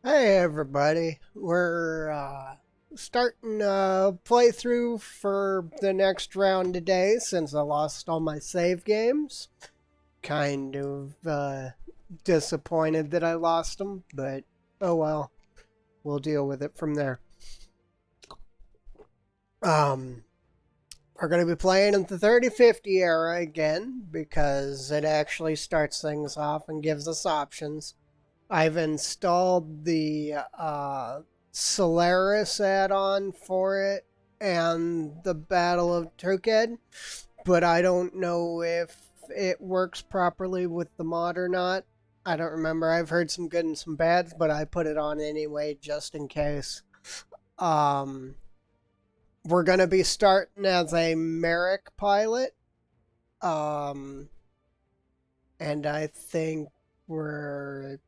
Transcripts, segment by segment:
Hey everybody, we're starting a playthrough for the next round today since I lost all my save games. Kind of disappointed that I lost them, but oh well, we'll deal with it from there. Um, we're going to be playing in the 3050 era again because it actually starts things off and gives us options. I've installed the Solaris add-on for it and the Battle of Toked, but I don't know if it works properly with the mod or not. I don't remember. I've heard some good and some bads, but I put it on anyway just in case. Um, we're gonna be starting as a Merrick pilot, um, and I think we're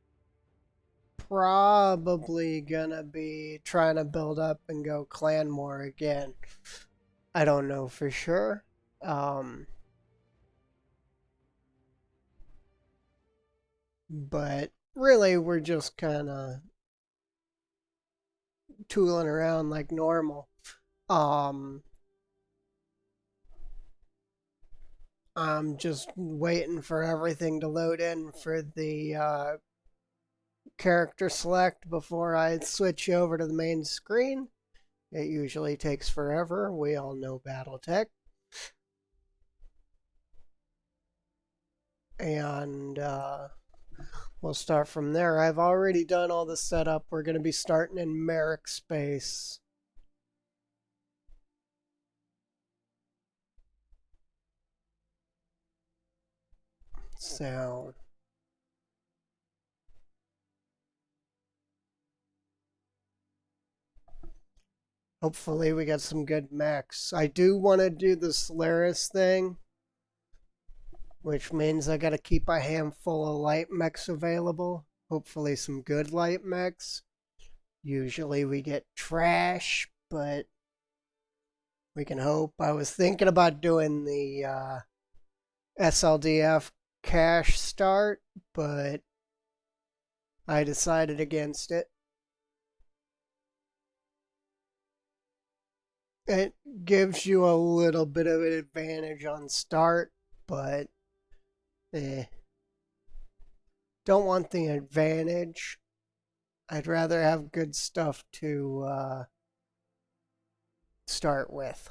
probably gonna be trying to build up and go clan war again. I don't know for sure. Um, but really, we're just kind of tooling around like normal. Um, I'm just waiting for everything to load in for the character select before I switch over to the main screen. It usually takes forever. We all know battletech. And we'll start from there. I've already done all the setup. We're going to be starting in Merrick space. So, hopefully we got some good mechs. I do want to do the Solaris thing, which means I got to keep a handful of light mechs available. Hopefully some good light mechs. Usually we get trash, but we can hope. I was thinking about doing the SLDF cash start, but I decided against it. It gives you a little bit of an advantage on start, but eh, don't want the advantage. I'd rather have good stuff to start with.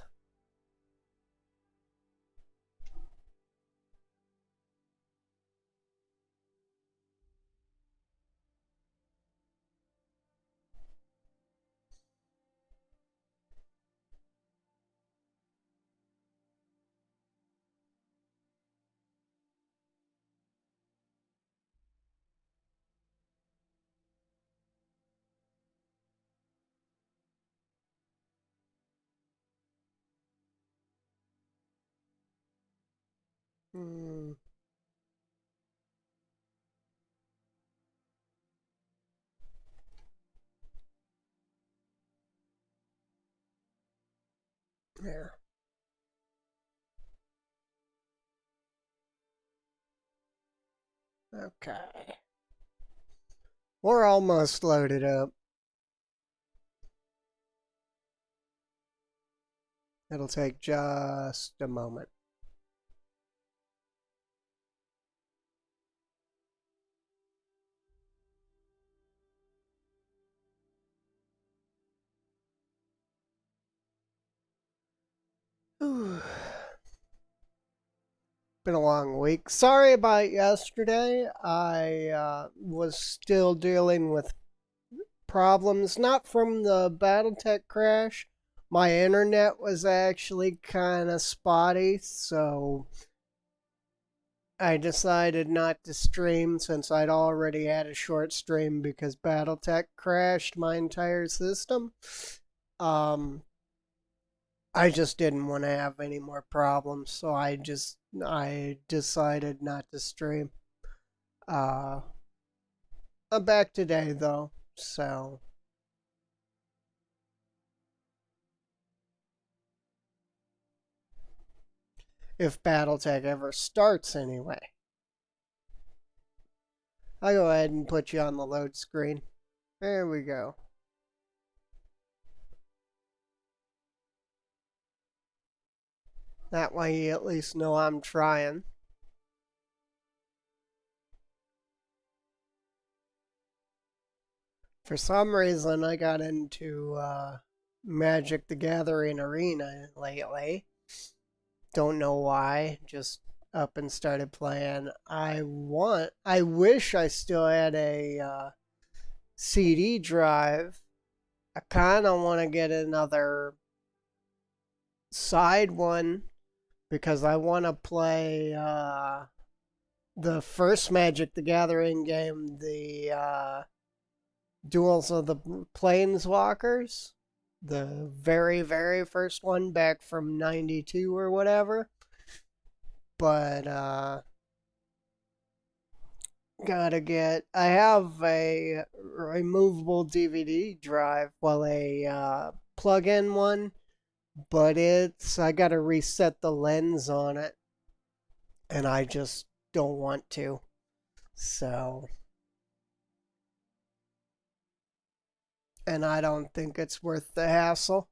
Hmm, there. Okay. We're almost loaded up. It'll take just a moment. Been a long week. Sorry about yesterday. I was still dealing with problems, not from the Battletech crash. My internet was actually kind of spotty, so I decided not to stream since I'd already had a short stream because Battletech crashed my entire system. Um, I just didn't want to have any more problems, so I decided not to stream. Uh, I'm back today though, so if Battletech ever starts anyway. I'll go ahead and put you on the load screen. There we go. That way you at least know I'm trying. For some reason, I got into Magic the Gathering Arena lately. Don't know why. Just up and started playing. I wish I still had a CD drive. I kind of want to get another side one because I want to play the first Magic the Gathering game, the Duels of the Planeswalkers, the very, very first one back from 92 or whatever. But, I have a removable DVD drive, well, a plug in one, but I gotta reset the lens on it, and I just don't want to. So, and I don't think it's worth the hassle.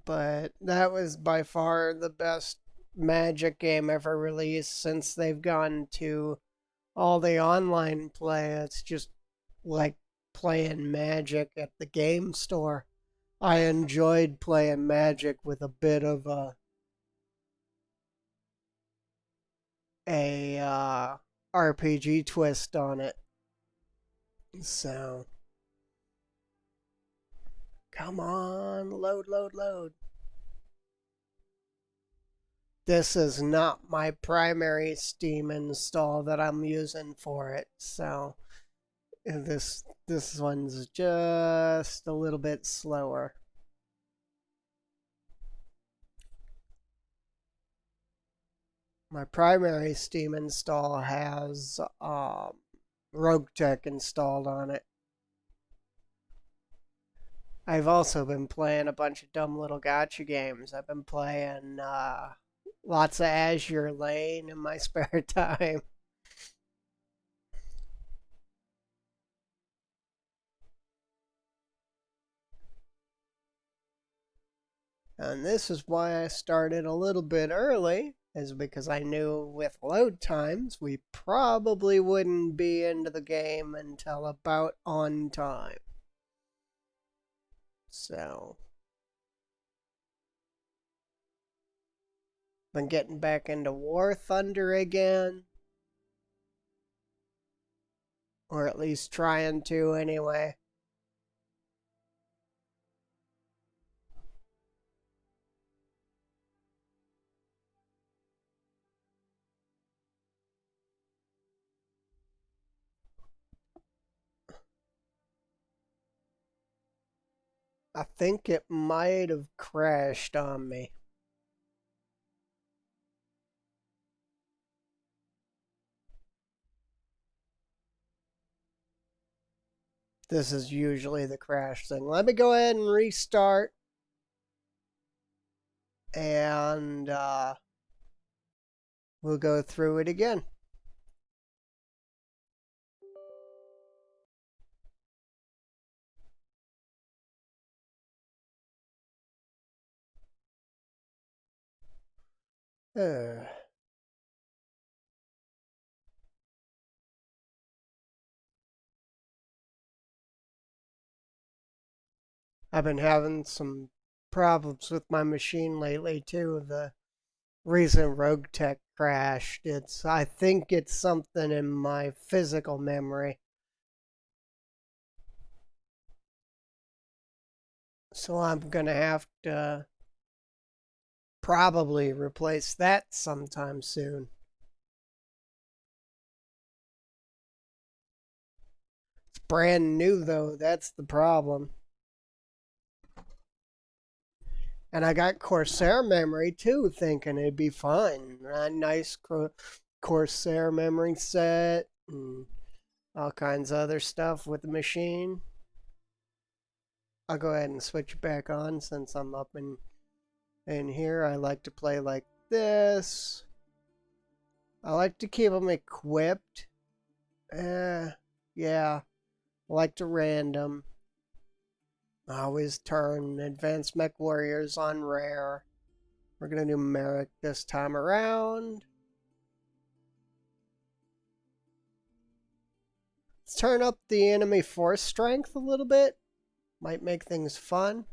But that was by far the best Magic game ever released since they've gone to all the online play. It's just like playing Magic at the game store. I enjoyed playing Magic with a bit of a RPG twist on it. So, come on, load, load, load. This is not my primary Steam install that I'm using for it, so this one's just a little bit slower. My primary Steam install has Rogue-Tech installed on it. I've also been playing a bunch of dumb little gotcha games. I've been playing lots of Azure Lane in my spare time. And this is why I started a little bit early, is because I knew with load times we probably wouldn't be into the game until about on time. So, been getting back into War Thunder again. Or at least trying to anyway. I think it might have crashed on me. This is usually the crash thing. Let me go ahead and restart. And we'll go through it again. Uh, I've been having some problems with my machine lately too. The recent Rogue-Tech crashed. I think it's something in my physical memory. So I'm gonna have to probably replace that sometime soon. It's brand new though, that's the problem. And I got Corsair memory too, thinking it'd be fine. A nice Corsair memory set and all kinds of other stuff with the machine. I'll go ahead and switch it back on since I'm up in here. I like to play like this. I like to keep them equipped. Yeah. I like to random. I always turn advanced mech warriors on rare. We're gonna do Merrick this time around. Let's turn up the enemy force strength a little bit. Might make things fun.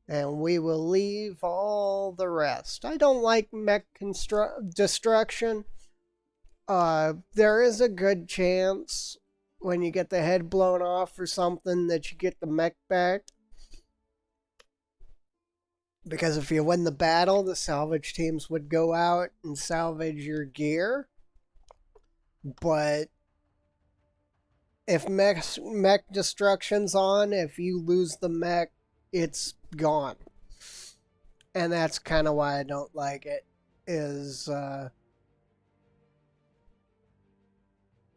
And we will leave all the rest. I don't like mech destruction. There is a good chance when you get the head blown off or something that you get the mech back. Because if you win the battle, the salvage teams would go out and salvage your gear. But if mech destruction's on, if you lose the mech, it's gone. And that's kind of why I don't like it. Is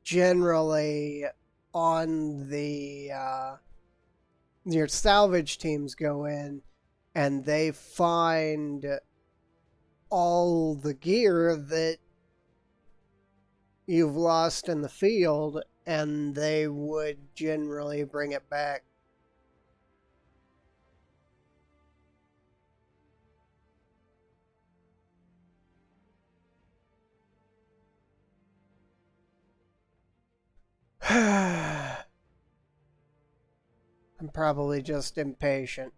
generally on the your salvage teams go in and they find all the gear that you've lost in the field, and they would generally bring it back. I'm probably just impatient.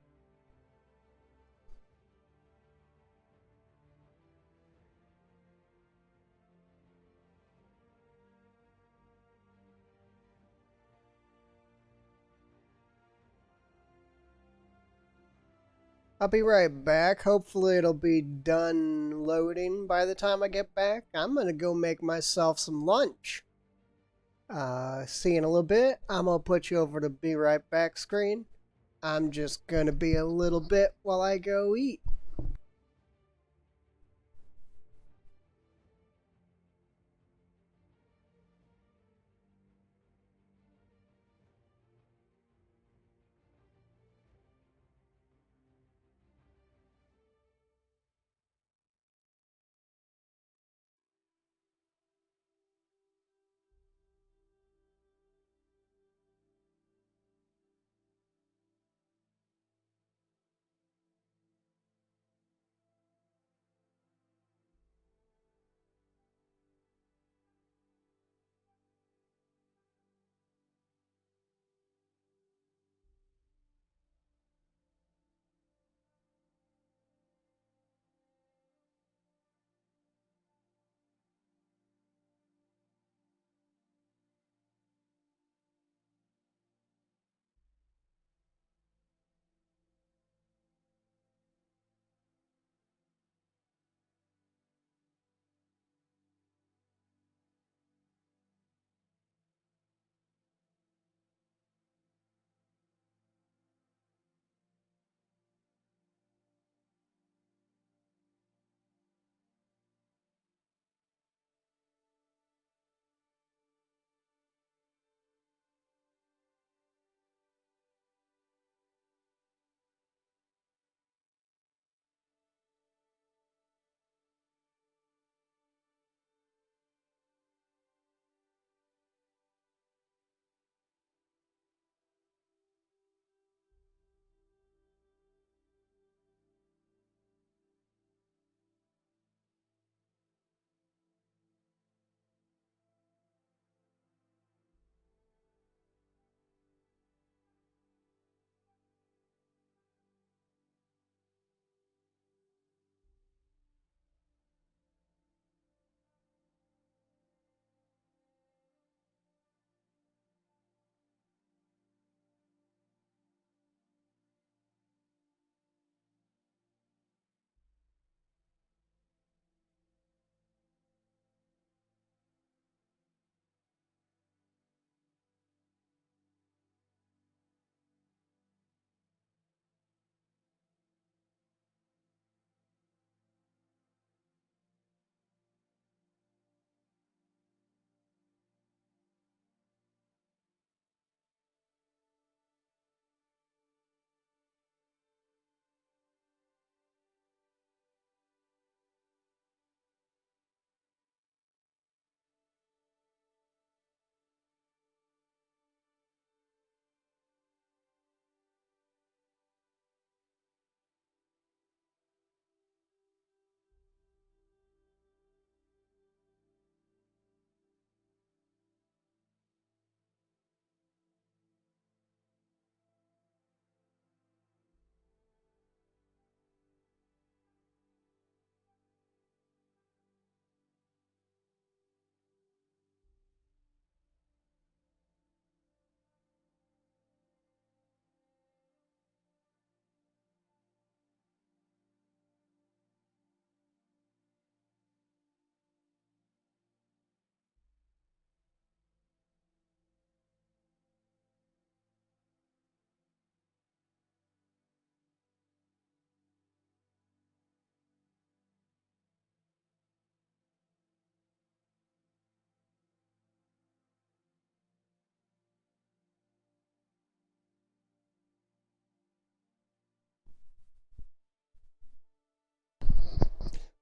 I'll be right back. Hopefully, it'll be done loading by the time I get back. I'm gonna go make myself some lunch. See you in a little bit. I'm gonna put you over to be right back screen. I'm just gonna be a little bit while I go eat.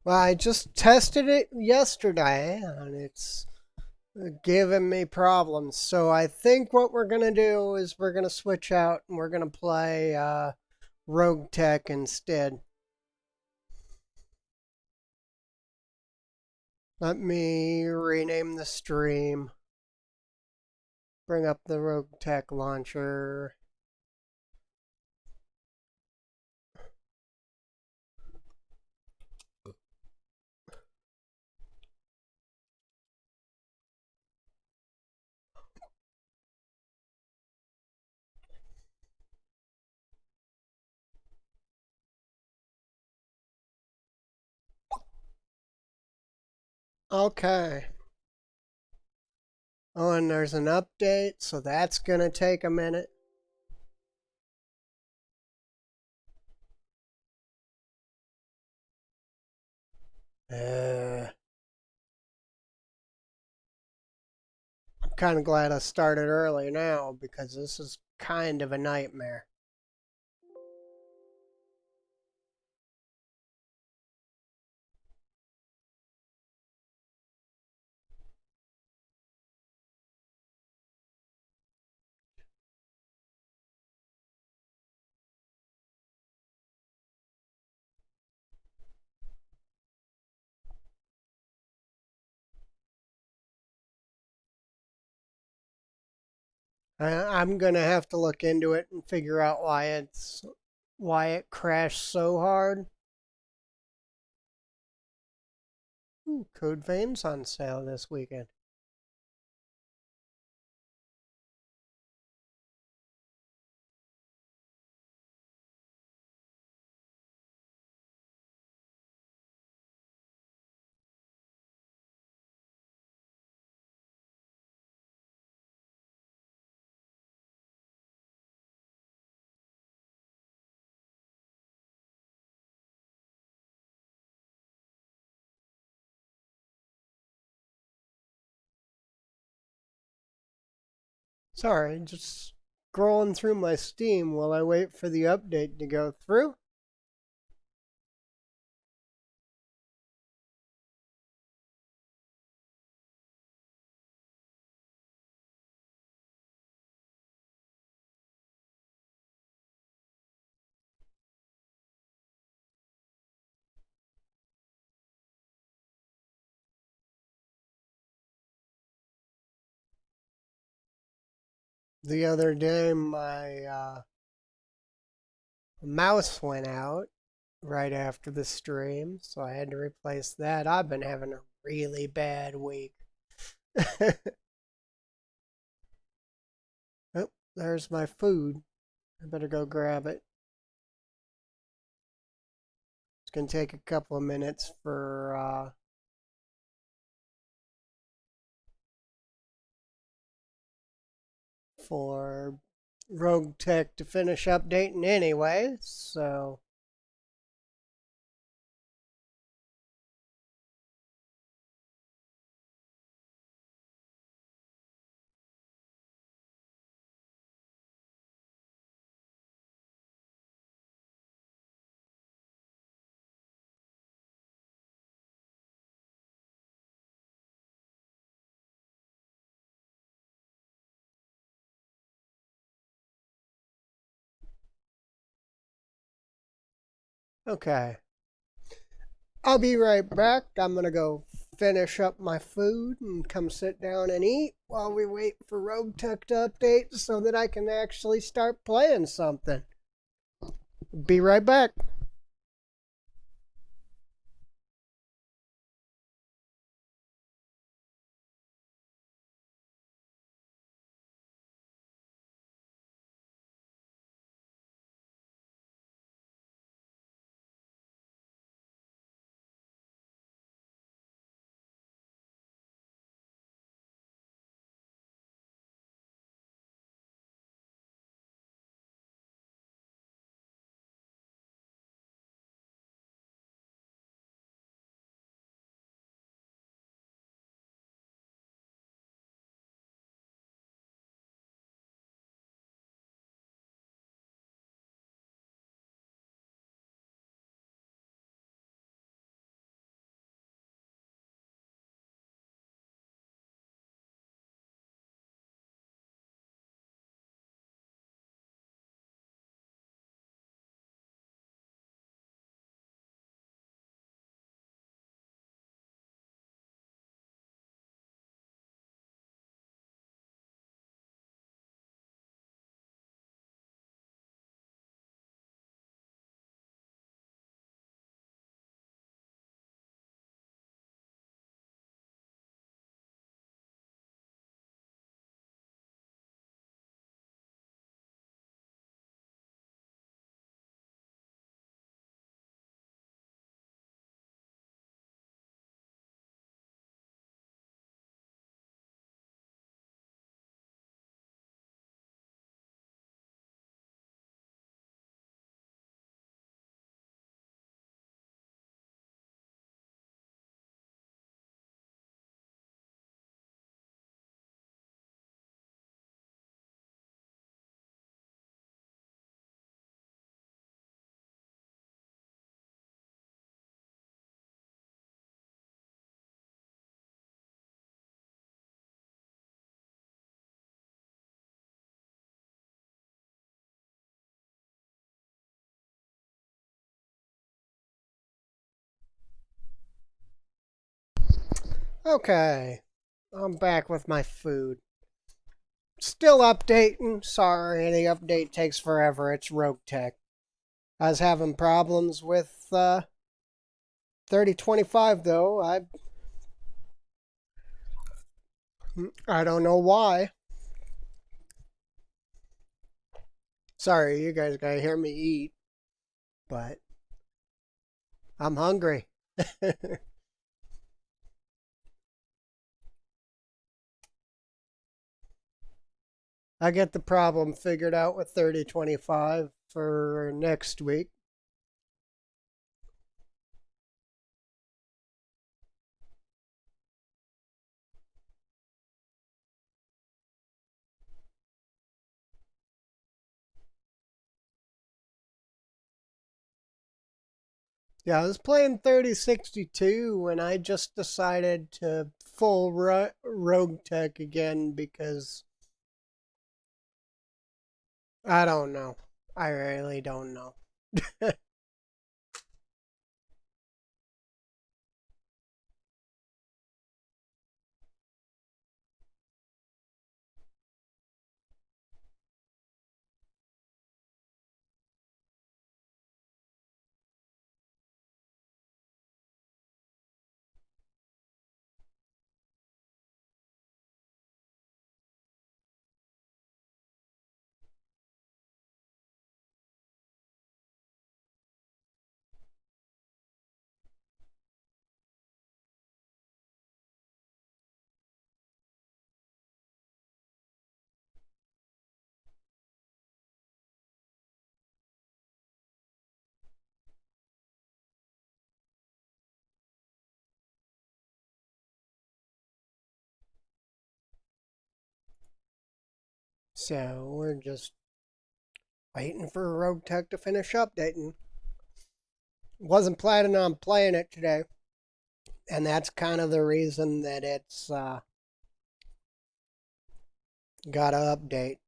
Well, I just tested it yesterday and it's giving me problems. So I think what we're going to do is we're going to switch out and we're going to play Rogue Tech instead. Let me rename the stream. Bring up the Rogue Tech launcher. Okay. Oh, and there's an update, so that's going to take a minute. I'm kind of glad I started early now because this is kind of a nightmare. I'm gonna have to look into it and figure out why it crashed so hard. Ooh, Code Vein's on sale this weekend. Sorry, just scrolling through my Steam while I wait for the update to go through. The other day, my mouse went out right after the stream, so I had to replace that. I've been having a really bad week. Oh, there's my food. I better go grab it. It's gonna take a couple of minutes for Rogue Tech to finish updating anyway. So okay, I'll be right back. I'm gonna go finish up my food and come sit down and eat while we wait for Rogue Tech to update so that I can actually start playing something. Be right back. Okay, I'm back with my food. Still updating. Sorry, the update takes forever. It's Rogue Tech. I was having problems with 3025 though. I don't know why. Sorry, you guys gotta hear me eat, but I'm hungry. I get the problem figured out with 3025 for next week. Yeah, I was playing 3062 when I just decided to full Rogue Tech again because I don't know. I really don't know. So we're just waiting for Rogue Tech to finish updating. Wasn't planning on playing it today, and that's kind of the reason that it's got to update.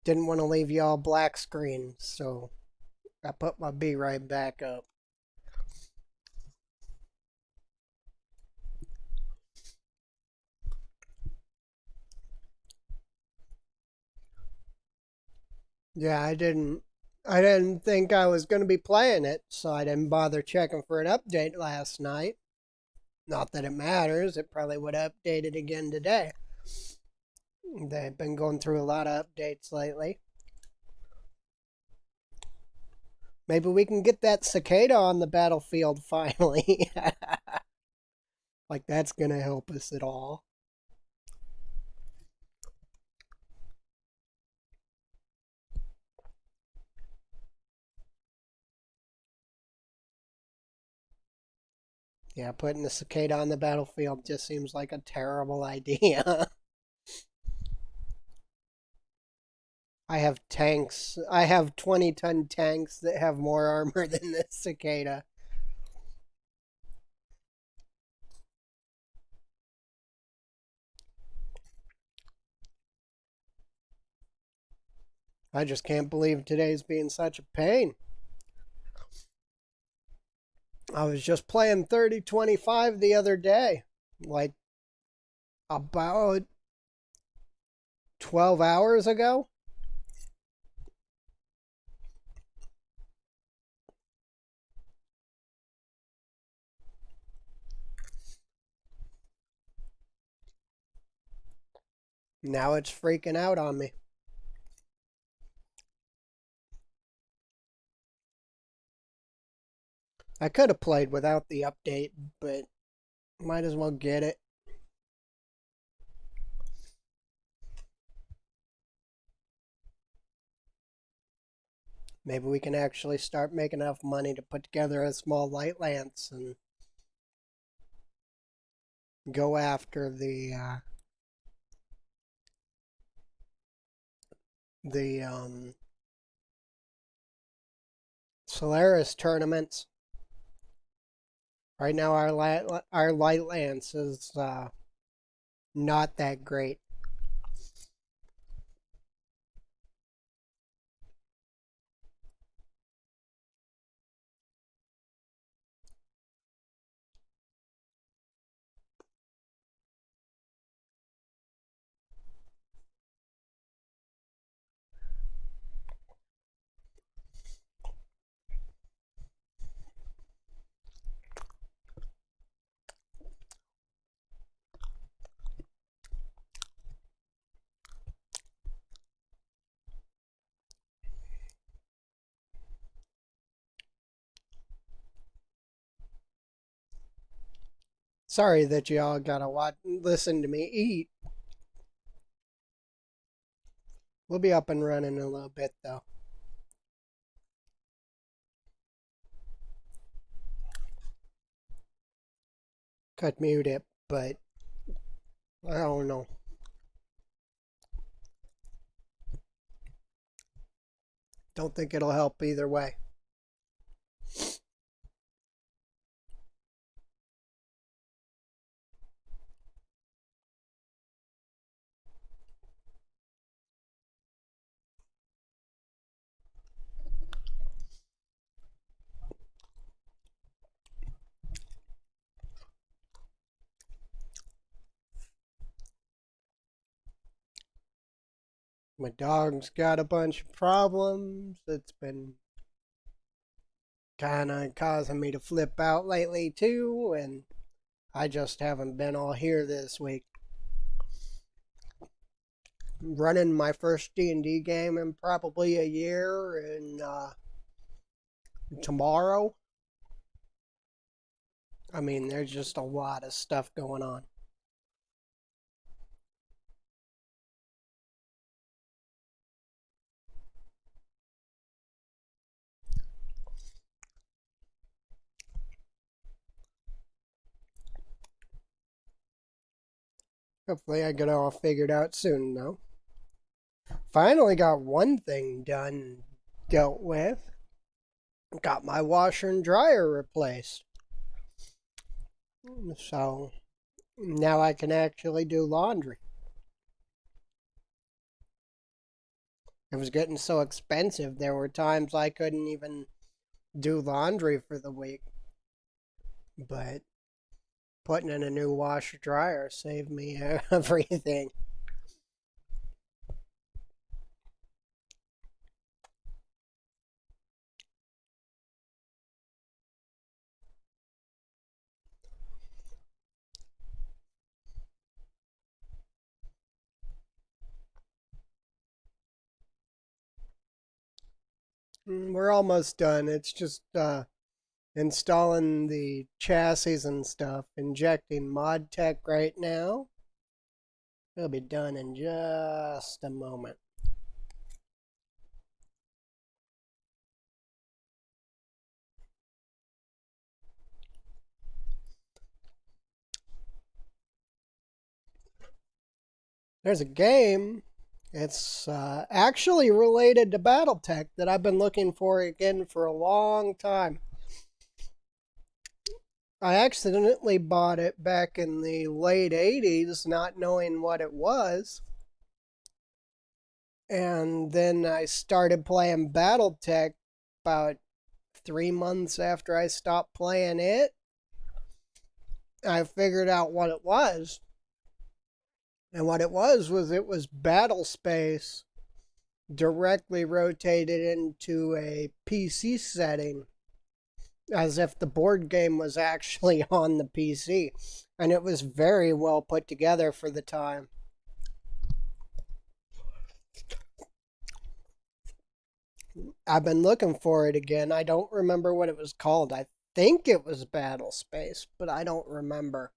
Didn't want to leave y'all black screen, so I put my B right back up. Yeah, I didn't think I was going to be playing it, so I didn't bother checking for an update last night. Not that it matters, it probably would have updated again today. They've been going through a lot of updates lately. Maybe we can get that cicada on the battlefield finally. Like that's going to help us at all. Yeah, putting the cicada on the battlefield just seems like a terrible idea. I have tanks. I have 20-ton tanks that have more armor than this cicada. I just can't believe today's being such a pain. I was just playing 3025 the other day, like about 12 hours ago. Now it's freaking out on me. I could have played without the update, but might as well get it. Maybe we can actually start making enough money to put together a small light lance and go after the Solaris tournaments. Right now, our light lance is not that great. Sorry that y'all gotta listen to me eat. We'll be up and running in a little bit though. Could mute it, but I don't know. Don't think it'll help either way. My dog's got a bunch of problems. It's been kind of causing me to flip out lately too, and I just haven't been all here this week. I'm running my first D&D game in probably a year, and tomorrow. I mean, there's just a lot of stuff going on. Hopefully, I get it all figured out soon, though. Finally got one thing done, dealt with. Got my washer and dryer replaced. So now I can actually do laundry. It was getting so expensive, there were times I couldn't even do laundry for the week. But putting in a new washer dryer saved me everything. We're almost done. It's just installing the chassis and stuff, injecting mod tech right now. It'll be done in just a moment. There's a game. It's actually related to battletech that I've been looking for again for a long time. I accidentally bought it back in the late 80s, not knowing what it was. And then I started playing Battletech about 3 months after I stopped playing it. I figured out what it was. And what it was it was battle space directly rotated into a PC setting, as if the board game was actually on the PC. And it was very well put together for the time. I've been looking for it again. I don't remember what it was called. I think it was Battle Space, but I don't remember.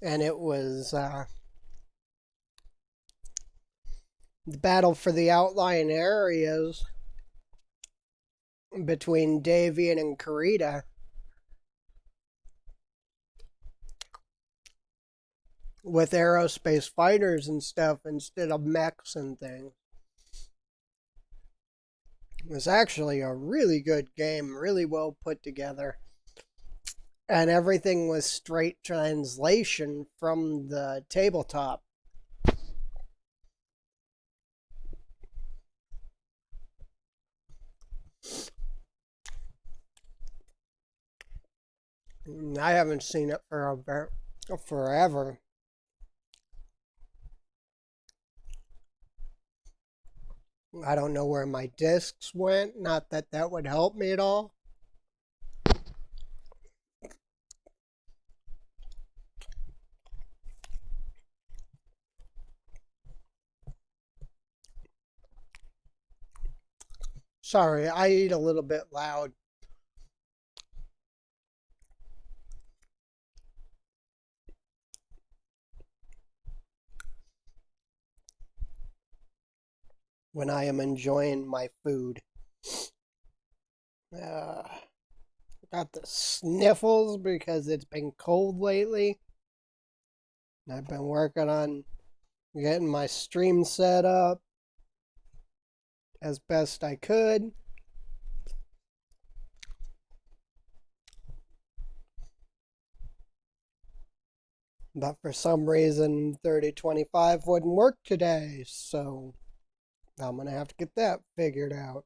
And it was the battle for the outlying areas between Davian and Karita, with aerospace fighters and stuff instead of mechs and things. It was actually a really good game, really well put together. And everything was straight translation from the tabletop. I haven't seen it for forever. I don't know where my discs went. Not that that would help me at all. Sorry, I eat a little bit loud. when I am enjoying my food. Got the sniffles because it's been cold lately. I've been working on getting my stream set up as best I could. But for some reason, 3025 wouldn't work today, so I'm going to have to get that figured out.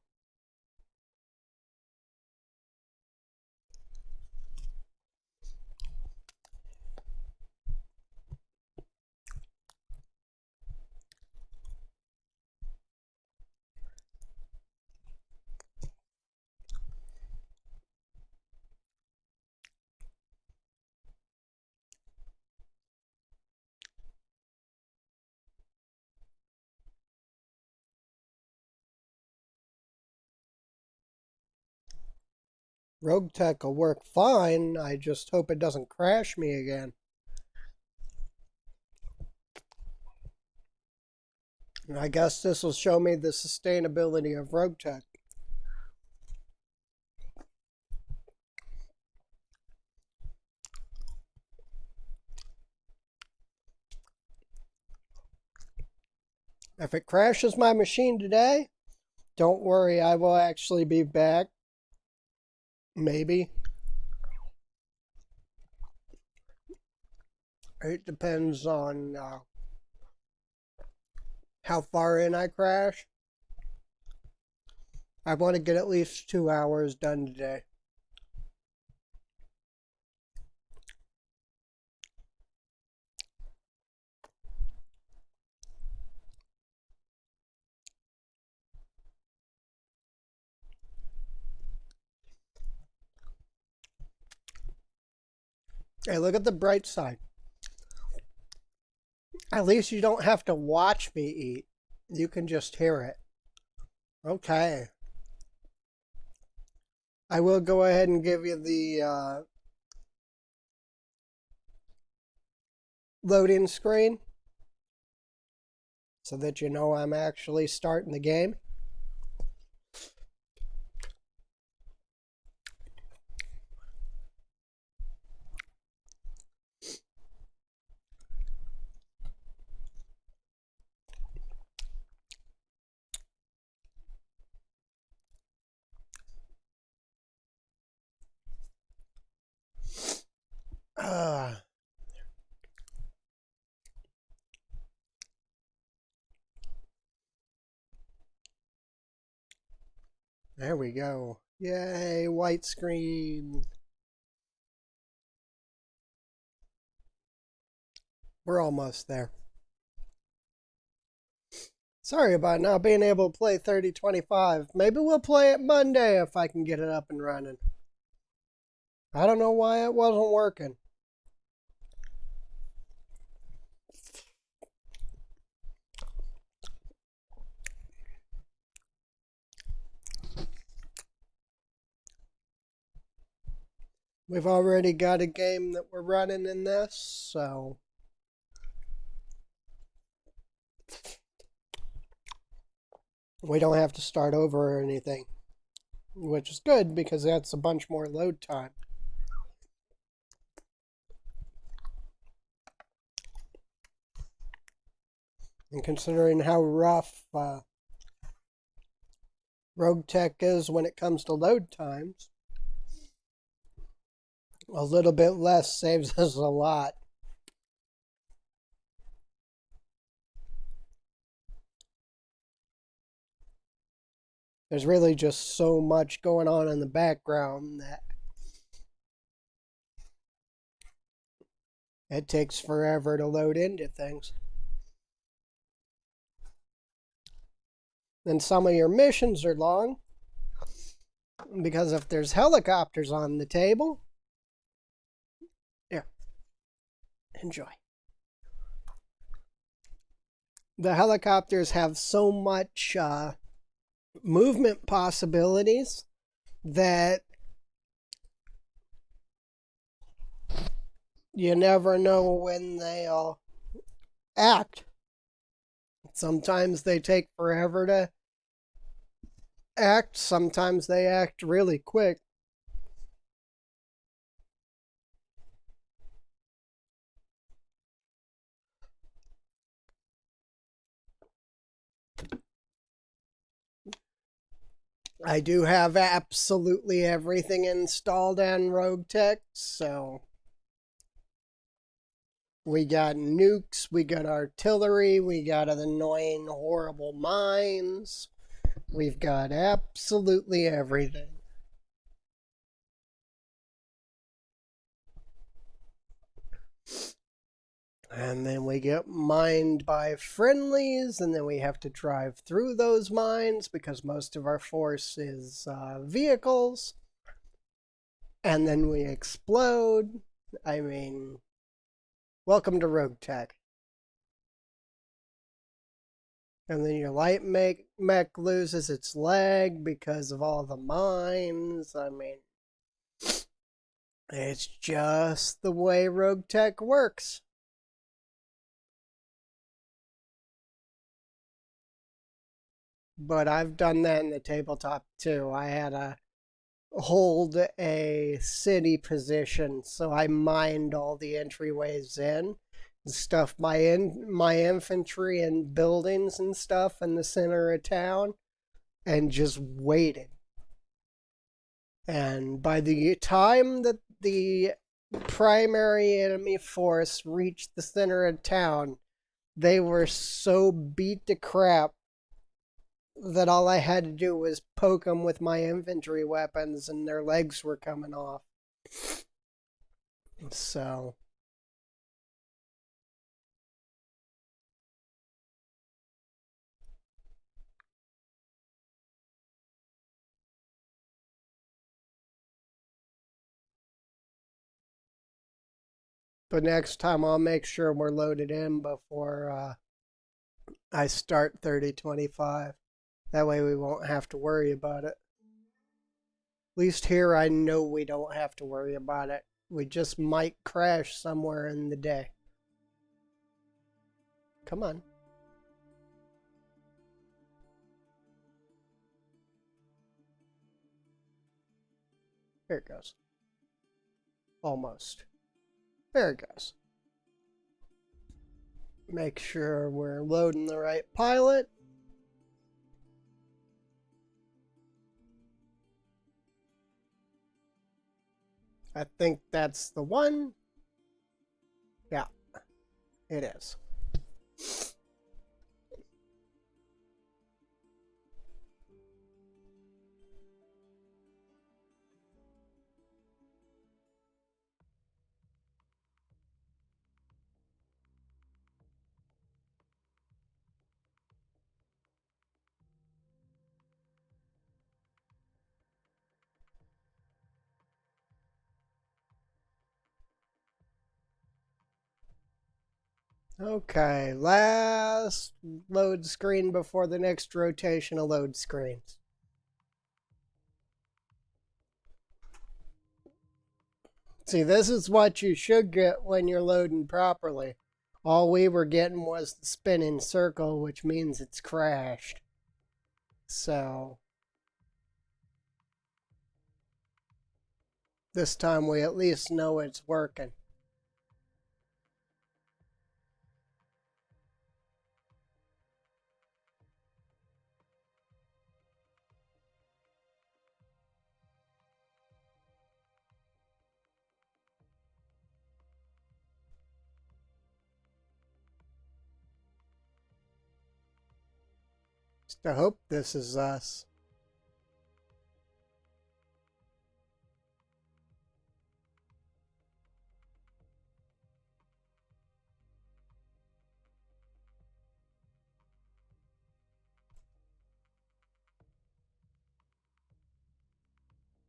Rogue Tech will work fine. I just hope it doesn't crash me again. And I guess this will show me the sustainability of Rogue Tech. If it crashes my machine today, don't worry, I will actually be back. Maybe. It depends on how far in I crash. I want to get at least 2 hours done today. Hey, look at the bright side. At least you don't have to watch me eat. You can just hear it. Okay. I will go ahead and give you the loading screen so that you know I'm actually starting the game. There we go. Yay, white screen. We're almost there. Sorry about not being able to play 3025. Maybe we'll play it Monday if I can get it up and running. I don't know why it wasn't working. We've already got a game that we're running in this, so we don't have to start over or anything, which is good because that's a bunch more load time. And considering how rough Rogue Tech is when it comes to load times, a little bit less saves us a lot. There's really just so much going on in the background that it takes forever to load into things. Then some of your missions are long because if there's helicopters on the table, here, enjoy. The helicopters have so much movement possibilities that you never know when they'll act. Sometimes they take forever to act. Sometimes they act really quick. I do have absolutely everything installed on battletech, so we got nukes, we got artillery, we got annoying, horrible mines. We've got absolutely everything. And then we get mined by friendlies, and then we have to drive through those mines because most of our force is vehicles. And then we explode. I mean, welcome to Rogue Tech. And then your light mech loses its leg because of all the mines. I mean, it's just the way Rogue Tech works. But I've done that in the tabletop too. I had to hold a city position, so I mined all the entryways in, stuff my infantry and buildings and stuff in the center of town, and just waited. And by the time that the primary enemy force reached the center of town, they were so beat to crap that all I had to do was poke them with my infantry weapons and their legs were coming off. So. But next time I'll make sure we're loaded in before I start 3025. That way we won't have to worry about it. At least here I know we don't have to worry about it. We just might crash somewhere in the day. Come on. Here it goes. Almost. There it goes. Make sure we're loading the right pilot. I think that's the one. Yeah, it is. Okay, last load screen before the next rotation of load screens. See, this is what you should get when you're loading properly. All we were getting was the spinning circle, which means it's crashed. So, this time we at least know it's working. Just to hope this is us.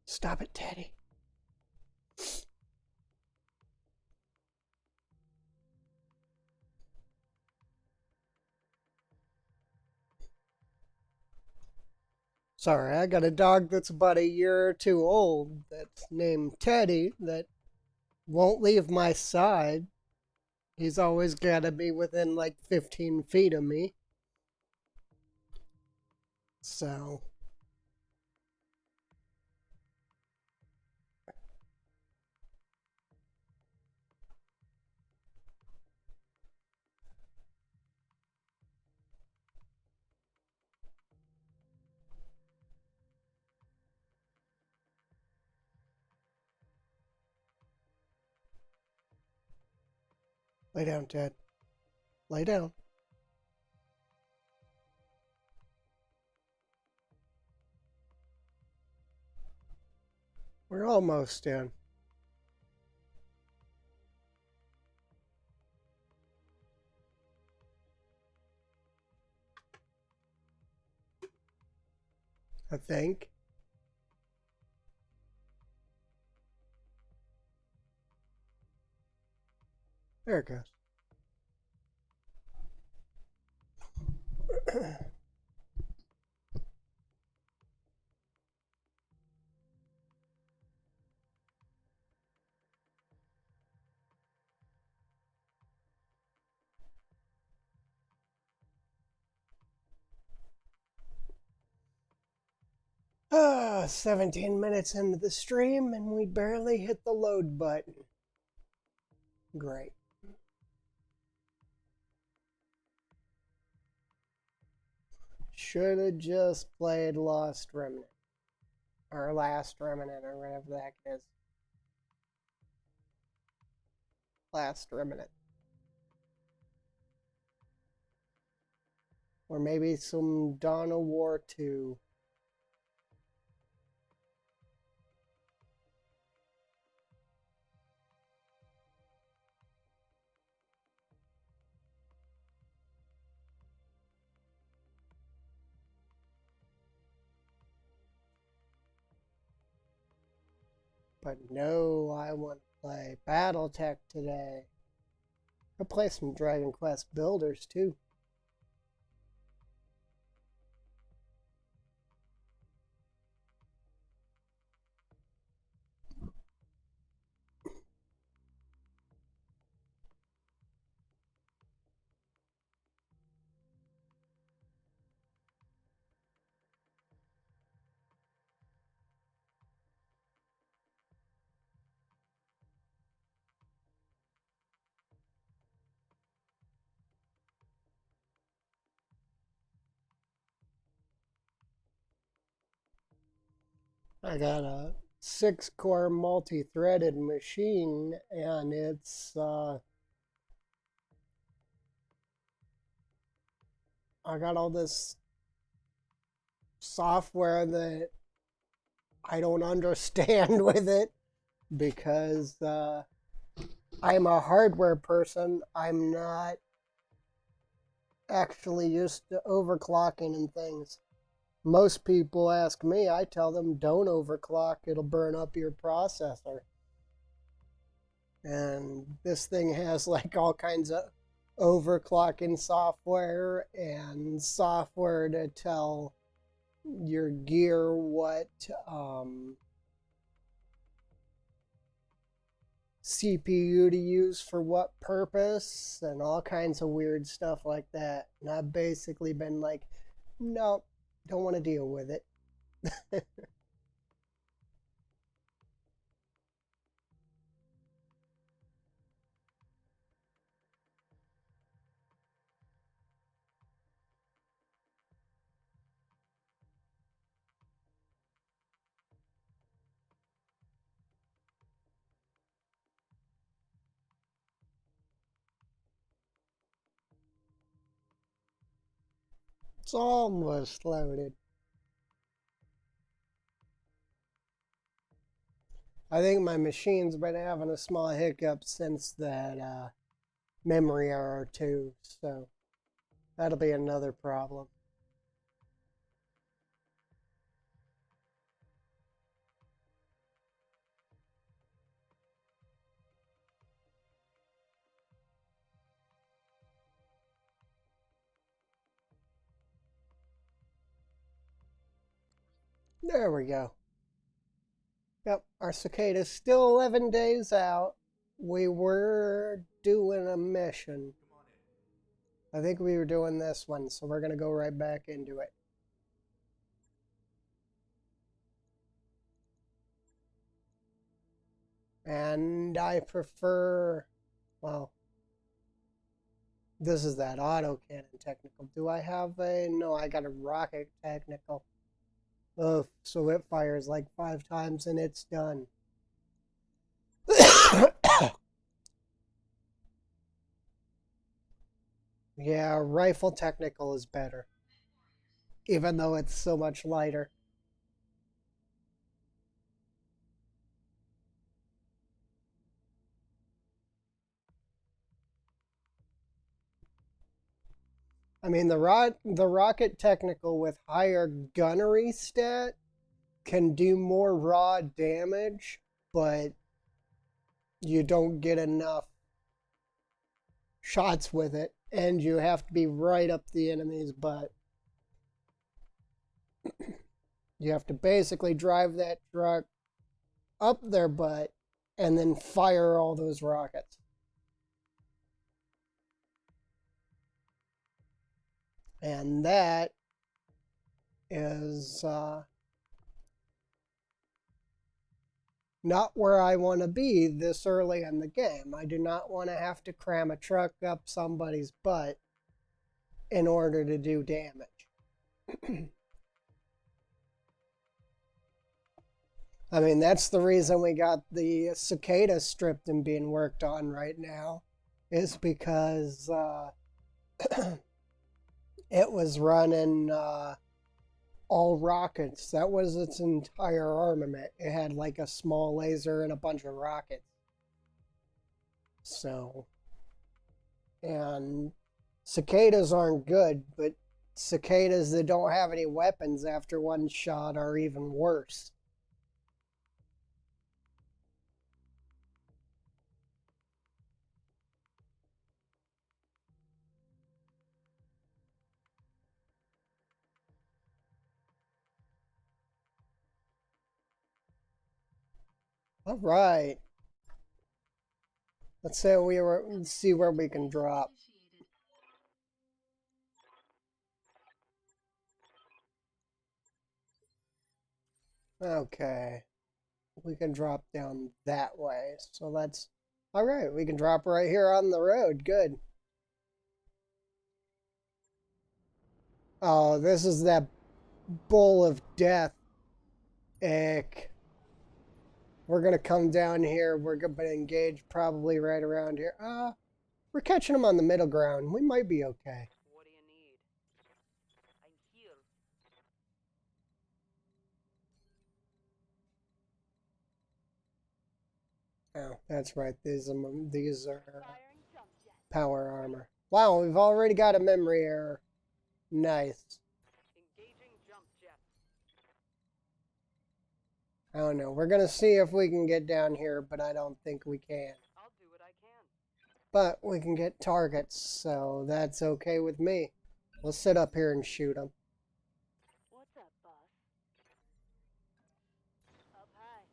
Stop it, Teddy. Sorry, I got a dog that's about a year or two old that's named Teddy that won't leave my side. He's always got to be within like 15 feet of me. So, Lay down, Ted. Lay down. We're almost in. I think. There it goes. 17 minutes into the stream and we barely hit the load button. Great. Should have just played Lost Remnant. Or Last Remnant, or whatever the heck it is. Last Remnant. Or maybe some Dawn of War 2. But no, I want to play battletech today. I'll play some Dragon Quest Builders too. I got a 6-core multi-threaded machine, and I got all this software that I don't understand with it because I'm a hardware person. I'm not actually used to overclocking and things. Most people ask me, I tell them don't overclock, it'll burn up your processor. And this thing has like all kinds of overclocking software and software to tell your gear what CPU to use for what purpose and all kinds of weird stuff like that. And I've basically been like, no, don't want to deal with it. It's almost loaded. I think my machine's been having a small hiccup since that memory error too, so that'll be another problem. There we go. Yep, our cicada's still 11 days out. We were doing a mission. I think we were doing this one, so we're going to go right back into it. And I prefer, well, this is that autocannon technical. Do I have a, no, I got a rocket technical. Oh, so it fires like 5 times and it's done. Yeah, rifle technical is better, even though it's so much lighter. I mean, the rocket technical with higher gunnery stat can do more raw damage, but you don't get enough shots with it, and you have to be right up the enemy's butt. You have to basically drive that truck up their butt and then fire all those rockets. And that is not where I want to be this early in the game. I do not want to have to cram a truck up somebody's butt in order to do damage. I mean, that's the reason we got the cicada stripped and being worked on right now, is because it was running all rockets. That was its entire armament. It had like a small laser and a bunch of rockets. So, and cicadas aren't good, but cicadas that don't have any weapons after one shot are even worse. All right. Let's say let's see where we can drop. Okay. We can drop down that way. So that's all right. We can drop right here on the road. Good. Oh, this is that bowl of death. Ick. We're gonna come down here. We're gonna engage probably right around here. We're catching them on the middle ground. We might be okay. What do you need? I'm here. Oh, that's right. These are power armor. Wow, we've already got a memory error. Nice. Engaging jump jet. I don't know. We're gonna see if we can get down here, but I don't think we can. I'll do what I can. But we can get targets, so that's okay with me. We'll sit up here and shoot them. What's up, boss? Up high.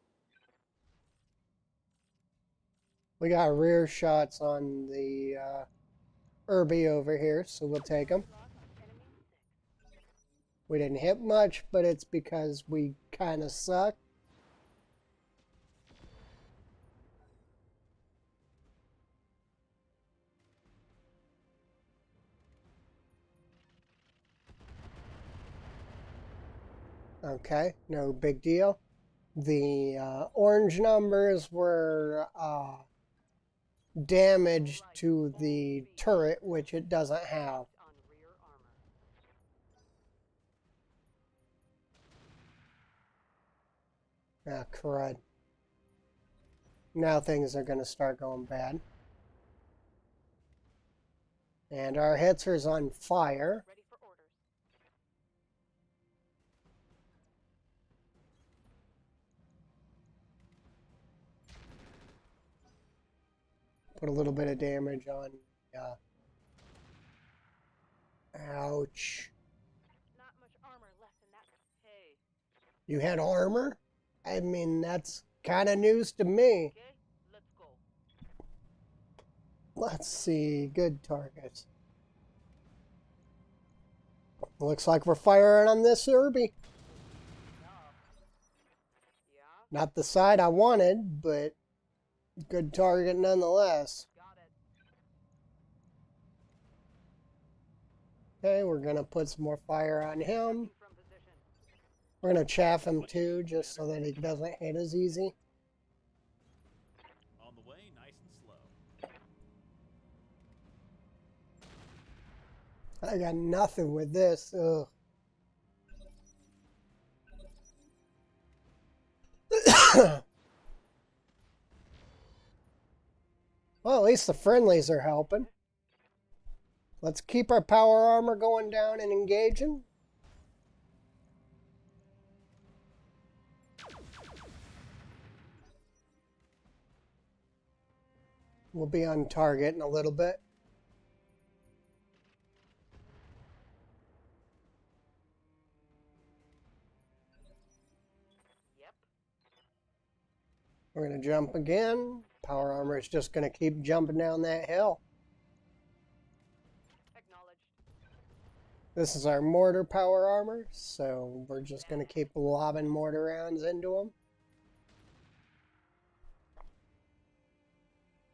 We got rear shots on the Irby over here, so we'll take them. We didn't hit much, but it's because we kind of suck. Okay, no big deal. The orange numbers were damage to the turret, which it doesn't have. Ah, crud. Now things are going to start going bad. And our hitser's on fire. Ready for orders. Put a little bit of damage on. Ouch. Not much armor left in that. Hey. You had armor? I mean, that's kind of news to me. Okay, let's go. Let's see. Good targets. Looks like we're firing on this Irby. Yeah. Not the side I wanted, but good target nonetheless. Got it. Okay, we're going to put some more fire on him. From position. We're going to chaff him too, just so that he doesn't hit as easy. On the way, nice and slow. I got nothing with this. Ugh. Well, at least the friendlies are helping. Let's keep our power armor going down and engaging. We'll be on target in a little bit. Yep. We're going to jump again. Power armor is just going to keep jumping down that hill. Acknowledged. This is our mortar power armor, so we're just going to keep lobbing mortar rounds into them.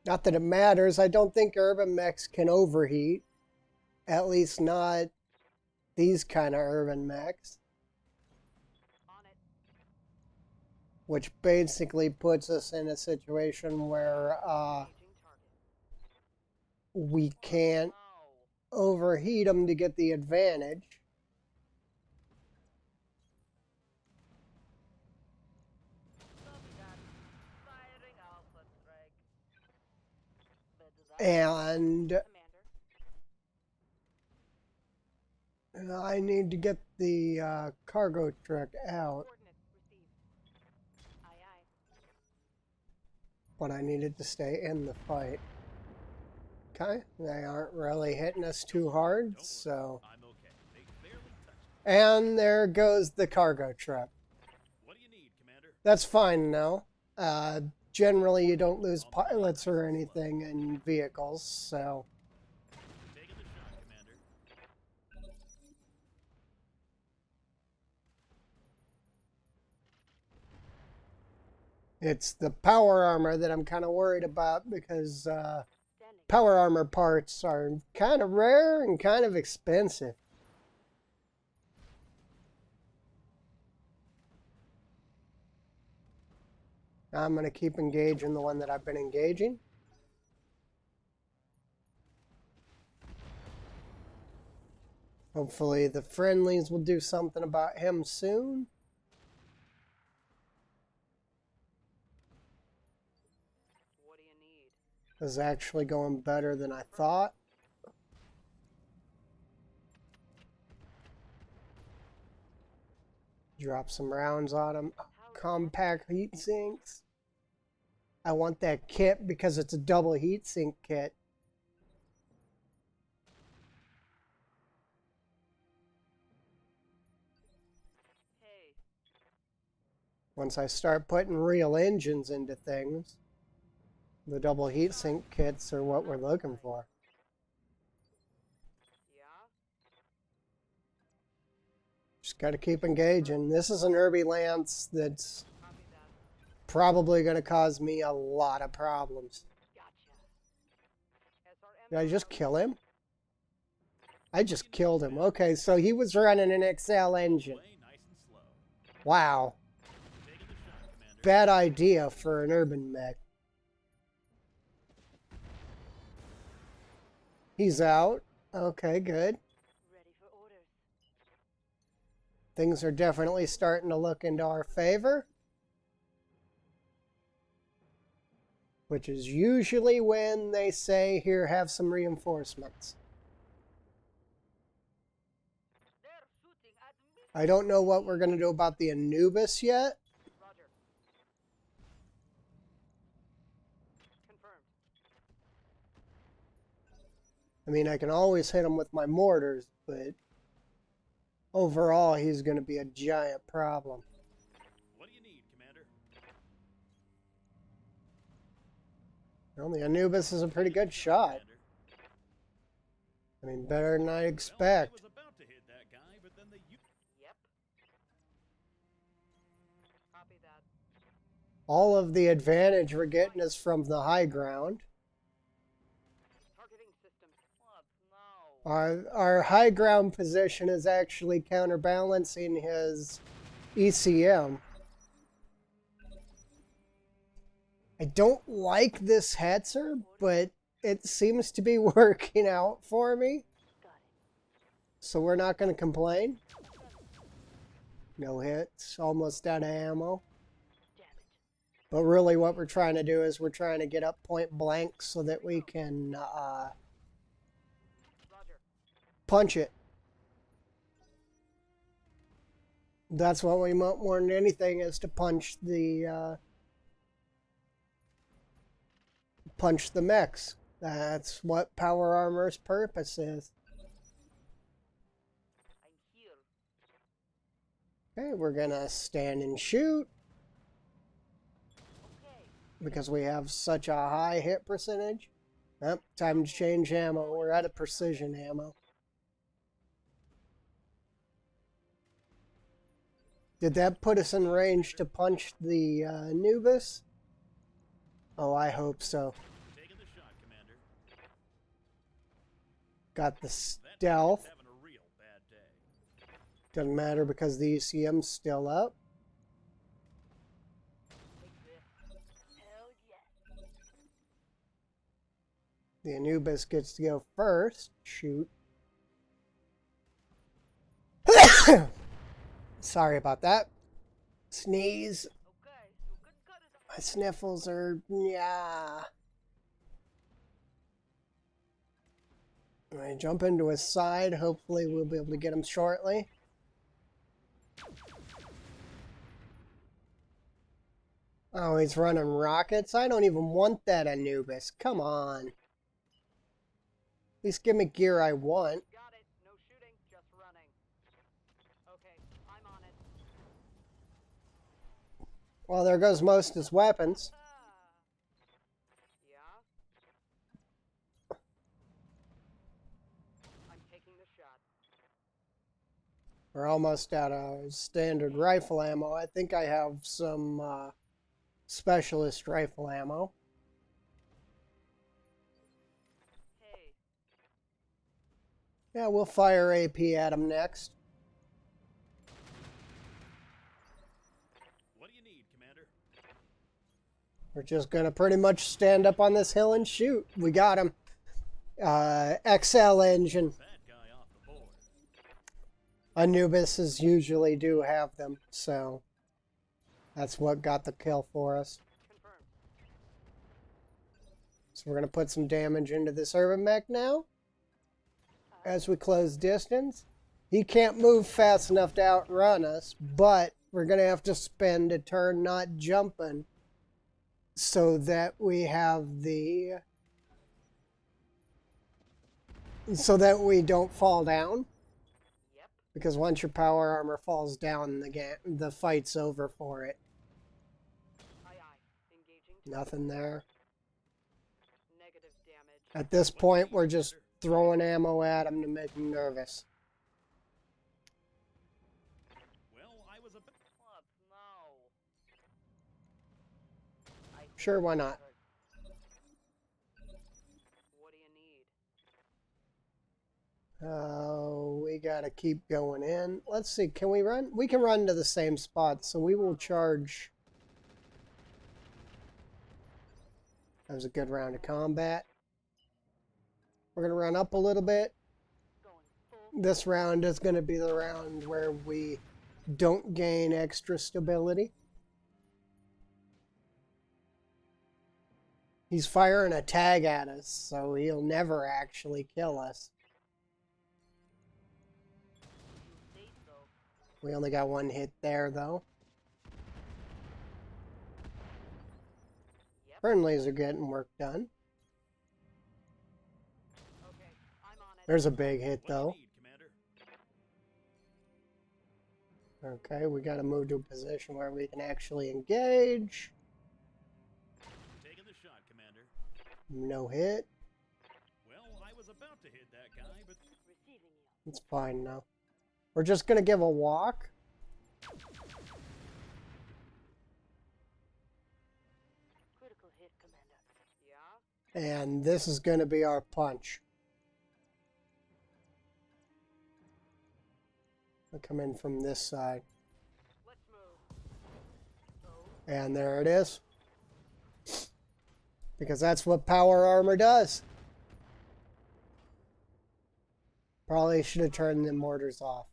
Not that it matters. I don't think urban mechs can overheat. At least not these kind of urban mechs. On it. Which basically puts us in a situation where Engaging target. we can't Wow. overheat them to get the advantage. Copy that. Firing alpha strike. And Commander. I need to get the cargo truck out, Coordinates received. Aye, aye. but I needed to stay in the fight. Okay, they aren't really hitting us too hard, so... I'm okay. They barely touched And there goes the cargo truck. me. What do you need, Commander? That's fine now. Generally, you don't lose pilots or anything in vehicles, so... Taking the shot, Commander. It's the power armor that I'm kind of worried about because Standing. power armor parts are kind of rare and kind of expensive. I'm going to keep engaging the one that I've been engaging. Hopefully the friendlies will do something about him soon. What do you need? This is actually going better than I thought. Drop some rounds on him. Compact heat sinks. I want that kit because it's a double heat sink kit. Hey. Once I start putting real engines into things, the double heat sink kits are what we're looking for. Yeah? Just got to keep engaging. This is an Irby Lance that's Copy that. probably going to cause me a lot of problems. Gotcha. SRM. Did I just kill him? I just killed him. Okay, so he was running an XL engine. Play nice and slow. Wow. Taking the shot, Commander. Bad idea for an urban mech. He's out. Okay, good. Ready for orders. Things are definitely starting to look into our favor. Which is usually when they say, here, have some reinforcements. They're shooting at me. I don't know what we're going to do about the Anubis yet. Roger. Confirmed. I mean, I can always hit him with my mortars, but overall, he's going to be a giant problem. What do you need, Commander? Well, the Anubis is a pretty good shot. Commander. I mean, better than I Well, I expect. was about to hit that guy, but then they Yep. Copy that. All of the advantage we're getting is from the high ground. Targeting system. What? No. Our high ground position is actually counterbalancing his ECM. I don't like this Hetzer, but it seems to be working out for me. Got it. so we're not going to complain. No hits, almost out of ammo. Damn it. But really what we're trying to do is we're trying to get up point blank so that we can Roger. punch it. That's what we want more than anything, is to punch the mechs. That's what power armor's purpose is. I'm here. Okay, we're gonna stand and shoot Okay. because we have such a high hit percentage. Yep, time to change ammo. We're out of precision ammo. Did that put us in range to punch the Anubis? Oh, I hope so. Taking the shot, Commander. Got the That stealth. having a real bad day. Doesn't matter because the ECM's still up. Take this. Hell yeah. The Anubis gets to go first. Shoot. Sorry about that. Sneeze. Okay, you can cut it. My sniffles are, yeah. I jump into his side. Hopefully we'll be able to get him shortly. Oh, he's running rockets? I don't even want that Anubis. Come on. At least give me gear I want. Got it. No shooting, just running. Okay, I'm on it. Well, there goes most of his weapons. Yeah? I'm taking the shot. We're almost out of standard rifle ammo. I think I have some specialist rifle ammo. Hey, Yeah, we'll fire AP at him next. What do you need, Commander? We're just going to pretty much stand up on this hill and shoot. We got him. XL engine. That guy off the board. Anubises usually do have them, so that's what got the kill for us. confirmed. So we're going to put some damage into this urban mech now as we close distance. He can't move fast enough to outrun us, but we're going to have to spend a turn not jumping so that we have the... so that we don't fall down. Yep. Because once your power armor falls down, the fight's over for it. Aye, aye. Engaging. Nothing there. Negative damage. At this point, we're just throwing ammo at him to make him nervous. Well, I was a bit. What? No. I think Sure, why not? What do you need? We gotta keep going in. Let's see, can we run? We can run to the same spot, so we will charge. That was a good round of combat. We're gonna run up a little bit. Going full. This round is gonna be the round where we don't gain extra stability. He's firing a tag at us, so he'll never actually kill us. You say so. We only got one hit there, though. Yep. Friendlies are getting work done. Okay, I'm on it. There's a big hit, What do you though. need, Commander? Okay, we got to move to a position where we can actually engage. Taking the shot, Commander. No hit. Well, I was about to hit that guy, but Receiving you. It's fine now. We're just going to give a walk. Critical hit, Commander. Yeah? And this is going to be our punch. We'll come in from this side. Let's move. So, And there it is. Because that's what power armor does. Probably should have turned the mortars off.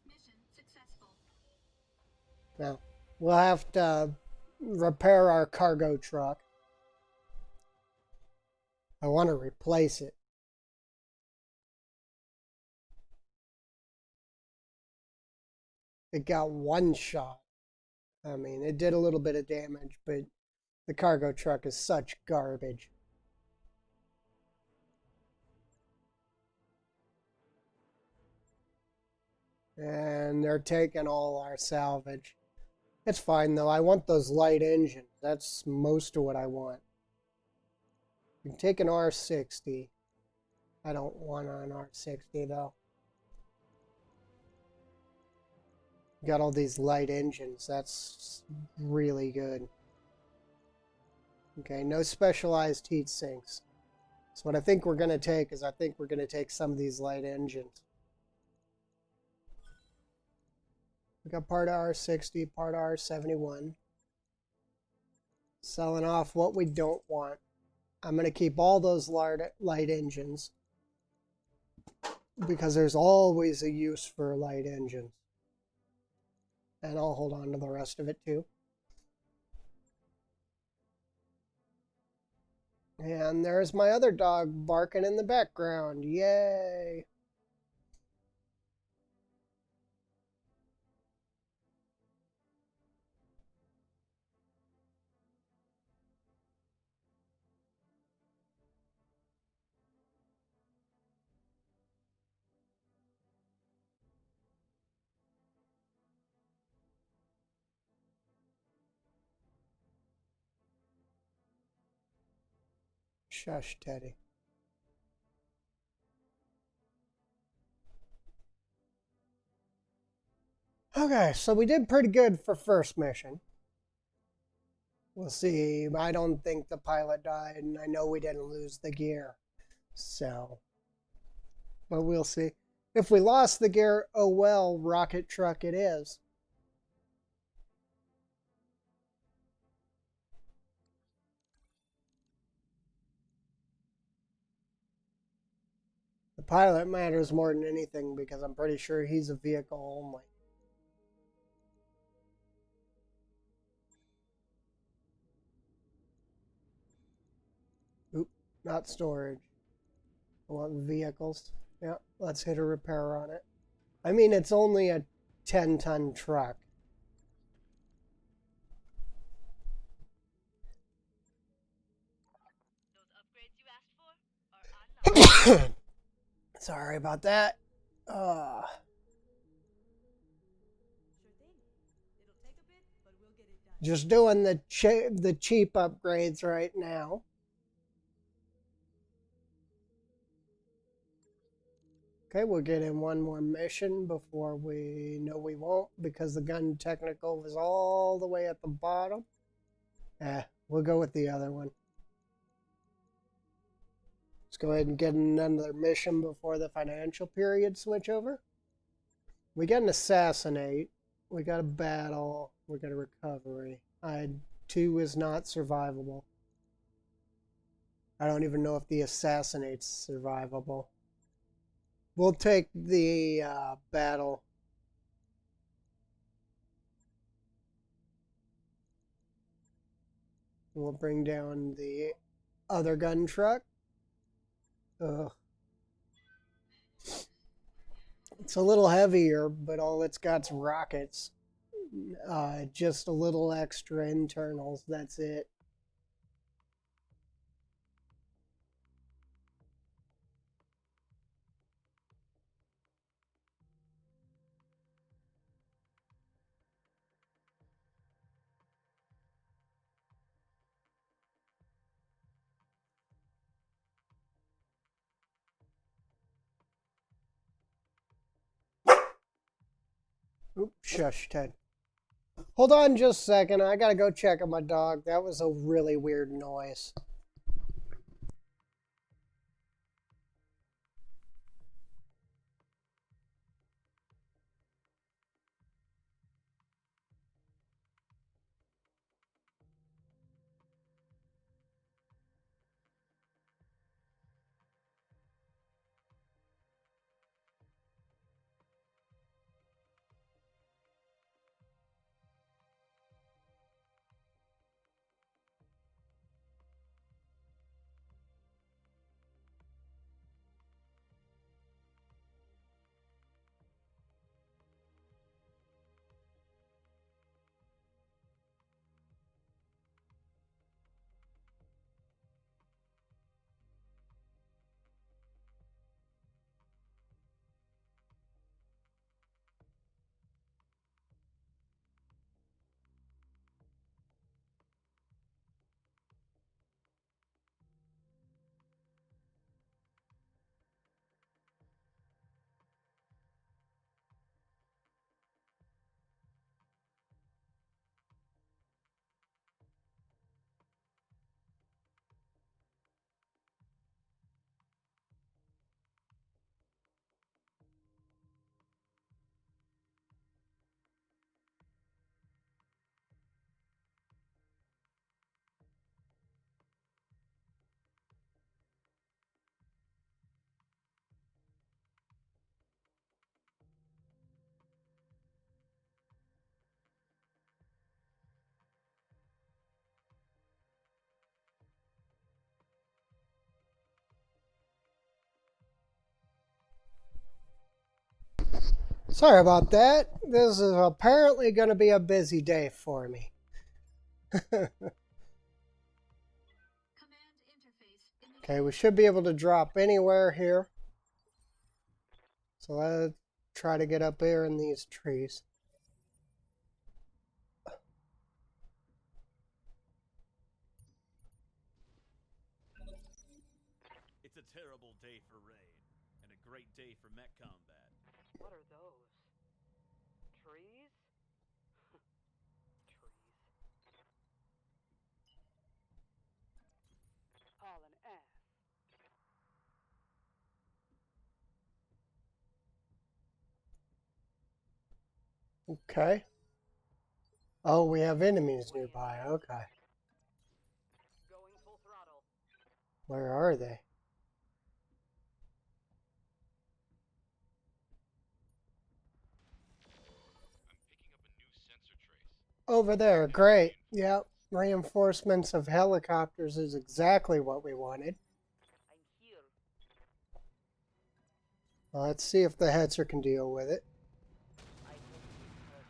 Mission successful. Now, we'll have to repair our cargo truck. I want to replace it. It got one shot. I mean, it did a little bit of damage, but the cargo truck is such garbage. And they're taking all our salvage. It's fine though. I want those light engines. That's most of what I want. You can take an R60. I don't want an R60 though. Got all these light engines. That's really good. Okay, no specialized heat sinks. So what I think we're going to take is I think we're going to take some of these light engines. We got part R60, part R71. Selling off what we don't want. I'm going to keep all those light engines because there's always a use for light engines. And I'll hold on to the rest of it too. And there's my other dog barking in the background. Yay! Shush, Teddy. Okay, so we did pretty good for first mission. We'll see. I don't think the pilot died, and I know we didn't lose the gear. So, but we'll see. If we lost the gear, oh well, rocket truck it is. The pilot matters more than anything because I'm pretty sure he's a vehicle only. Oop, not storage. I want vehicles. Yeah, let's hit a repair on it. I mean, it's only a 10-ton truck. Those upgrades you asked for are unlocked. Sorry about that. Sure thing. It'll take a bit, but we'll get it done. Just doing the cheap upgrades right now. Okay, we'll get in one more mission before we know we won't because the gun technical was all the way at the bottom. We'll go with the other one. Let's go ahead and get another mission before the financial period switch over. We got an assassinate. We got a battle. We got a recovery. 2 is not survivable. I don't even know if the assassinate's survivable. We'll take the battle. We'll bring down the other gun truck. Ugh. It's a little heavier, but all it's got's rockets. Just a little extra internals, that's it. Oop, shush, Ted. Hold on just a second. I gotta go check on my dog. That was a really weird noise. Sorry about that. This is apparently going to be a busy day for me. Okay, we should be able to drop anywhere here. So let's try to get up here in these trees. It's a terrible day for raid, and a great day for mech combat. What are those? Trees? Trees. All an ass. Okay. Oh, we have enemies nearby. Okay. Going full throttle. Where are they? Over there. Great. Yep. Reinforcements of helicopters is exactly what we wanted. I'm here. Well, let's see if the Hetzer can deal with it. I hope we could.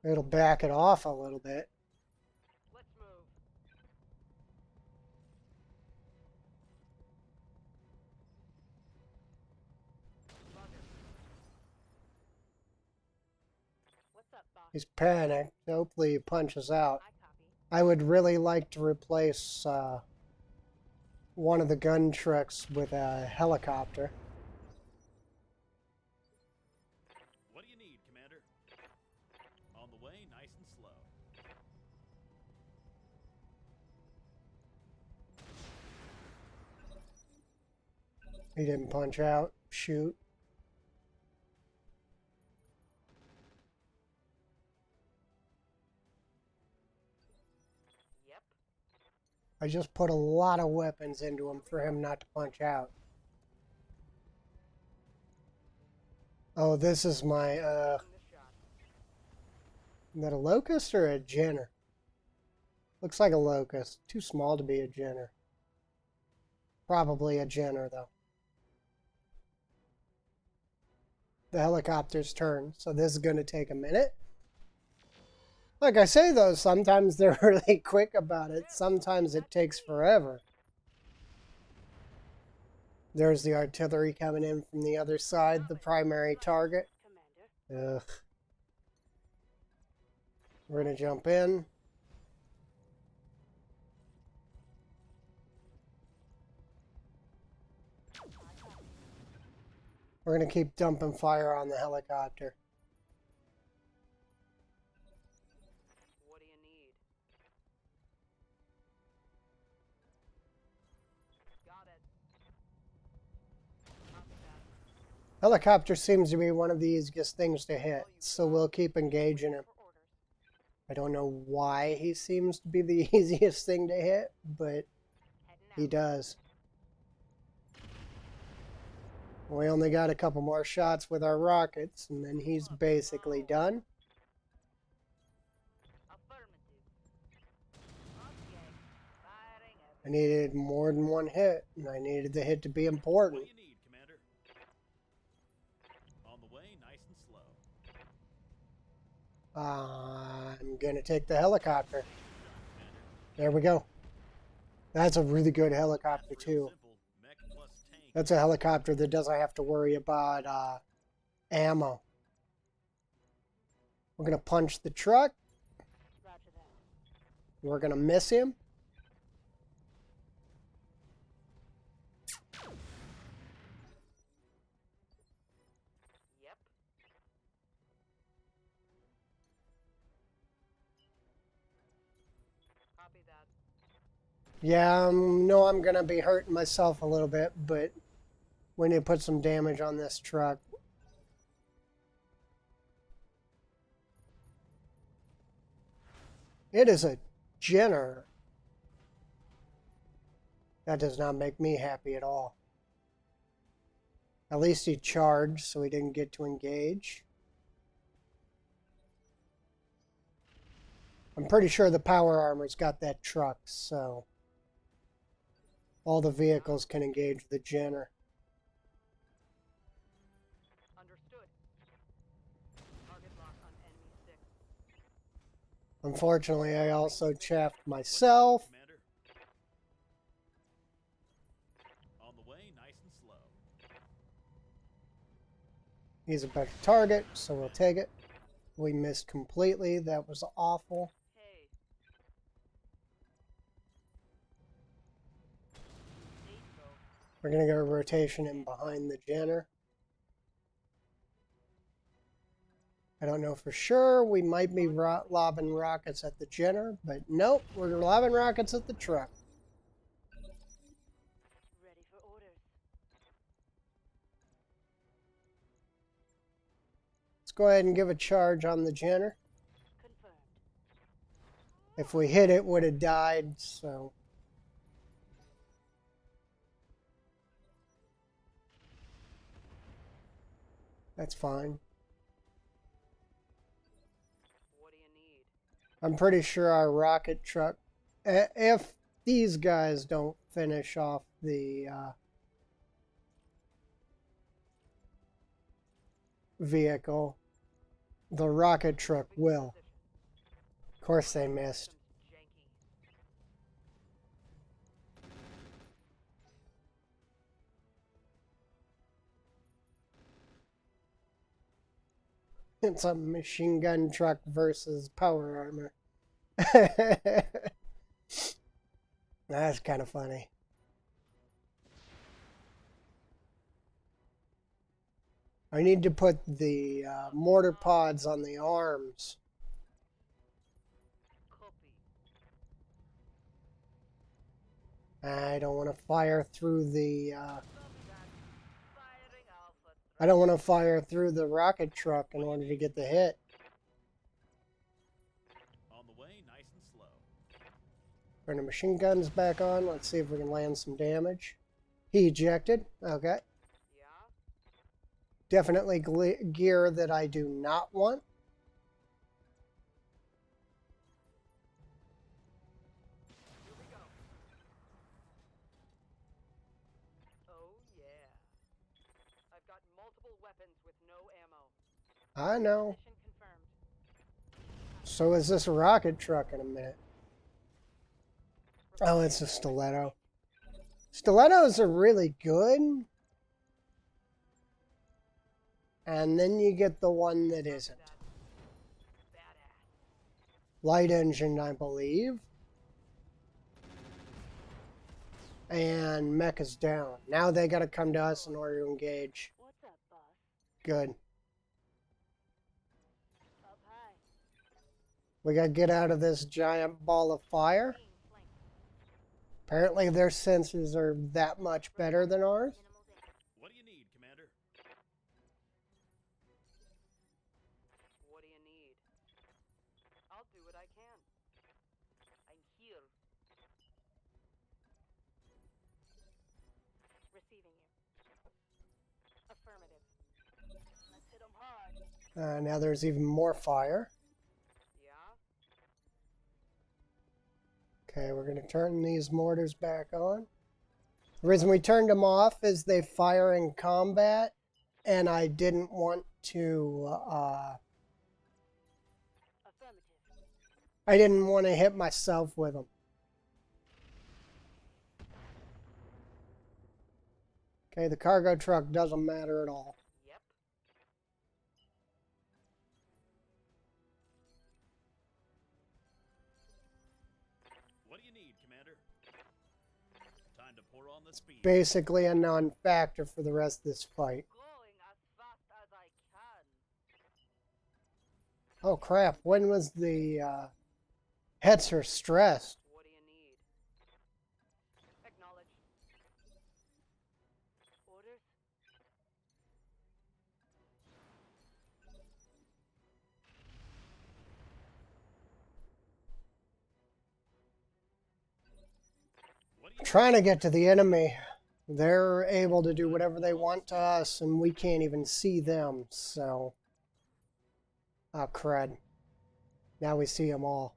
Yeah? It'll back it off a little bit. Let's move. Bugger. What's up, boss? He's panicked. Hopefully he punches out. I copy. I would really like to replace one of the gun trucks with a helicopter. What do you need, Commander? On the way, nice and slow. He didn't punch out. Shoot. Yep. I just put a lot of weapons into him for him not to punch out. Oh, this is my, Taking the shot. is that a locust or a Jenner? Looks like a locust. Too small to be a Jenner. Probably a Jenner, though. The helicopter's turn, so this is going to take a minute. Like I say, though, sometimes they're really quick about it. Sometimes it takes forever. There's the artillery coming in from the other side, the primary target. Commander. Ugh. We're going to jump in. We're going to keep dumping fire on the helicopter. What do you need? Got it. Copy that. Helicopter seems to be one of the easiest things to hit, so we'll keep engaging him. For orders. I don't know why he seems to be the easiest thing to hit, but Heading he out. does. We only got a couple more shots with our rockets, and then he's basically done. Affirmative. Okay. Firing up. I needed more than one hit, and I needed the hit to be What important. do you need, Commander? On the way, nice and slow. I'm gonna take the helicopter. There we go. That's a really good helicopter, Real too. simple. Mech plus tank. That's a helicopter that doesn't have to worry about ammo. We're gonna punch the truck. Roger that. We're gonna miss him. Yep. Copy that. Yeah, no, I'm gonna be hurting myself a little bit, but we need to put some damage on this truck. It is a Jenner. That does not make me happy at all. At least he charged, so he didn't get to engage. I'm pretty sure the power armor's got that truck, so all the vehicles can engage the Jenner. Understood. Unfortunately, I also chaffed myself. Commander. On the way, nice and slow. He's a better target, so we'll take it. We missed completely. That was awful. Hey. We're going to go rotation in behind the Jenner. I don't know for sure. We might be lobbing rockets at the Jenner, but nope, we're lobbing rockets at the truck. Ready for orders. Let's go ahead and give a charge on the Jenner. Confirmed. If we hit it, would have died, so... That's fine. What do you need? I'm pretty sure our rocket truck... If these guys don't finish off the vehicle, the rocket truck will. Of course they missed. Janky. It's a machine gun truck versus power armor. That's kind of funny. I need to put the mortar pods on the arms. Copy. I don't want to fire through the... Copy that. Firing Alpha. I don't want to fire through the rocket truck in order to get the hit. On the way, nice and slow. Turn the machine guns back on. Let's see if we can land some damage. He ejected. Okay. Yeah? Definitely gear that I do not want. Here we go. Oh, yeah. I've got multiple weapons with no ammo. I know. Mission confirmed. So is this rocket truck in a minute. Oh, it's a stiletto. Stilettos are really good. And then you get the one that isn't. Badass. Light engine, I believe. And mech is down. Now they gotta come to us in order to engage. What's up, boss? Good. Up high. We gotta get out of this giant ball of fire. Team flank. Apparently their sensors are that much better than ours. Minimal damage. What do you need, Commander? What do you need? I'll do what I can. I'm here. Receiving you. Affirmative. Let's hit 'em hard. Now there's even more fire. Yeah? Okay, we're going to turn these mortars back on. The reason we turned them off is they fire in combat, and I didn't want to, Affirmative. I didn't want to hit myself with them. Okay, the cargo truck doesn't matter at all. Yep. What do you need, Commander? Time to pour on the speed. Basically a non-factor for the rest of this fight. Going as fast as I can. Oh crap, when was the Hetzer stressed? What do you need? Acknowledge. Orders? What do you Trying to get to the enemy. They're able to do whatever they want to us, and we can't even see them, so... Oh, crud. Now we see them all.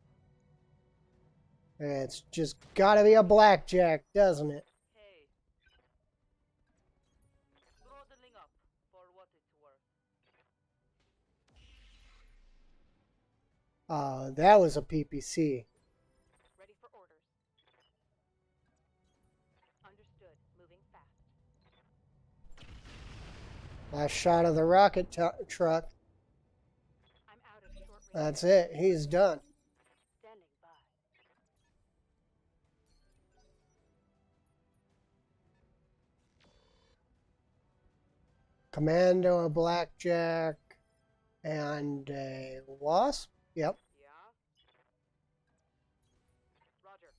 It's just gotta be a blackjack, doesn't it? Hey. Throttling up for what it's worth. That was a PPC. Ready for orders. Understood. Moving fast. Last shot of the rocket truck. I'm out of short range. That's it. He's done. Standing by. Commando, a blackjack, and a wasp. Yep. Yeah. Roger.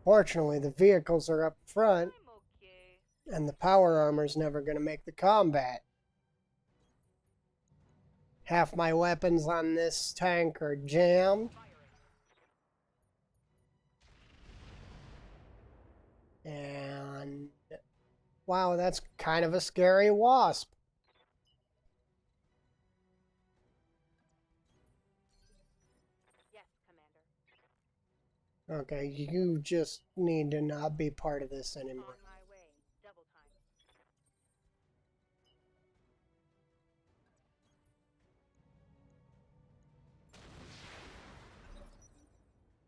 Fortunately, the vehicles are up front, I'm okay. and the power armor's never going to make the combat. Half my weapons on this tank are jammed, Firing. and wow, that's kind of a scary wasp. Yes, Commander. Okay, you just need to not be part of this On anymore. my way. Double time.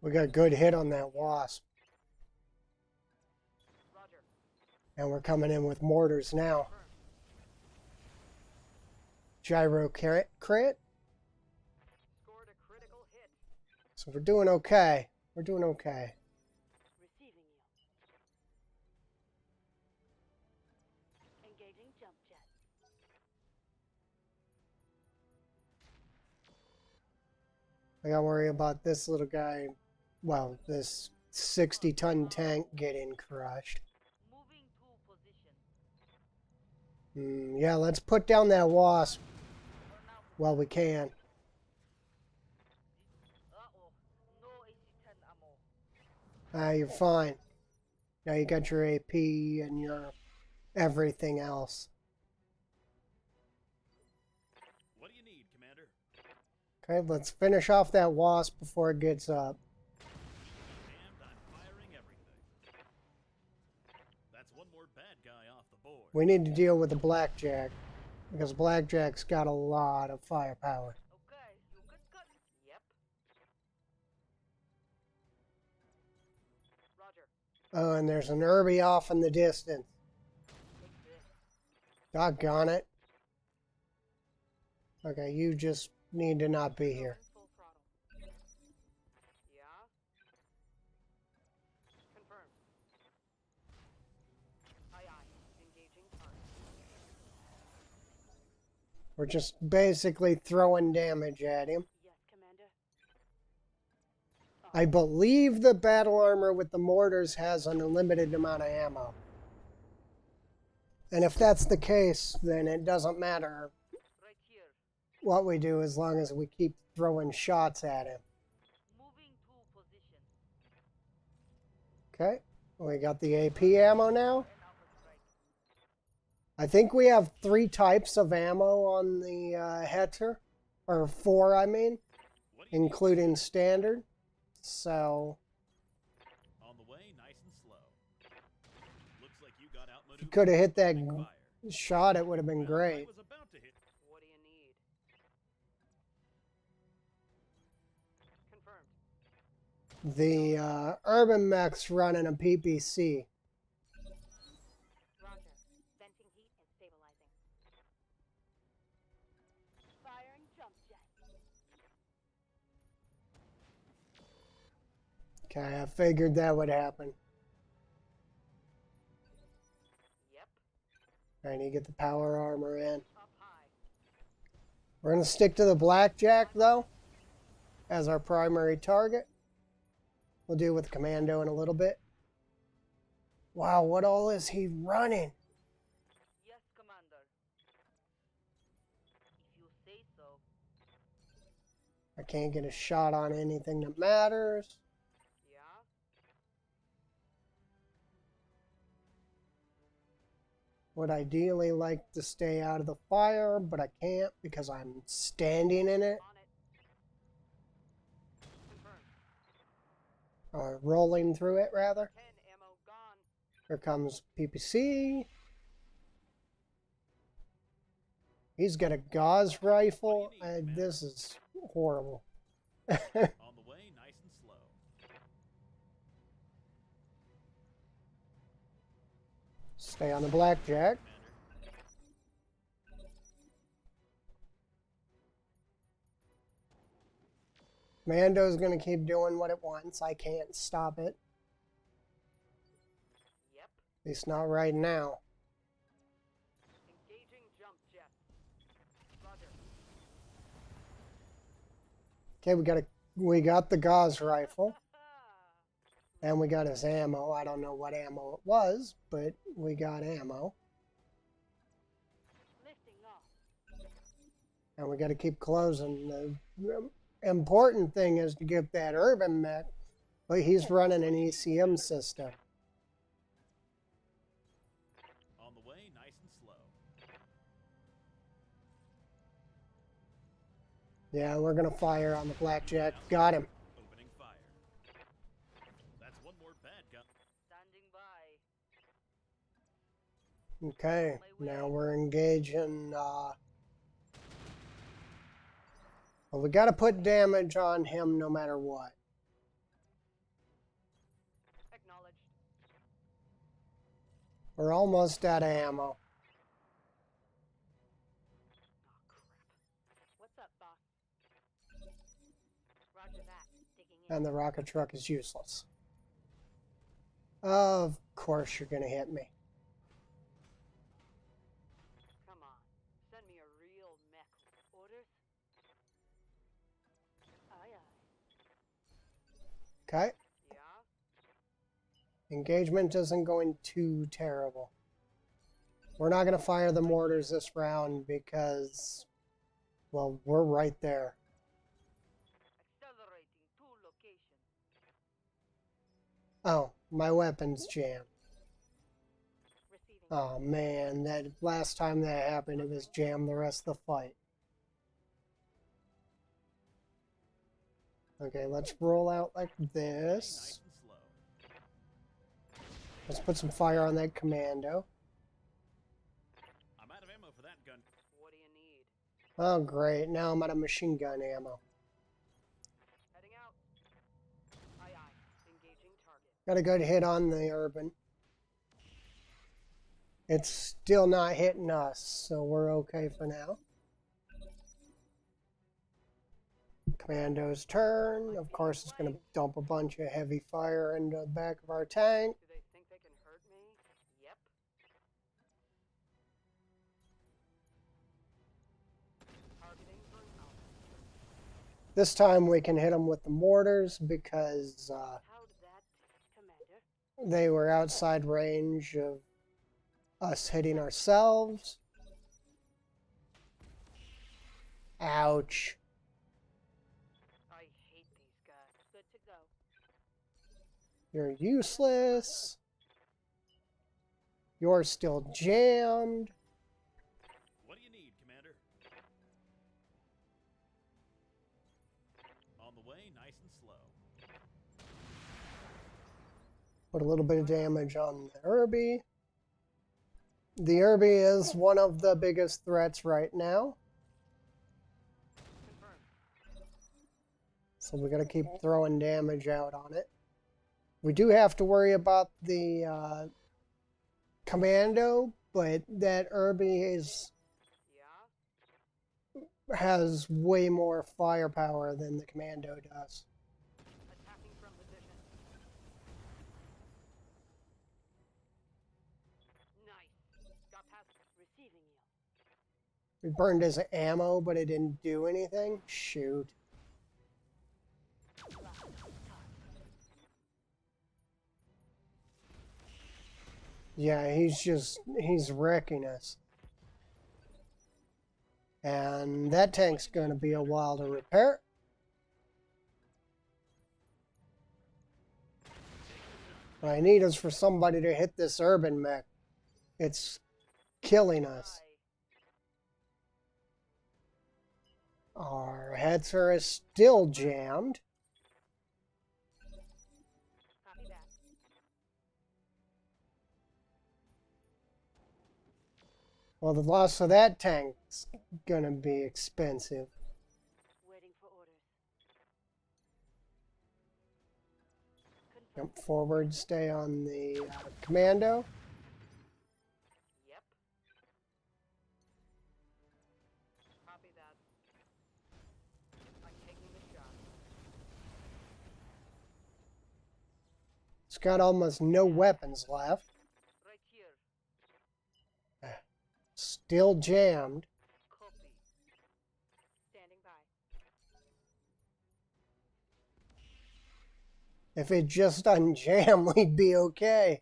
We got a good hit on that wasp, Roger. and we're coming in with mortars now. Confirmed. Gyro crit. Scored a critical hit. So we're doing okay. We're doing okay. Receiving you. Engaging jump jet. I gotta worry about this little guy. Well, this 60-ton tank getting crushed. Moving to position. Yeah, let's put down that wasp For now. while we can. Uh-oh. No AC-10 ammo. You're fine. Now you got your AP and your everything else. What do you need, Commander? Okay, let's finish off that wasp before it gets up. Damned, I'm firing everything. That's one more bad guy off the board. We need to deal with the blackjack, because blackjack's got a lot of firepower. Okay, you cut. Yep. Roger. Oh, and there's an Irby off in the distance. Take this. Doggone it. Okay, you just need to not be here. Full throttle. Yeah. Confirmed. Aye. Engaging target. We're just basically throwing damage at him. Yes, Commander. I believe the battle armor with the mortars has an unlimited amount of ammo. And if that's the case, then it doesn't matter Right here. what we do as long as we keep throwing shots at him. Moving to position. Okay, we got the AP ammo now. And Alpha strike. I think we have 3 types of ammo on the Hetzer, or 4, I mean, What do you including standard. So need? On the way, nice and slow. Looks like you got outmaneuvered. if you could have hit that Big fire. shot, it would have been Well, I great. was about to hit. What do you need? Confirmed. The Urban Mech's running a PPC. Roger. Venting heat and stabilizing. Firing jump jet. Okay, I figured that would happen. Yep. I need to get the power armor in. Up high. We're going to stick to the blackjack, though, as our primary target. We'll deal with the commando in a little bit. Wow, what all is he running? Yes, Commander. If you say so. I can't get a shot on anything that matters. Yeah. Would ideally like to stay out of the fire, but I can't because I'm standing in it, On it. Confirmed. or rolling through it, rather. 10 ammo gone. Here comes PPC. He's got a gauze rifle. What do you need, Commander? This is horrible. On the way, nice and slow. Stay on the blackjack. Commander. Mando's gonna keep doing what it wants. I can't stop it. Yep. At least not right now. Engaging jump jet. Roger. Okay, we got the gauze rifle. And we got his ammo. I don't know what ammo it was, but we got ammo. Lifting off. And we got to keep closing. The important thing is to get that urban mech, but he's running an ECM system. On the way, nice and slow. Yeah, we're going to fire on the blackjack. Got him. Opening fire. That's one more bad gun. Standing by. Okay, now we're engaging. Well, we got to put damage on him no matter what. Acknowledged. We're almost out of ammo. Oh crap. What's up, boss? Roger that. Digging in. And the rocket truck is useless. Of course you're going to hit me. Come on. Send me a real mech. Orders? Aye aye. Okay. Yeah? Engagement isn't going too terrible. We're not going to fire the mortars this round because, well, we're right there. Accelerating to location. Oh, my weapon's jammed. Receiving. Oh man, that last time that happened, it was jammed the rest of the fight. Okay, let's roll out like Nice this. and slow. Let's put some fire on that commando. I'm out of ammo for that gun. What do you need? Oh great, now I'm out of machine gun ammo. Heading out. Aye aye. Engaging target. Got a good hit on the urban. It's still not hitting us, so we're okay for now. Commando's turn. Of course, it's going to dump a bunch of heavy fire into the back of our tank. Do they think they can hurt me? Yep. Targeting burnout. This time we can hit them with the mortars because How did that, Commander? they were outside range of us hitting ourselves. Ouch. I hate these guys. Good to go. You're useless. You're still jammed. What do you need, Commander? On the way, nice and slow. Put a little bit of damage on the Irby. The Irby is one of the biggest threats right now. Confirmed. So we got to keep throwing damage out on it. We do have to worry about the commando, but that Irby Yeah? has way more firepower than the commando does. Attacking from position. Nice. Got past receiving you. We burned his ammo, but it didn't do anything. Shoot. Yeah, he's wrecking us. And that tank's going to be a while to repair. What I need is for somebody to hit this urban mech. It's killing us. Aye. Our hetzer is still jammed. Copy that. Well, the loss of that tank's gonna be expensive. Waiting for orders. Jump forward, stay on the commando. Yep. Copy that. I'm taking the shot. It's got almost no weapons left. Right here. Still jammed. Copy. Standing by. If it just unjam, we'd be okay.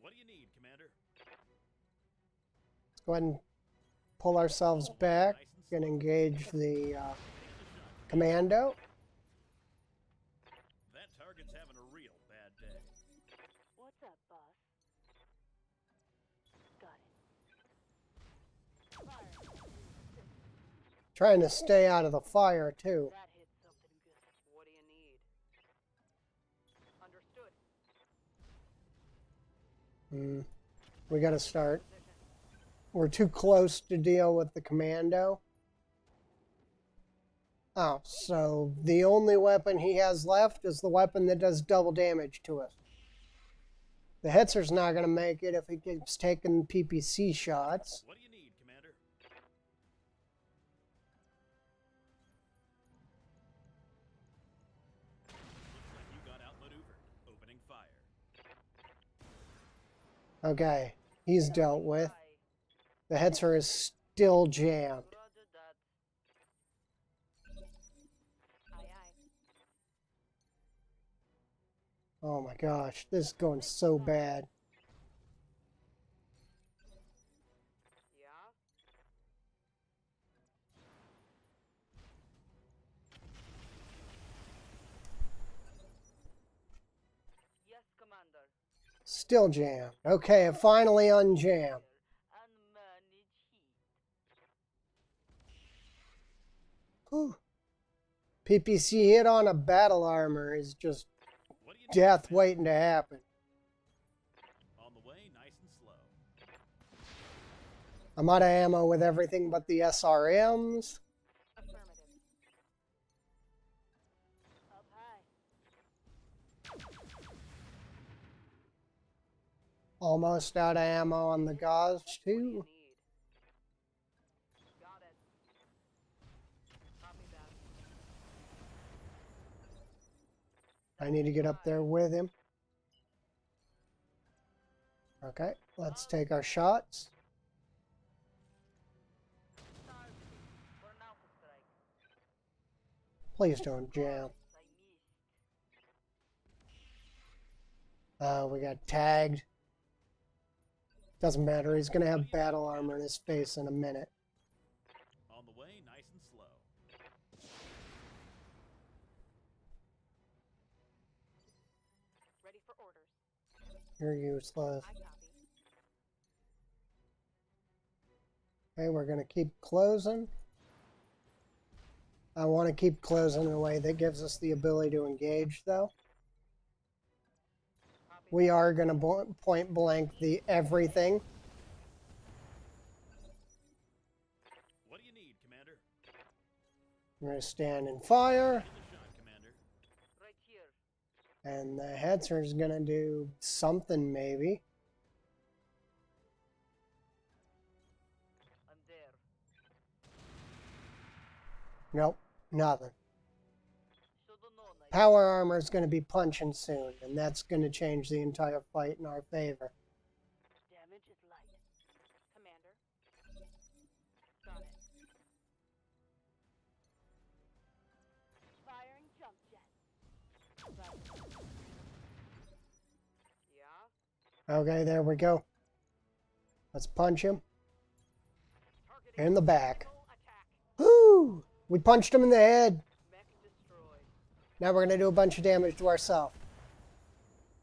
What do you need, Commander? Let's go ahead and pull ourselves back and engage the commando. That target's having a real bad day. What's up, boss? Got it. Fire. Trying to stay out of the fire, too. That hit something good. What do you need? Understood. We gotta start. We're too close to deal with the commando. Oh, so the only weapon he has left is the weapon that does double damage to us. The Hetzer's not gonna make it if he keeps taking PPC shots. What do you need, Commander? Looks like you got outmaneuvered. Opening fire. Okay, he's dealt with. Aye. The Hetzer is still jammed. Roger that. Aye, aye. Oh my gosh, this is going so bad. Yeah? Yes, Commander. Still jammed. Okay, it finally unjammed. Unmanaged heat. Whew. PPC hit on a battle armor is just What do you need, death Commander? waiting to happen. On the way, nice and slow. I'm out of ammo with everything but the SRMs. Affirmative. Up high. Almost out of ammo on the Gauss What do you too. need? Got it. Copy that. I need to get up there with him. Okay, let's take our shots. Start for an alpha strike. Please don't jam. I missed. We got tagged. Doesn't matter, he's gonna have battle armor in his face in a minute. On the way, nice and slow. Ready for orders. You're useless. I copy. Okay, we're gonna keep closing. I want to keep closing in a way that gives us the ability to engage, though. Copy. We are going to point blank the everything. What do you need, Commander? We're going to stand and fire, In the shot, Commander. Right here. and the Hetzer's going to do something, maybe. I'm there. Nope, nothing. Shoulda known I Power armor is going to be punching soon, and that's going to change the entire fight in our favor. damage is light. Commander. Got it. Firing jump jet. Right. Yeah. Okay, there we go. Let's punch him Targeting in the back. critical attack. Woo! We punched him in the head. Mech destroyed. Now we're going to do a bunch of damage to ourselves.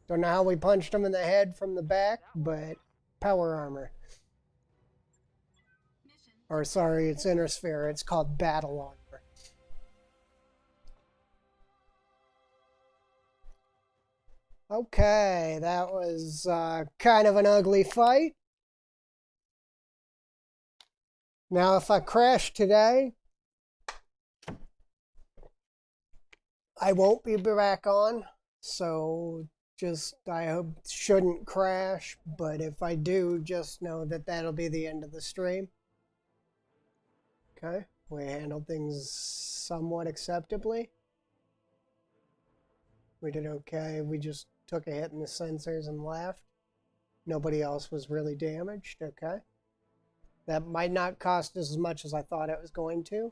Don't know how we punched him in the head from the back, but power armor. Or sorry, it's inner sphere. It's called battle armor. Okay, that was kind of an ugly fight. Now, if I crash today, I won't be back on. So just, I hope shouldn't crash. But if I do, just know that that'll be the end of the stream. Okay. We handled things somewhat acceptably. We did okay. We just took a hit in the sensors and left. Nobody else was really damaged. Okay. That might not cost us as much as I thought it was going to.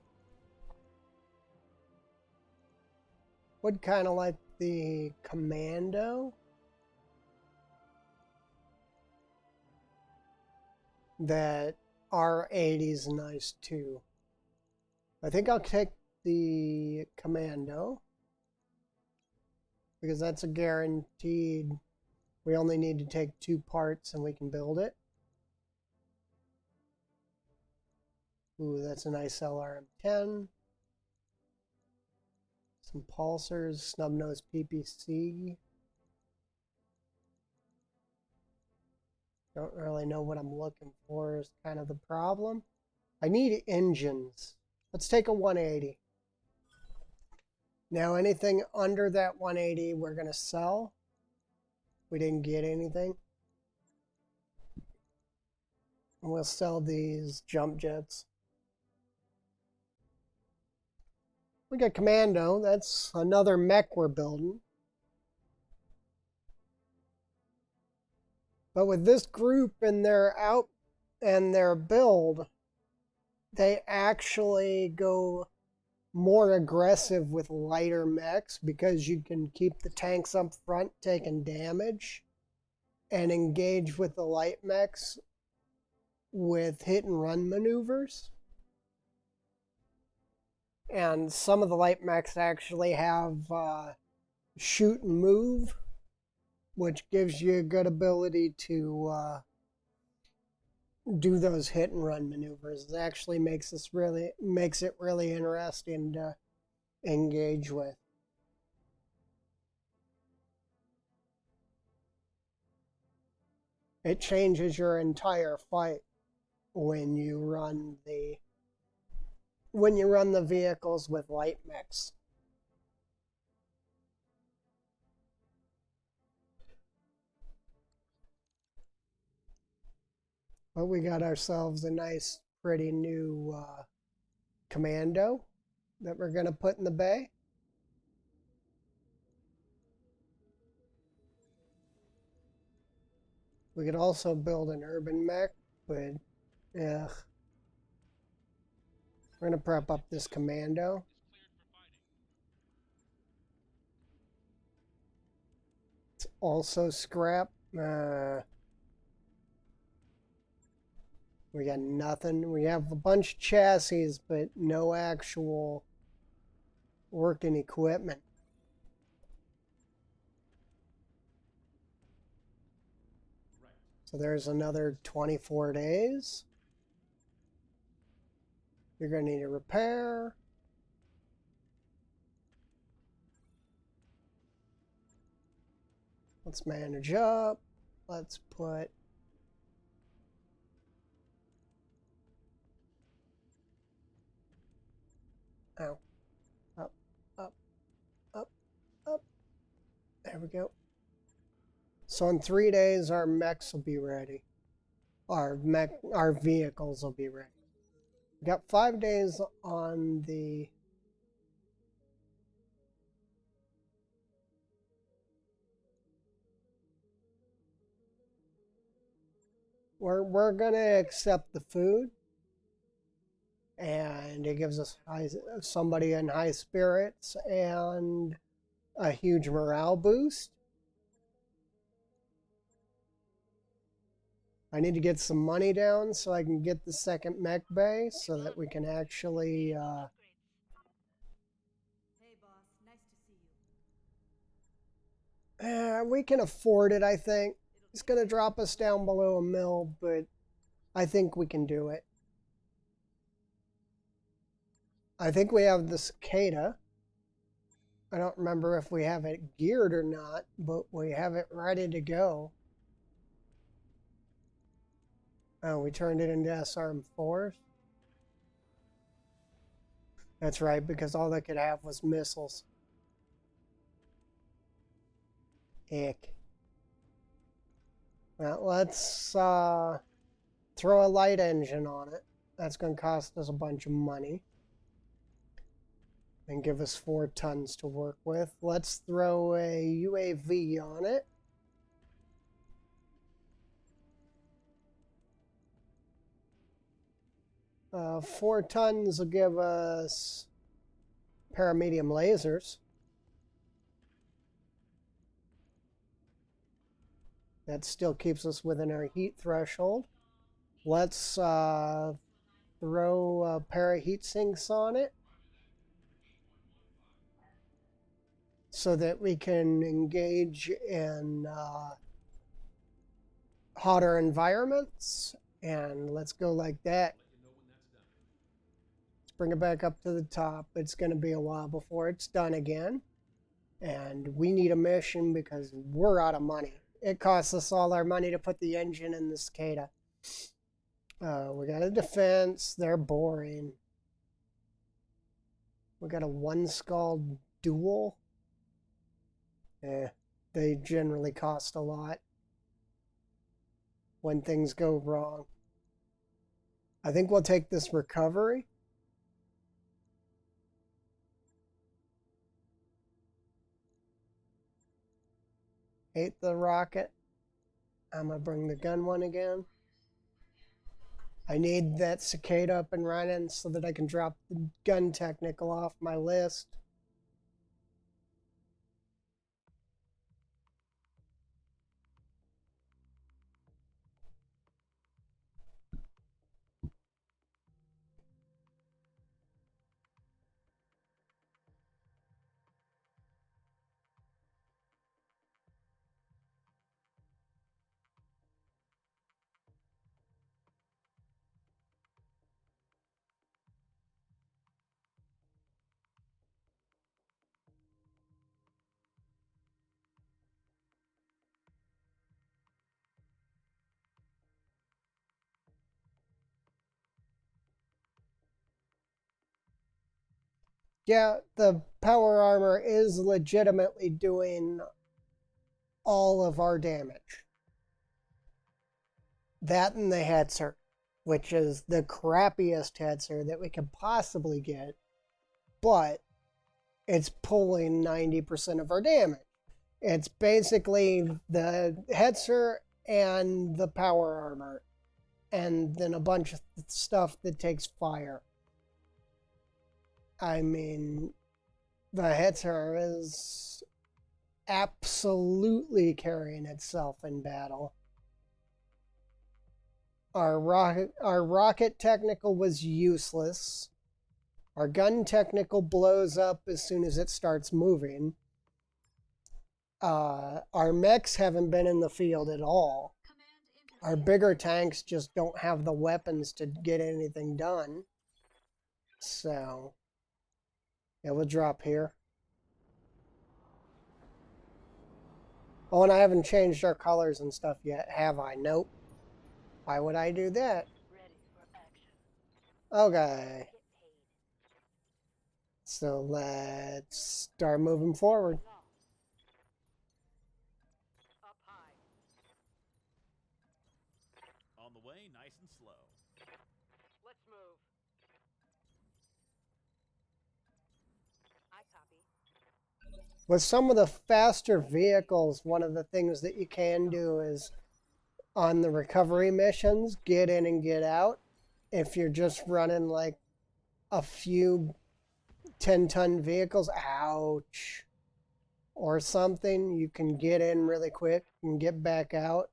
Would kind of like the commando. That R80 is nice too. I think I'll take the commando. Because that's a guaranteed. We only need to take 2 parts and we can build it. Ooh, that's a nice LRM-10. Some pulsars, snub-nosed PPC. Don't really know what I'm looking for is kind of the problem. I need engines. Let's take a 180. Now anything under that 180 we're going to sell. We didn't get anything. And we'll sell these jump jets. We got commando. That's another mech we're building. But with this group and their build, they actually go more aggressive with lighter mechs because you can keep the tanks up front taking damage and engage with the light mechs with hit and run maneuvers. And some of the light mechs actually have shoot and move, which gives you a good ability to do those hit and run maneuvers. It actually makes it really interesting to engage with. It changes your entire fight when you run the vehicles with light mechs. But we got ourselves a nice, pretty new commando that we're going to put in the bay. We could also build an urban mech, but yeah. We're going to prep up this commando. It's also scrap. We got nothing. We have a bunch of chassis, but no actual working equipment. So there's another 24 days. You're going to need a repair. Let's manage up. Let's put up, up, up, up. There we go. So in 3 days, our mechs will be ready. Our vehicles will be ready. We got 5 days on the we're gonna accept the food, and it gives us somebody in high spirits and a huge morale boost. I need to get some money down so I can get the second mech bay so that we can actually Hey boss, nice to see you. we can afford it, I think. It's going to drop us down below a mil, but I think we can do it. I think we have the cicada. I don't remember if we have it geared or not, but we have it ready to go. Oh, we turned it into SRM4s. That's right, because all they could have was missiles. Ick. Well, let's throw a light engine on it. That's going to cost us a bunch of money. And give us 4 tons to work with. Let's throw a UAV on it. Uh, 4 tons will give us paramedium lasers. That still keeps us within our heat threshold. Let's throw a pair of heat sinks on it so that we can engage in hotter environments. And let's go like that. Let's bring it back up to the top. It's going to be a while before it's done again. And we need a mission because we're out of money. It costs us all our money to put the engine in the cicada. We got a defense. They're boring. We got a 1 skull duel. They generally cost a lot when things go wrong. I think we'll take this recovery. Hate the rocket. I'm going to bring the gun one again. I need that cicada up and running so that I can drop the gun technical off my list. Yeah, the power armor is legitimately doing all of our damage. That and the Hetzer, which is the crappiest Hetzer that we could possibly get, but it's pulling 90% of our damage. It's basically the Hetzer and the power armor, and then a bunch of stuff that takes fire. I mean, the Hetzer is absolutely carrying itself in battle. Our rocket technical was useless. Our gun technical blows up as soon as it starts moving. Our mechs haven't been in the field at all. Our bigger tanks just don't have the weapons to get anything done. So, yeah, we'll drop here. Oh, and I haven't changed our colors and stuff yet, have I? Nope. Why would I do that? Ready for action. Okay. Get paid. So let's start moving forward. Up high. On the way, nice and slow. Let's move. I copy. With some of the faster vehicles, one of the things that you can do is on the recovery missions, get in and get out. If you're just running like a few 10-ton vehicles, ouch, or something, you can get in really quick and get back out.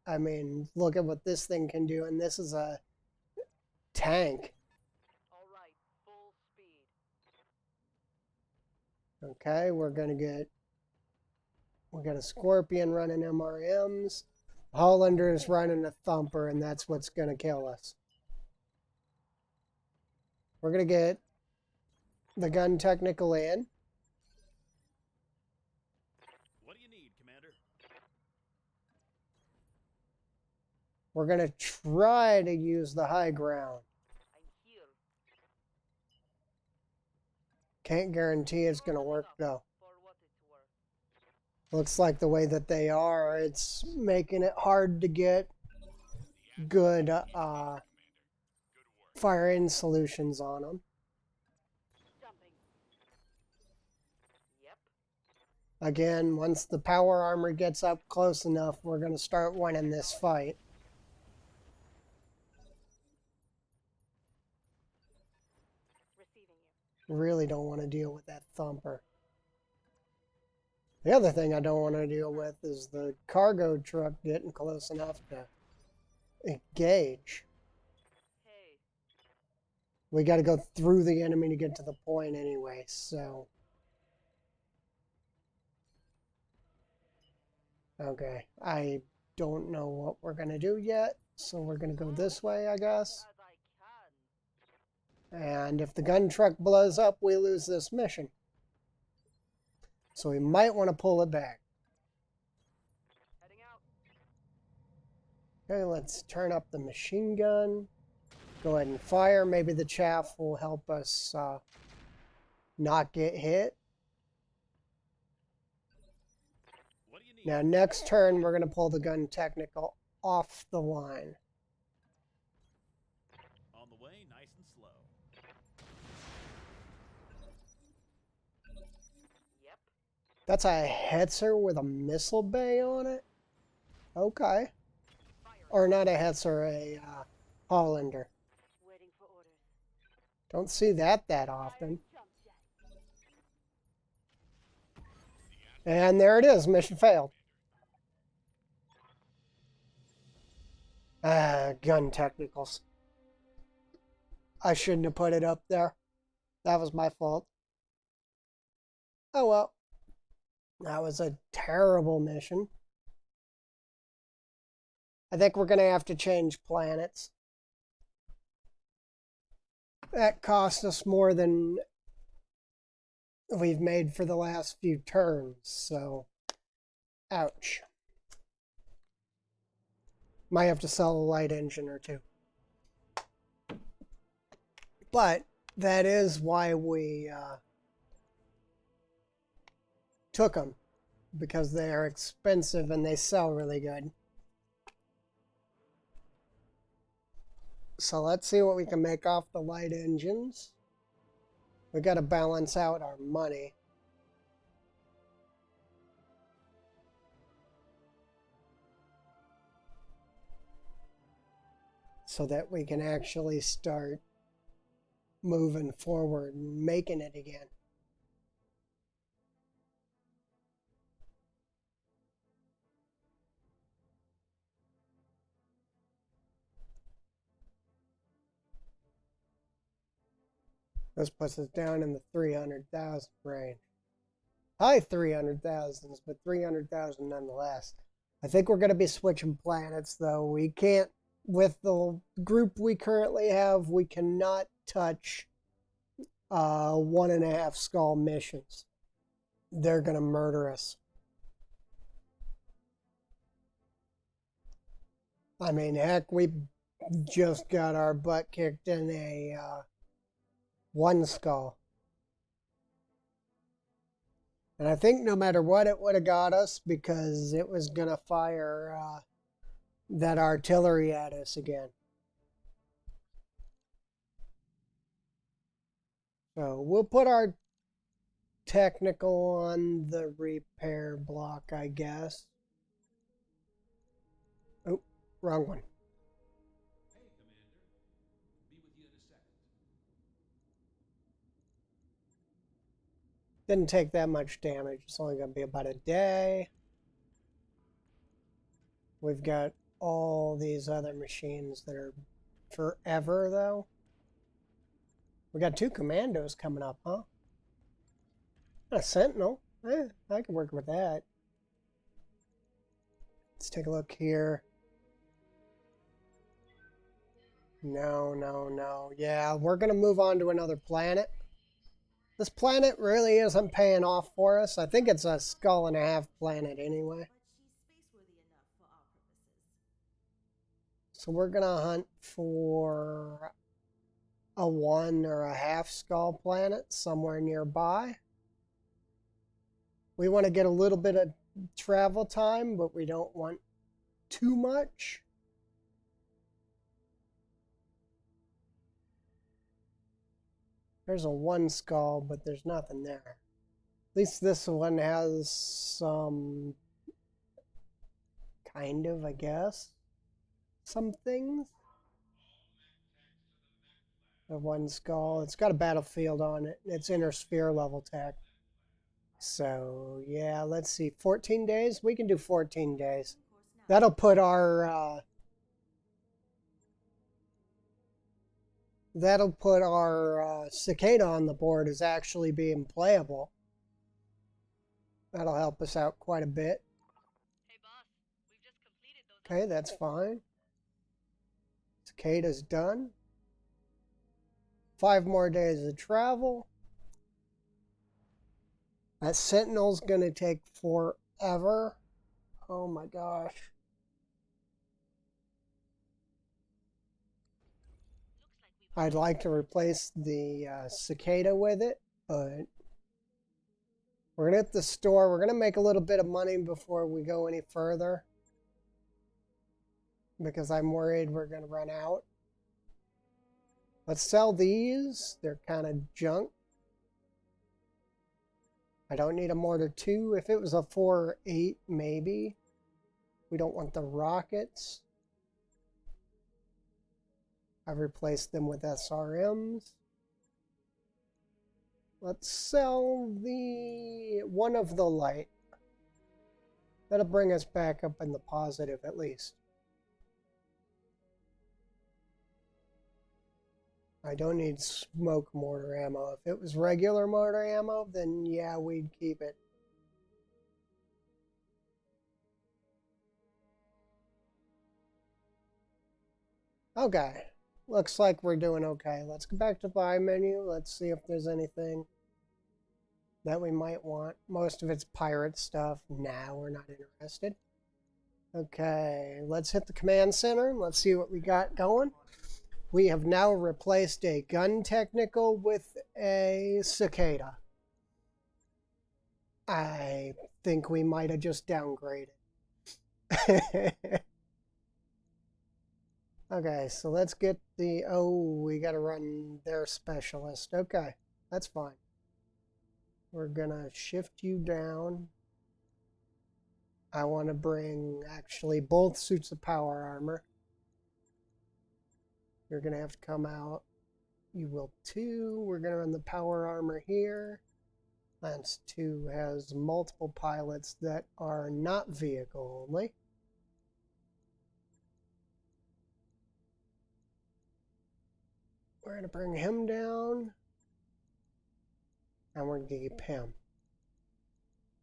I mean, look at what this thing can do, and this is a tank. All right, full speed. Okay, we got a Scorpion running MRMs. Hollander is running a Thumper, and that's what's going to kill us. We're going to get the gun technical in. What do you need, Commander? We're going to try to use the high ground. I'm here. Can't guarantee it's going to work, though. For what it's worth. Looks like the way that they are, it's making it hard to get good fire-in solutions on them. Jumping. Yep. Again, once the power armor gets up close enough, we're going to start winning this fight. Receiving you. Really don't want to deal with that thumper. The other thing I don't want to deal with is the cargo truck getting close enough to engage. Hey. We got to go through the enemy to get to the point anyway, so... Okay, I don't know what we're going to do yet, so we're going to go this way, I guess. As I can. And if the gun truck blows up, we lose this mission. So we might want to pull it back. Heading out. Okay, let's turn up the machine gun. Go ahead and fire. Maybe the chaff will help us not get hit. What do you need? Now, next turn, we're going to pull the gun technical off the line. On the way, nice and slow. Yep. That's a Hetzer with a missile bay on it? Okay. Fire. Or not a Hetzer, a Hollander. Waiting for orders. Don't see that often. Jump jet. And there it is. Mission failed. Gun technicals. I shouldn't have put it up there. That was my fault. Oh well. That was a terrible mission. I think we're going to have to change planets. That cost us more than we've made for the last few turns, so ouch. Might have to sell a light engine or two. But that is why we took them, because they are expensive and they sell really good. So let's see what we can make off the light engines. We got to balance out our money. So that we can actually start moving forward and making it again. This puts us down in the 300,000 range. High 300,000s, but 300,000 nonetheless. I think we're going to be switching planets, though. We can't, with the group we currently have, we cannot touch 1.5 skull missions. They're going to murder us. I mean, heck, we just got our butt kicked in a 1 skull. And I think no matter what, it would have got us because it was going to fire that artillery at us again. So we'll put our technical on the repair block, I guess. Oh, wrong one. Hey, Commander. Be with you in a second. Didn't take that much damage. It's only going to be about a day. We've got all these other machines that are forever, though. We got 2 commandos coming up, huh? A sentinel. I can work with that. Let's take a look here. No. Yeah, we're going to move on to another planet. This planet really isn't paying off for us. I think it's a 1.5 skull planet anyway. But she's space-worthy enough for our purposes. So we're going to hunt for a 1 or a half skull planet somewhere nearby. We want to get a little bit of travel time, but we don't want too much. There's a 1 skull, but there's nothing there. At least this one has some kind of, I guess, some things. The 1 skull, it's got a battlefield on it. It's inner sphere level tech. So, yeah, let's see. 14 days? We can do 14 days. That'll put our cicada on the board as actually being playable. That'll help us out quite a bit. Hey boss, we've just completed those. Okay, that's fine. Cicada's done. 5 more days of travel. That Sentinel's gonna take forever. Oh my gosh. I'd like to replace the cicada with it, but we're gonna hit the store. We're gonna make a little bit of money before we go any further, because I'm worried we're gonna run out. Let's sell these. They're kind of junk. I don't need a mortar 2. If it was a 4 or 8, maybe. We don't want the rockets. I've replaced them with SRMs. Let's sell the one of the light. That'll bring us back up in the positive at least. I don't need smoke mortar ammo. If it was regular mortar ammo, then yeah, we'd keep it. Okay. Looks like we're doing okay. Let's go back to buy menu. Let's see if there's anything that we might want. Most of it's pirate stuff. Nah, we're not interested. Okay, let's hit the command center. Let's see what we got going. We have now replaced a gun technical with a cicada. I think we might have just downgraded. Okay, so let's get the... Oh, we got to run their specialist. Okay, that's fine. We're going to shift you down. I want to bring, actually, both suits of power armor. You're going to have to come out. You will too. We're going to run the power armor here. Lance 2 has multiple pilots that are not vehicle only. We're going to bring him down. And we're going to keep him.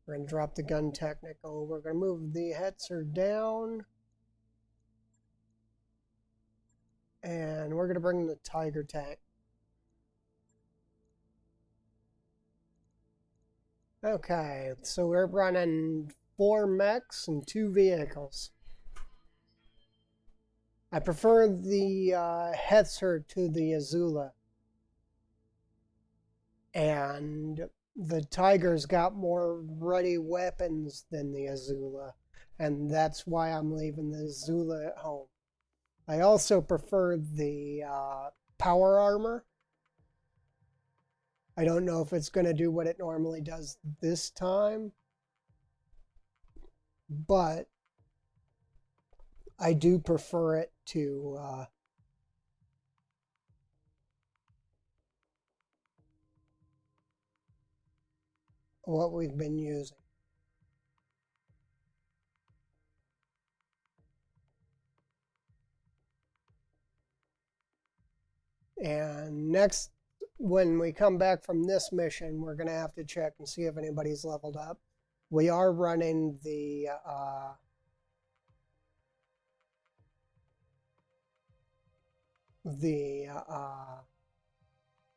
We're going to drop the gun technical. We're going to move the Hetzer down. And we're going to bring the Tiger tank. Okay, so we're running 4 mechs and 2 vehicles. I prefer the Hetzer to the Azula. And the Tiger's got more ready weapons than the Azula. And that's why I'm leaving the Azula at home. I also prefer the power armor. I don't know if it's going to do what it normally does this time. But I do prefer it to what we've been using. And next, when we come back from this mission, we're going to have to check and see if anybody's leveled up. We are running the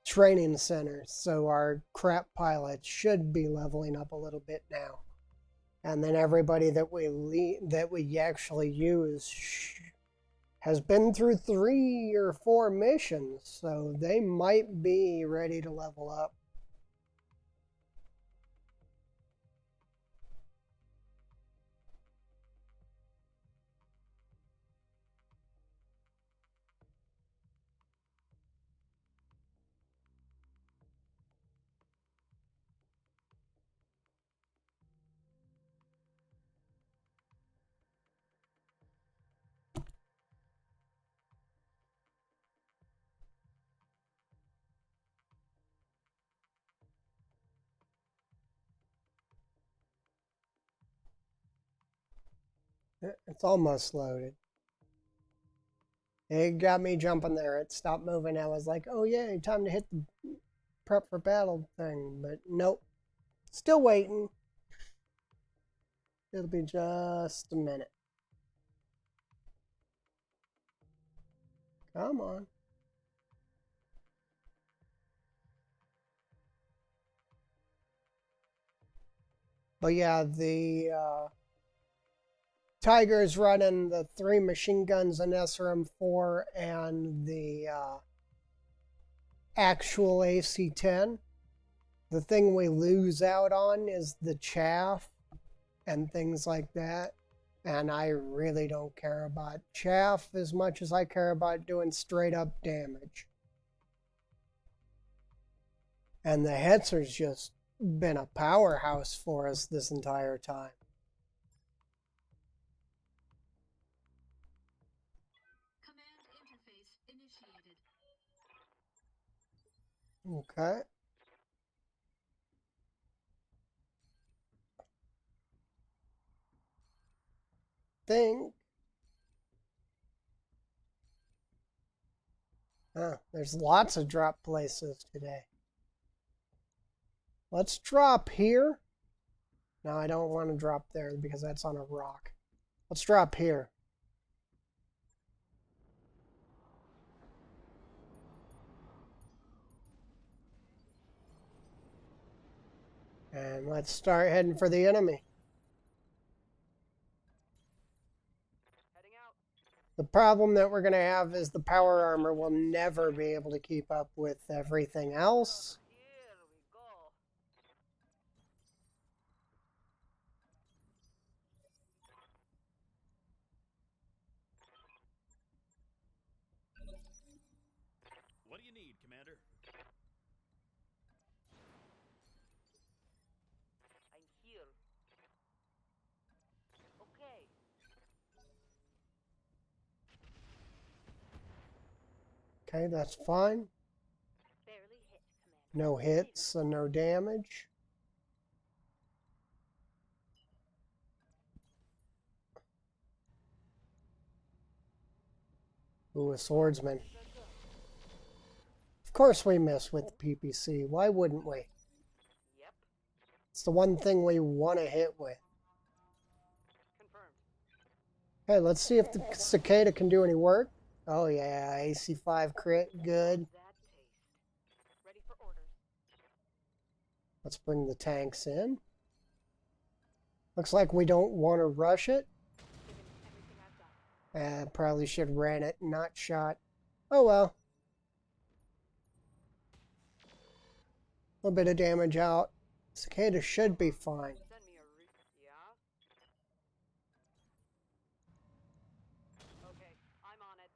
training center, so our crap pilots should be leveling up a little bit now. And then everybody that we actually use has been through 3 or 4 missions, so they might be ready to level up. It's almost loaded. It got me jumping there. It stopped moving. I was like, oh, yay, time to hit the prep for battle thing. But nope. Still waiting. It'll be just a minute. Come on. But yeah, the Tiger's running the 3 machine guns in SRM4 and the actual AC-10. The thing we lose out on is the chaff and things like that. And I really don't care about chaff as much as I care about doing straight up damage. And the Hetzer's just been a powerhouse for us this entire time. Command interface initiated. Okay. Think. There's lots of drop places today. Let's drop here. No, I don't want to drop there because that's on a rock. Let's drop here. And let's start heading for the enemy. Heading out. The problem that we're going to have is the power armor will never be able to keep up with everything else. Here we go. What do you need, Commander? I'm here. Okay. Okay, that's fine. Barely hit, Commander. No hits and no damage. Ooh, a swordsman. Of course we miss with the PPC. Why wouldn't we? Yep. It's the one thing we want to hit with. Confirmed. Okay, let's see if the cicada can do any work. Oh yeah, AC5 crit, good. That taste. Ready for orders. Let's bring the tanks in. Looks like we don't want to rush it. Given everything I've got. Probably should ran it, not shot. Oh well. A little bit of damage out. Cicada should be fine. Send me a yeah? Okay, I'm on it.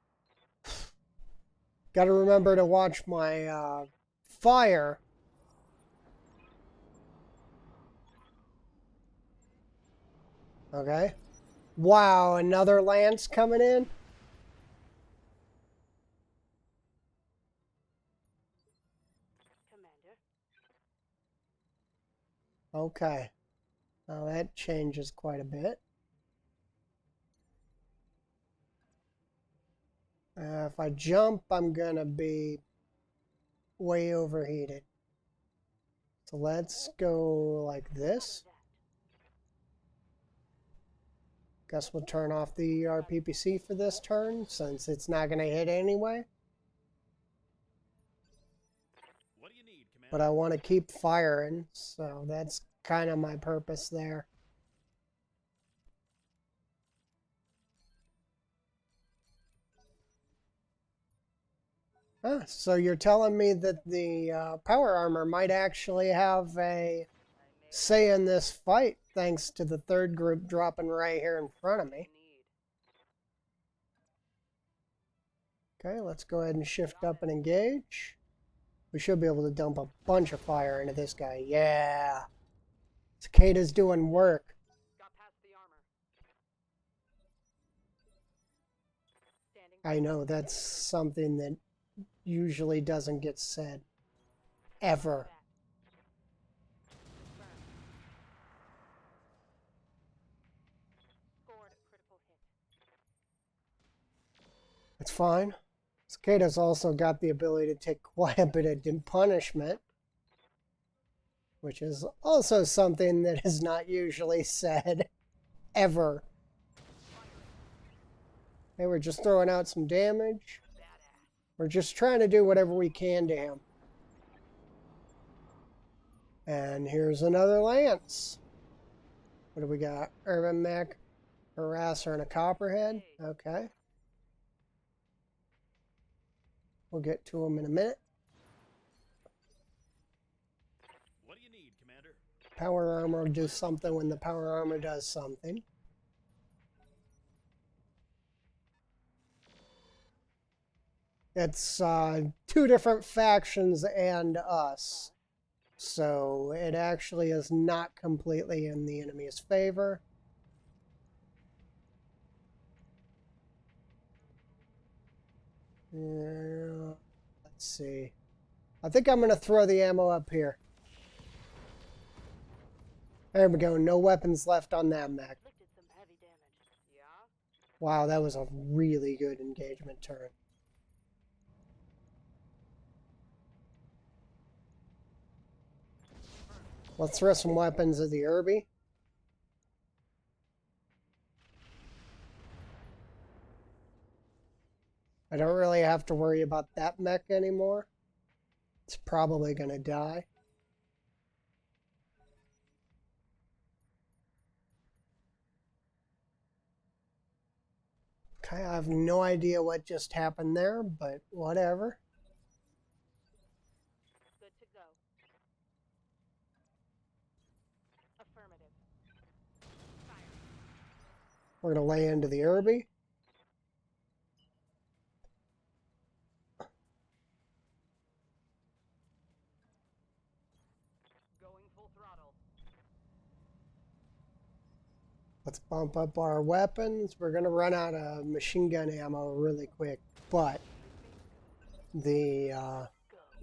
Got to remember to watch my fire. Okay. Wow, another lance coming in. Commander. Okay. Now that changes quite a bit. If I jump, I'm going to be way overheated. So let's go like this. Guess we'll turn off the RPPC for this turn since it's not going to hit anyway. What do you need, Commander? But I want to keep firing, so that's kind of my purpose there. Ah, so you're telling me that the power armor might actually have a say in this fight, thanks to the third group dropping right here in front of me. Okay, let's go ahead and shift up and engage. We should be able to dump a bunch of fire into this guy. Yeah. Cicada's doing work. Got past the armor. Standing I know that's something that usually doesn't get said. Ever. back. Confirmed. Scored a critical hit. It's fine. Cicada's also got the ability to take quite a bit of punishment, which is also something that is not usually said. Ever. Hey, we're just throwing out some damage. Badass. We're just trying to do whatever we can to him. And here's another lance. What do we got? Urban mech, harasser, and a copperhead. Okay. We'll get to him in a minute. What do you need, Commander? Power armor will do something when the power armor does something. It's two different factions and us. So it actually is not completely in the enemy's favor. Yeah, let's see. I think I'm going to throw the ammo up here. There we go. No weapons left on that mech. Inflicted some heavy damage. Yeah? Wow, that was a really good engagement turn. Let's throw some weapons at the Irby. I don't really have to worry about that mech anymore. It's probably going to die. Okay, I have no idea what just happened there, but whatever. Good to go. Affirmative. Fire. We're going to lay into the Irby. Going full throttle. Let's bump up our weapons. We're going to run out of machine gun ammo really quick, but the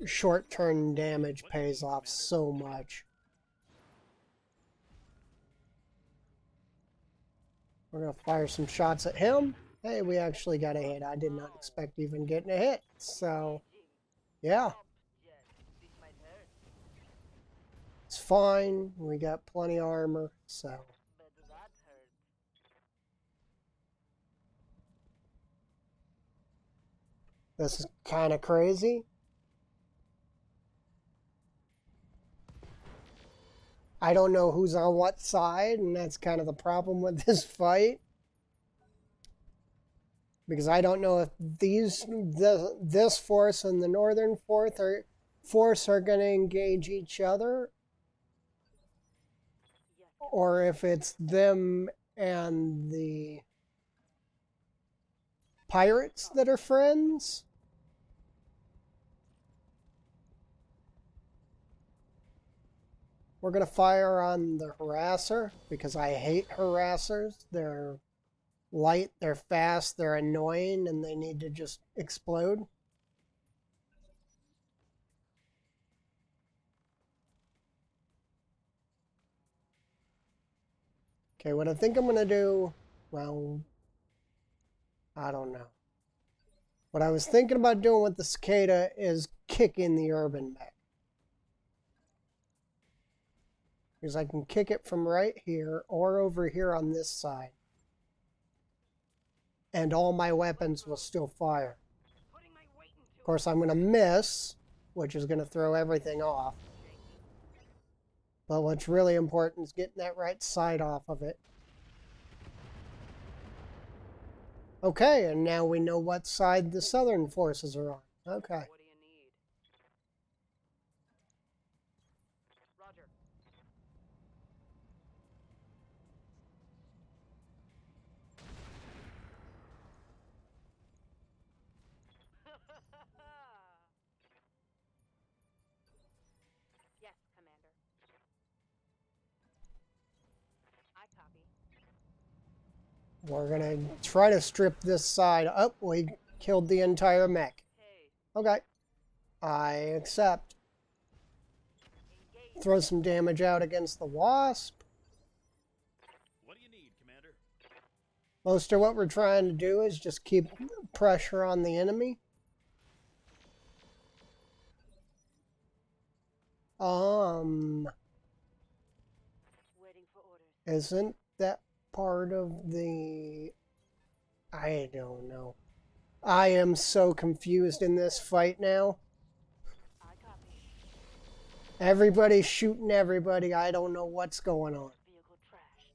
short-term damage pays off so much. We're going to fire some shots at him. Hey, we actually got a hit. I did not expect even getting a hit. So, yeah, This might hurt, it's fine. We got plenty of armor, so. but that hurt. This is kind of crazy. I don't know who's on what side, and that's kind of the problem with this fight. Because I don't know if this force and the northern force are going to engage each other, Yes. or if it's them and the pirates that are friends. We're going to fire on the harasser because I hate harassers. They're light, they're fast, they're annoying, and they need to just explode. Okay, what I think I'm going to do, well, I don't know. What I was thinking about doing with the cicada is kicking the urban mech. Because I can kick it from right here or over here on this side. And all my weapons will still fire. Putting my weight into Of course, I'm going to miss, which is going to throw everything off. But what's really important is getting that right side off of it. Okay, and now we know what side the southern forces are on. Okay. What do you need? Roger. Yes, Commander. I copy. We're gonna try to strip this side up. We killed the entire mech. Hey, Okay. I accept. engage. Throw some damage out against the wasp. What do you need, Commander? Most of what we're trying to do is just keep pressure on the enemy. Waiting for orders. Isn't that part of the... I don't know. I am so confused in this fight now. I copy. Everybody's shooting everybody. I don't know what's going on. Vehicle trashed.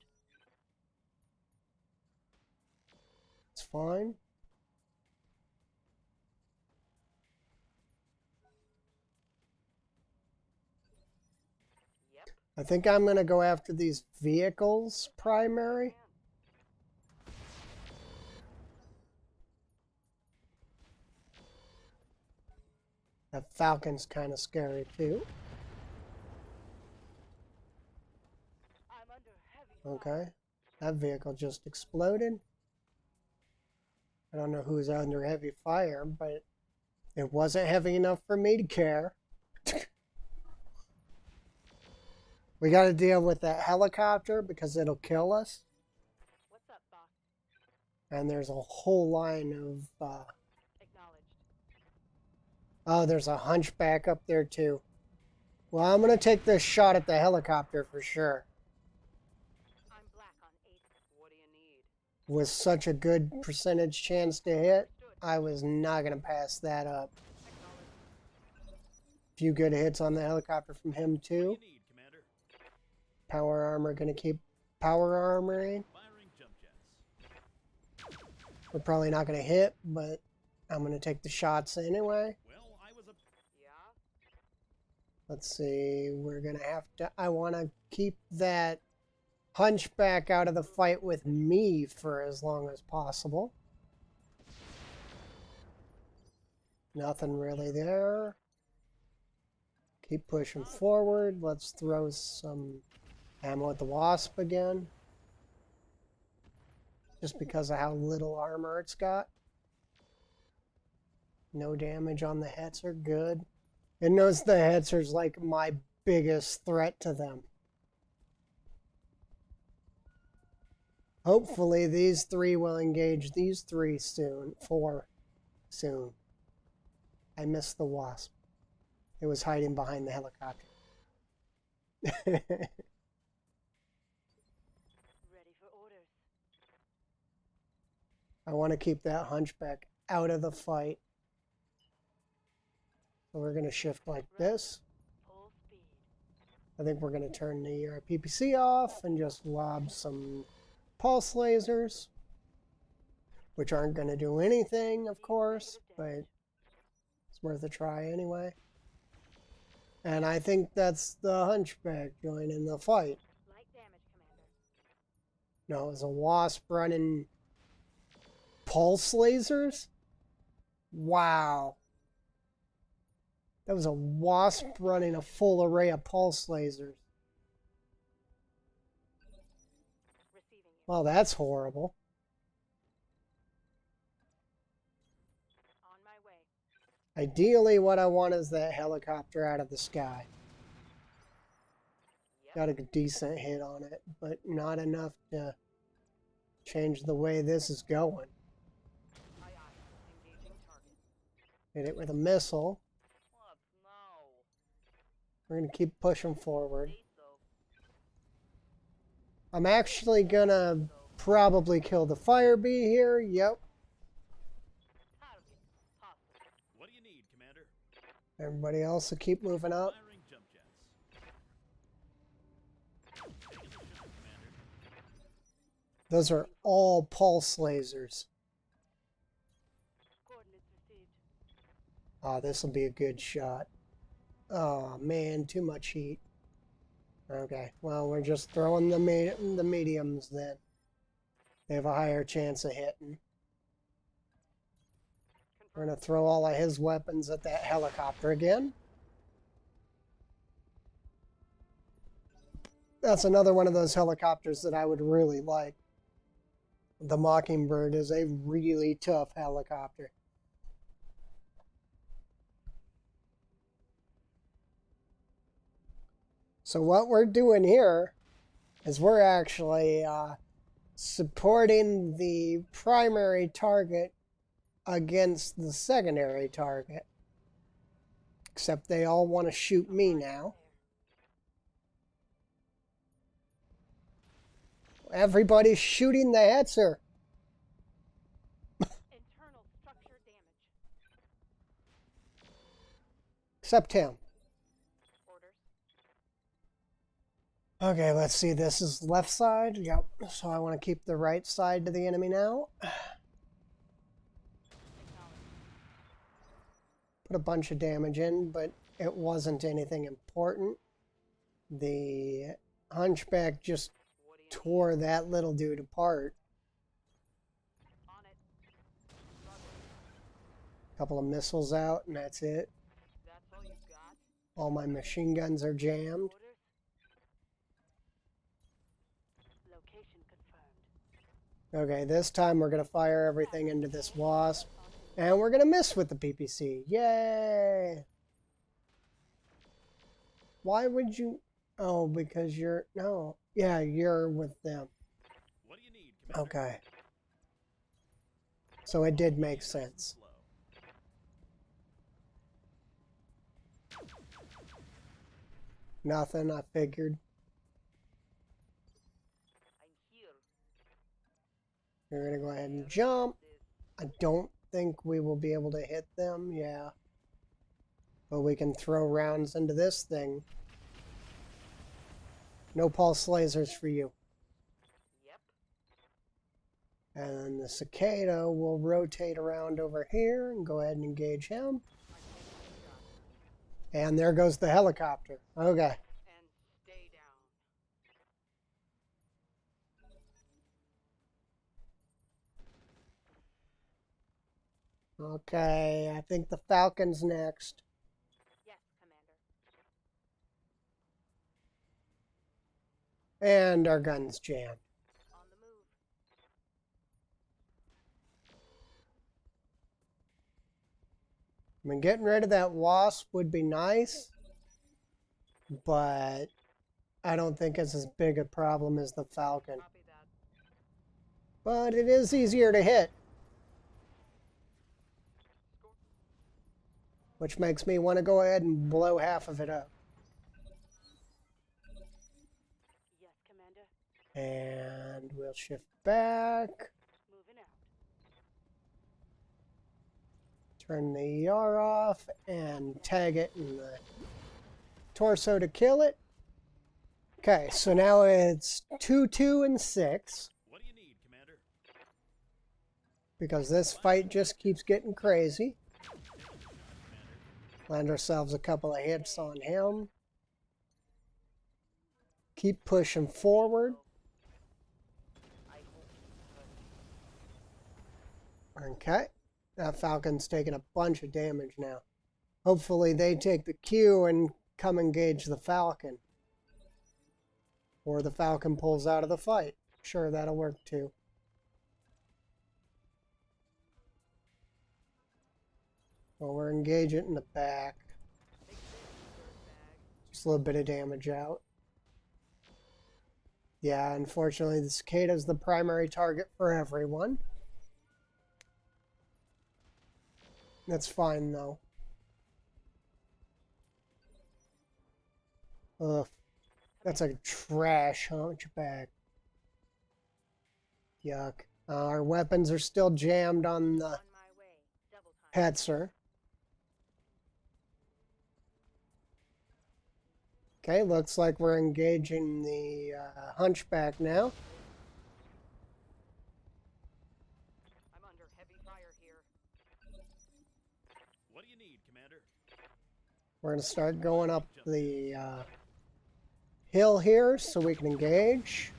It's fine. Yep. I think I'm going to go after these vehicles primary. That Falcon's kind of scary too. I'm under heavy fire. Okay. That vehicle just exploded. I don't know who's under heavy fire, but it wasn't heavy enough for me to care. We got to deal with that helicopter because it'll kill us. What's up, boss? And there's a whole line of... Acknowledged. oh, there's a hunchback up there too. Well, I'm going to take this shot at the helicopter for sure. I'm black on 8. What do you need? With such a good percentage chance to hit, Understood. I was not going to pass that up. Acknowledged. Few good hits on the helicopter from him What do too. you need, Commander? Power armor going to keep power armoring. Firing jump jets. We're probably not going to hit, but I'm going to take the shots anyway. Well, I was a... Yeah? Let's see, we're going to have to... I want to keep that hunchback out of the fight with me for as long as possible. Nothing really there. Keep pushing forward. Let's throw some ammo at the wasp again. Just because of how little armor it's got. No damage on the Hetzer, good. It knows the Hetzer's like my biggest threat to them. Hopefully these three will engage these three soon. 4 soon. I missed the wasp. It was hiding behind the helicopter. Ready for orders. I want to keep that hunchback out of the fight. So we're going to shift like this. Full speed. I think we're going to turn the PPC off and just lob some pulse lasers, which aren't going to do anything, of course, but it's worth a try anyway. And I think that's the hunchback joining the fight. Light damage, Commander. No, it was a wasp running pulse lasers? Wow. That was a wasp running a full array of pulse lasers. Receiving you. Well, that's horrible. On my way. Ideally, what I want is that helicopter out of the sky. Yep. Got a decent hit on it, but not enough to change the way this is going. Aye, aye. Engaging target. Hit it with a missile. What? No. We're going to keep pushing forward. Say so. I'm actually going to probably kill the fire bee here. Yep. Target. Possible. What do you need, Commander? Everybody else will keep moving up. Firing jump jets. Taking the shot, Commander. Those are all pulse lasers. Coordinates received. Oh, this will be a good shot. Oh man, too much heat. Okay, well, we're just throwing the mediums then. They have a higher chance of hitting. We're going to throw all of his weapons at that helicopter again. That's another one of those helicopters that I would really like. The Mockingbird is a really tough helicopter. So what we're doing here is we're actually supporting the primary target against the secondary target. Except they all want to shoot me now. Everybody's shooting the Hetzer. Internal structure damage. Except him. Orders. Okay, let's see. This is left side. Yep. So I want to keep the right side to the enemy now. Put a bunch of damage in, but it wasn't anything important. The Hunchback just What do you tore that little dude apart. On it. Struggling. Couple of missiles out, and that's it. That's all you got? All my machine guns are jammed. Orders. Location confirmed. Okay, this time we're going to fire everything into this wasp. And we're going to miss with the PPC. Yay! Why would you... Oh, because you're... No. Yeah, you're with them. What do you need, Commander? Okay. So it did make sense. Slow. Nothing, I figured. I'm here. You're going to go ahead and jump. I don't think we will be able to hit them. Yeah. But we can throw rounds into this thing. No pulse lasers for you. Yep. And then the cicada will rotate around over here and go ahead and engage him. I'm taking a shot. And there goes the helicopter. Okay. And stay down. Okay, I think the Falcon's next. Yes, Commander. And our gun's jammed. On the move. I mean, getting rid of that wasp would be nice, but I don't think it's as big a problem as the Falcon. Copy that. But it is easier to hit, which makes me want to go ahead and blow half of it up. Yes, Commander. And we'll shift back, Moving out. turn the ER off, and tag it in the torso to kill it. Okay, so now it's 2, 2, and 6, What do you need, Commander? because this fight just keeps getting crazy. Commander. Land ourselves a couple of hits on him. Keep pushing forward. I hope. Okay. That Falcon's taking a bunch of damage now. Hopefully they take the cue and come engage the Falcon. Or the Falcon pulls out of the fight. Sure, that'll work too. Well, we're engaging in the back. Take this, dirtbag. Just a little bit of damage out. Yeah, unfortunately, the cicada's the primary target for everyone. That's fine, though. Ugh. That's a trash hunchback. Yuck. Our weapons are still jammed on the On my way. Double time. Hetzer. Okay, looks like we're engaging the hunchback now. I'm under heavy fire here. What do you need, Commander? We're going to start going up the hill here so we can engage.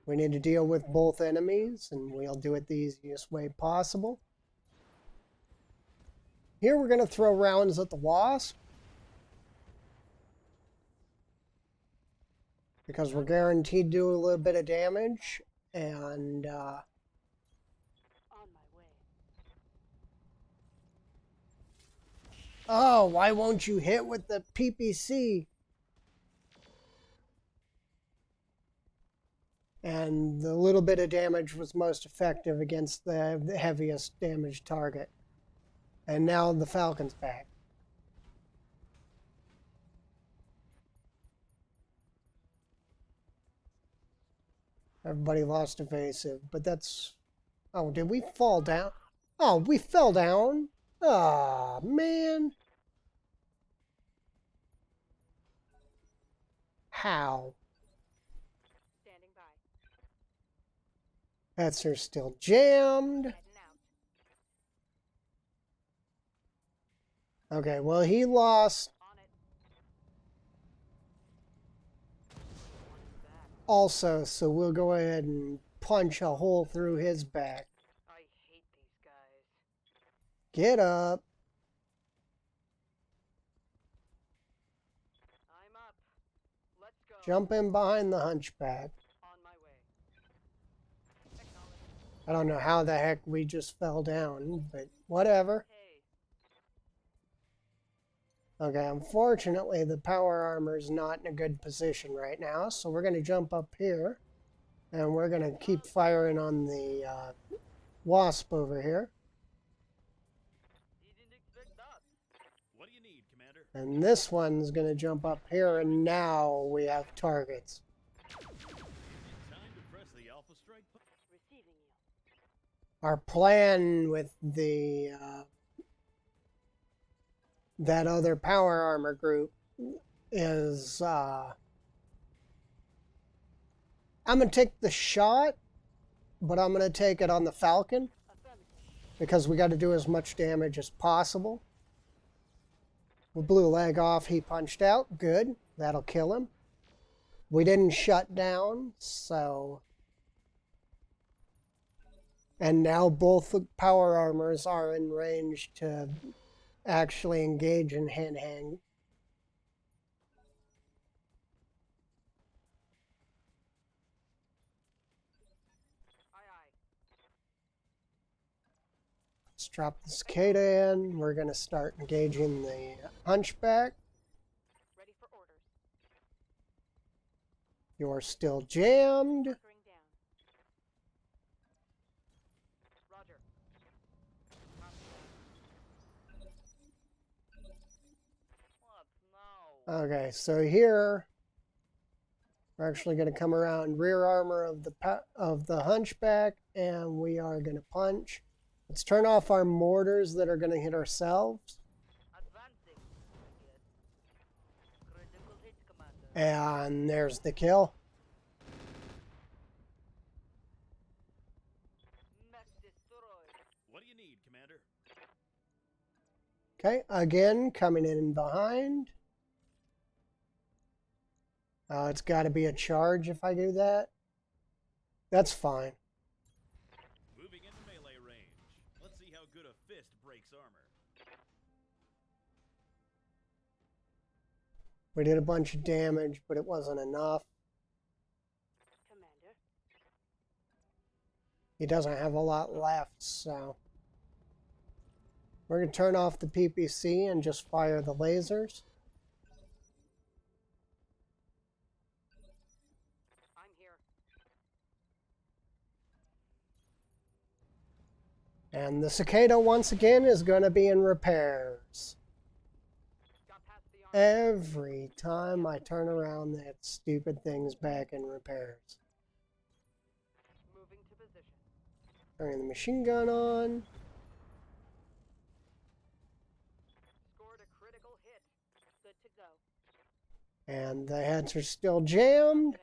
We need to deal with both enemies, and we'll do it the easiest way possible. Here we're going to throw rounds at the wasp, because we're guaranteed to do a little bit of damage, and On my way. oh, why won't you hit with the PPC? And the little bit of damage was most effective against the heaviest damage target. And now the Falcon's back. Everybody lost evasive, but that's... Oh, did we fall down? Oh, we fell down. Ah, man. How? Standing by. That's her still jammed. Heading out. Okay, well, he lost On it. One's back. also, so we'll go ahead and punch a hole through his back. I hate these guys. Get up. I'm up. Let's go. Jump in behind the hunchback. On my way. Acknowledge. I don't know how the heck we just fell down, but whatever. Hey. Okay, unfortunately, the power armor is not in a good position right now, so we're going to jump up here, and we're going to keep firing on the wasp over here. You didn't expect that. What do you need, Commander? And this one's going to jump up here, and now we have targets. Time to press the Alpha Strike button. Receiving you. Our plan with the that other power armor group is I'm going to take the shot, but I'm going to take it on the Falcon Affirmative. because we got to do as much damage as possible. We blew a leg off, he punched out. Good, that'll kill him. We didn't shut down, so... And now both the power armors are in range to actually engage in hand-hand. Aye, aye. Let's drop the cicada in. We're going to start engaging the hunchback. Ready for orders. You're still jammed. Hunkering down. Roger. Copy that. What? No. Okay, so here we're actually going to come around rear armor of the hunchback, and we are going to punch. Let's turn off our mortars that are going to hit ourselves, Advancing. Yes. Critical hit, Commander. and there's the kill. Mech destroyed. What do you need, Commander? Okay, again coming in behind. It's got to be a charge if I do that. That's fine. Moving into melee range. Let's see how good a fist breaks armor. We did a bunch of damage, but it wasn't enough. Commander. He doesn't have a lot left, so we're going to turn off the PPC and just fire the lasers. I'm here. And the cicada once again is going to be in repairs. Got past the armor. Every time I turn around, that stupid thing's back in repairs. Moving to position. Turning the machine gun on. Scored a critical hit. Good to go. And the heads are still jammed. That.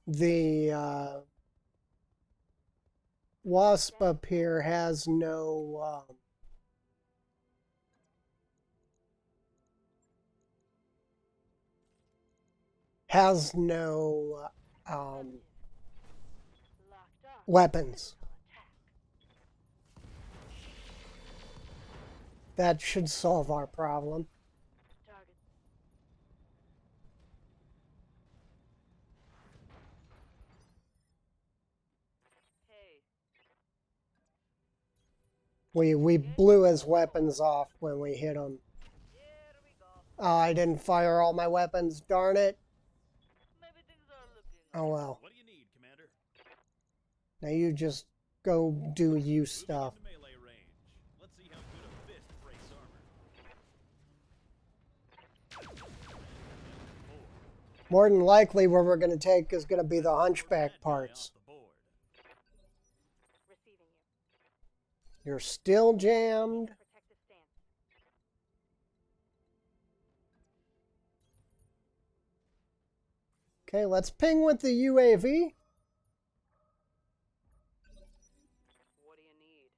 The wasp up here has no has no Locked on. weapons. Physical attack. That should solve our problem. Target. Hey, We blew his weapons off when we hit him. here we go. Oh, I didn't fire all my weapons, darn it. Maybe things are looking up. Oh well. What do you need, Commander? Now you just go do you Moving stuff. into melee range. Let's see how good a fist breaks armor. More than likely, where we're going to take is going to be the hunchback That guy parts. off the board. Receiving you. You're still jammed. Protective stance. Okay, let's ping with the UAV. What do you need?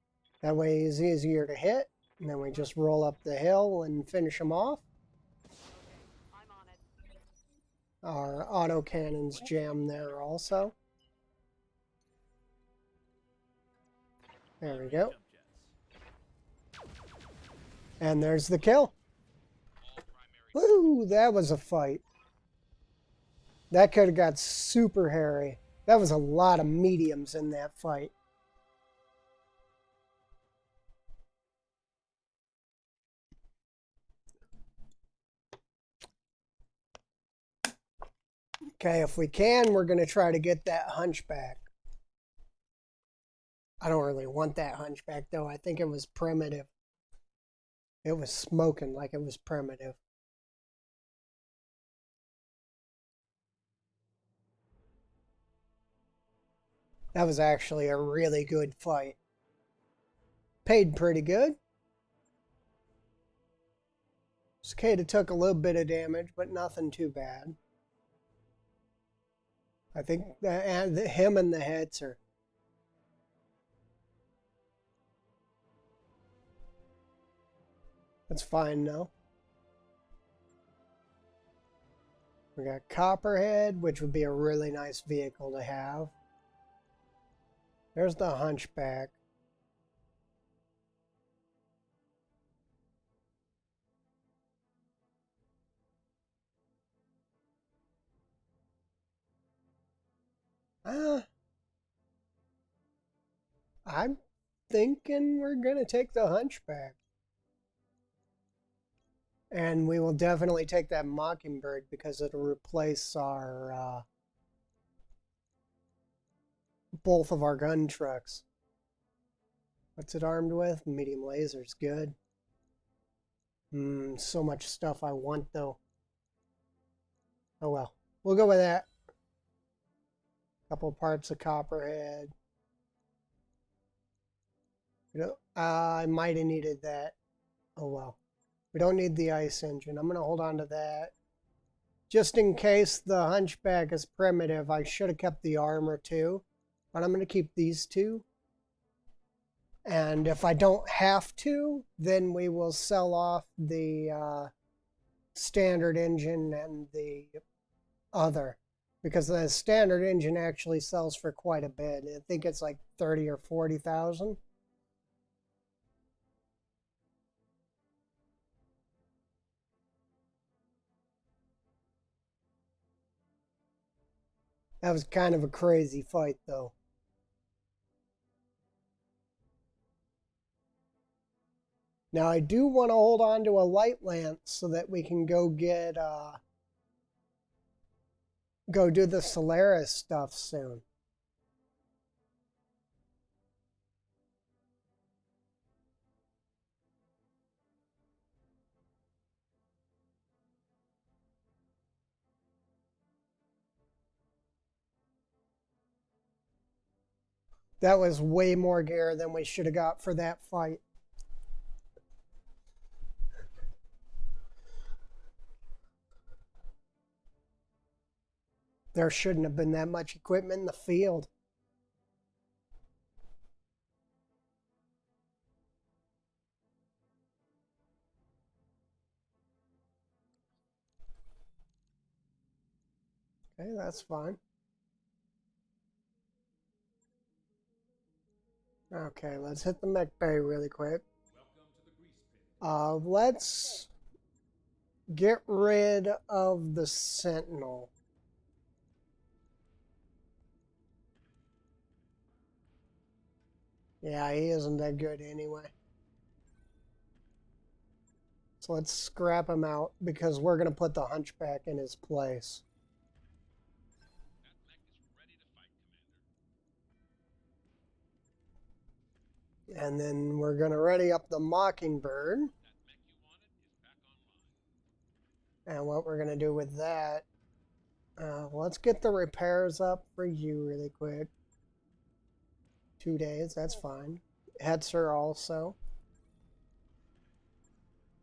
That way he's easier to hit. And then we just roll up the hill and finish him off. Okay, I'm on it. Our autocannons jam there also. There we go. Jump jets. And there's the kill. Woo, that was a fight. That could have got super hairy. That was a lot of mediums in that fight. Okay, if we can, we're going to try to get that hunchback. I don't really want that hunchback, though. I think it was primitive. It was smoking like it was primitive. That was actually a really good fight. Paid pretty good. Cicada took a little bit of damage, but nothing too bad. I think him and the heads are... That's fine now. We got Copperhead, which would be a really nice vehicle to have. There's the Hunchback. I'm thinking we're going to take the Hunchback. And we will definitely take that Mockingbird because it'll replace our both of our gun trucks. What's it armed with? Medium lasers, good. So much stuff I want though. Oh well, we'll go with that. Couple parts of Copperhead. I might have needed that. Oh well. We don't need the ice engine. I'm going to hold on to that. Just in case the Hunchback is primitive, I should have kept the armor too. But I'm going to keep these two. And if I don't have to, then we will sell off the standard engine and the other. Because the standard engine actually sells for quite a bit. I think it's like 30 or 40,000. That was kind of a crazy fight, though. Now, I do want to hold on to a light lance so that we can go get, go do the Solaris stuff soon. That was way more gear than we should have got for that fight. There shouldn't have been that much equipment in the field. Okay, that's fine. Okay, let's hit the mech bay really quick. Welcome to the grease pit. Let's get rid of the Sentinel. Yeah, he isn't that good anyway. So let's scrap him out because we're going to put the Hunchback in his place. That mech is ready to fight, Commander. And then we're going to ready up the Mockingbird. That mech you wanted is back online. And what we're going to do with that, let's get the repairs up for you really quick. 2 days, that's fine. Hetzer also.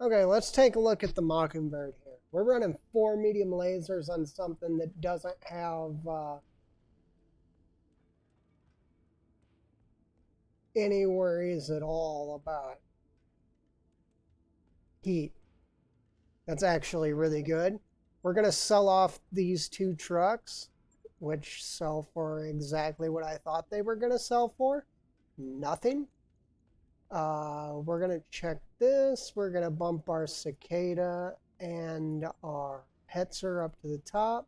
Okay, let's take a look at the Mockingbird here. We're running 4 medium lasers on something that doesn't have any worries at all about heat. That's actually really good. We're going to sell off these 2 trucks, which sell for exactly what I thought they were going to sell for. Nothing. We're going to check this. We're going to bump our Cicada and our Hetzer up to the top.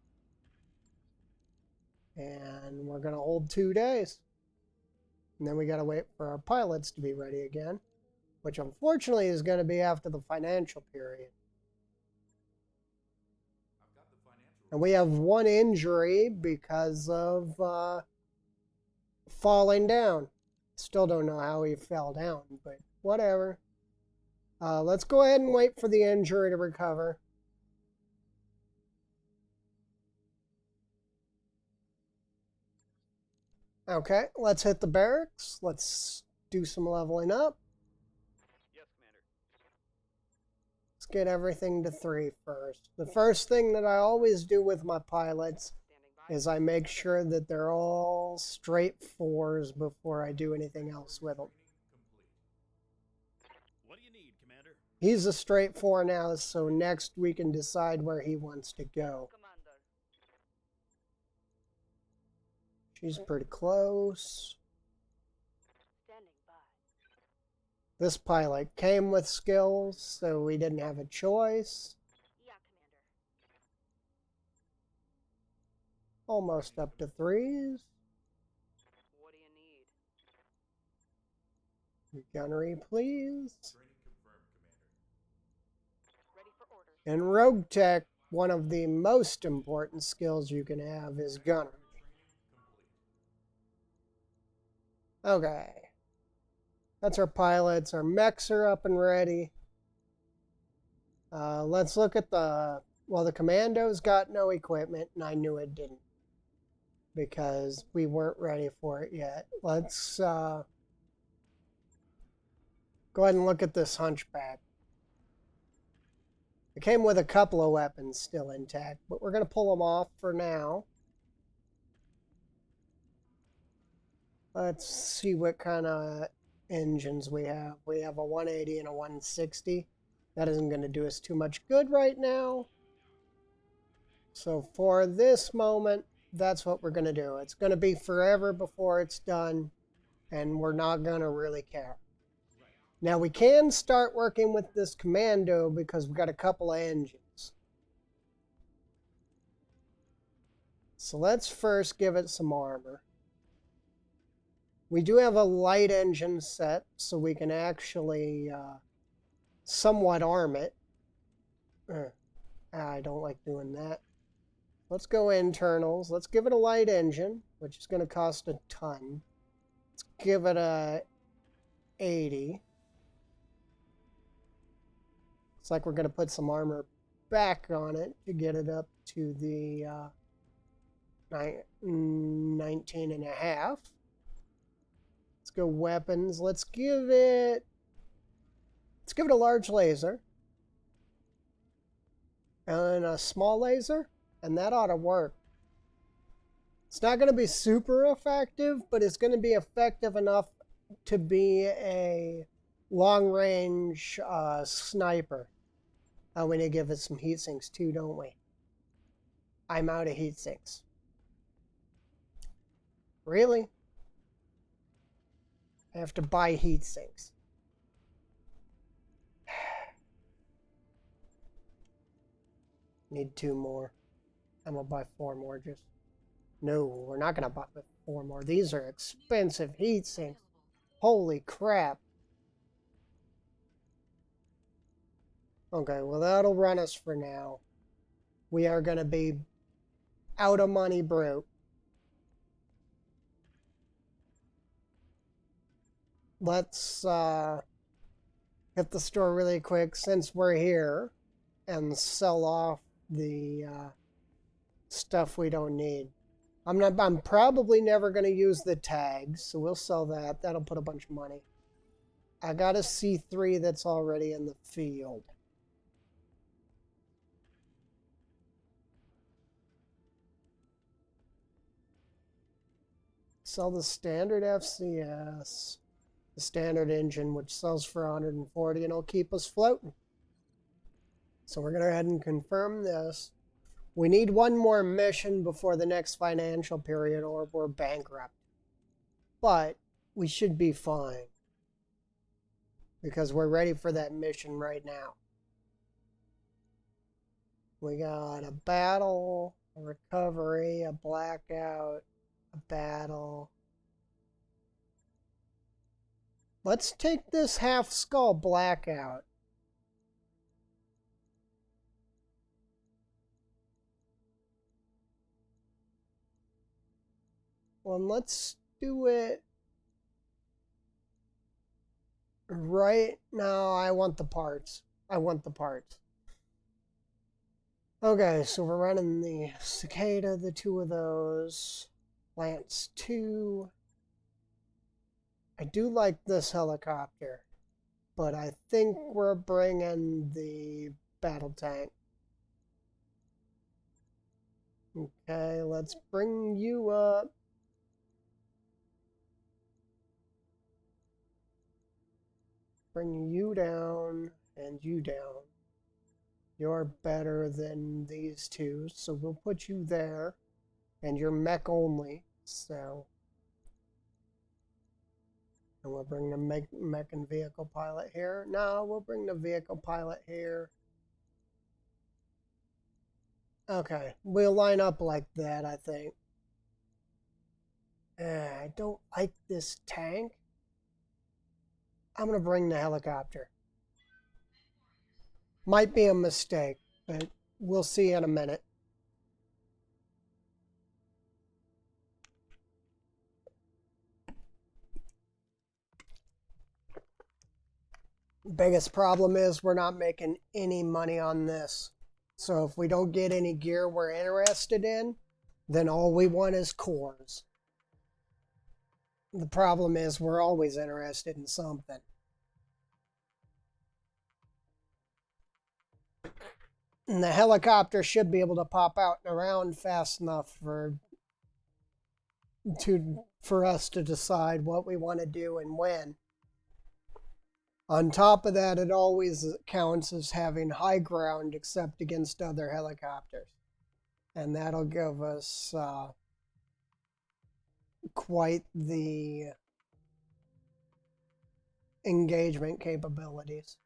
And we're going to hold 2 days. And then we got to wait for our pilots to be ready again, which unfortunately is going to be after the financial period. I've got the financial. And we have 1 injury because of falling down. Still don't know how he fell down, but whatever. Let's go ahead and wait for the injury to recover. Okay, let's hit the barracks. Let's do some leveling up. Yes, Commander. Let's get everything to 3 first. The first thing that I always do with my pilots Standing by. is I make sure that they're all straight 4s before I do anything else with them. Complete. What do you need, Commander? He's a straight 4 now, so next we can decide where he wants to go. Commander. She's pretty close. Standing by. This pilot came with skills, so we didn't have a choice. Yeah, Commander. Almost up to 3s. What do you need? Gunnery, please. Training confirmed, Commander. Ready for orders. In Rogue Tech, one of the most important skills you can have is gunnery. Training complete. Okay. That's our pilots. Our mechs are up and ready. Let's look at the... Well, the commandos got no equipment, and I knew it didn't. Because we weren't ready for it yet. Let's go ahead and look at this Hunchback. It came with a couple of weapons still intact, but we're going to pull them off for now. Let's see what kind of engines we have. We have a 180 and a 160. That isn't going to do us too much good right now. So for this moment, that's what we're going to do. It's going to be forever before it's done, and we're not going to really care. Now we can start working with this commando because we've got a couple of engines. So let's first give it some armor. We do have a light engine set, so we can actually somewhat arm it. I don't like doing that. Let's go internals. Let's give it a light engine, which is going to cost a ton. Let's give it a 80. Looks like we're going to put some armor back on it to get it up to the 19 and a half. Let's go weapons. Let's give it a large laser and a small laser, and that ought to work. It's not going to be super effective, but it's going to be effective enough to be a long-range sniper. Oh, we need to give it some heat sinks too, don't we? I'm out of heat sinks. Really? I have to buy heat sinks. Need 2 more. I'm gonna buy 4 more just. No, we're not gonna buy 4 more. These are expensive heat sinks. Holy crap. Okay, well that'll run us for now. We are gonna be out of money broke. Let's hit the store really quick since we're here and sell off the stuff we don't need. I'm probably never going to use the tags, so we'll sell that. That'll put a bunch of money. I got a C3 that's already in the field. Sell the standard FCS, the standard engine, which sells for 140, and it'll keep us floating. So we're going to go ahead and confirm this. We need 1 more mission before the next financial period or we're bankrupt. But we should be fine because we're ready for that mission right now. We got a battle, a recovery, a blackout, a battle. Let's take this half skull blackout. Well, let's do it right now. I want the parts. I want the parts. Okay, so we're running the Cicada, the 2 of those. Lance 2. I do like this helicopter, but I think we're bringing the battle tank. Okay, let's bring you up. Bring you down and you down. You're better than these 2, so we'll put you there. And you're mech only, so. And we'll bring the mech and vehicle pilot here. No, we'll bring the vehicle pilot here. Okay, we'll line up like that, I think. I don't like this tank. I'm going to bring the helicopter. Might be a mistake, but we'll see in a minute. Biggest problem is we're not making any money on this. So if we don't get any gear we're interested in, then all we want is cores. The problem is we're always interested in something. And the helicopter should be able to pop out and around fast enough for us to decide what we want to do and when. On top of that, it always counts as having high ground except against other helicopters. And that'll give us quite the engagement capabilities.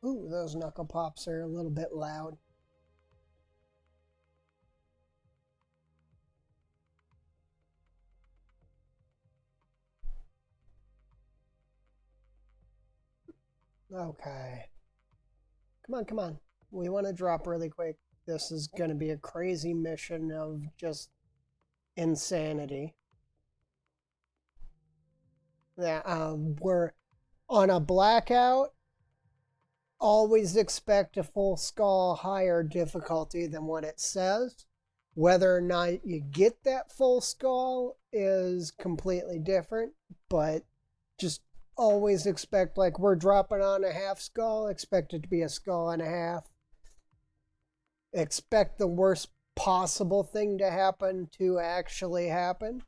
Ooh, those knuckle pops are a little bit loud. Okay. Come on, come on. We want to drop really quick. This is going to be a crazy mission of just insanity. Yeah, we're on a blackout. always expect a full skull higher difficulty than what it says. Whether or not you get that full skull is completely different, but just always expect, like, we're dropping on a half skull, expect it to be a skull and a half. Expect the worst possible thing to happen to actually happen.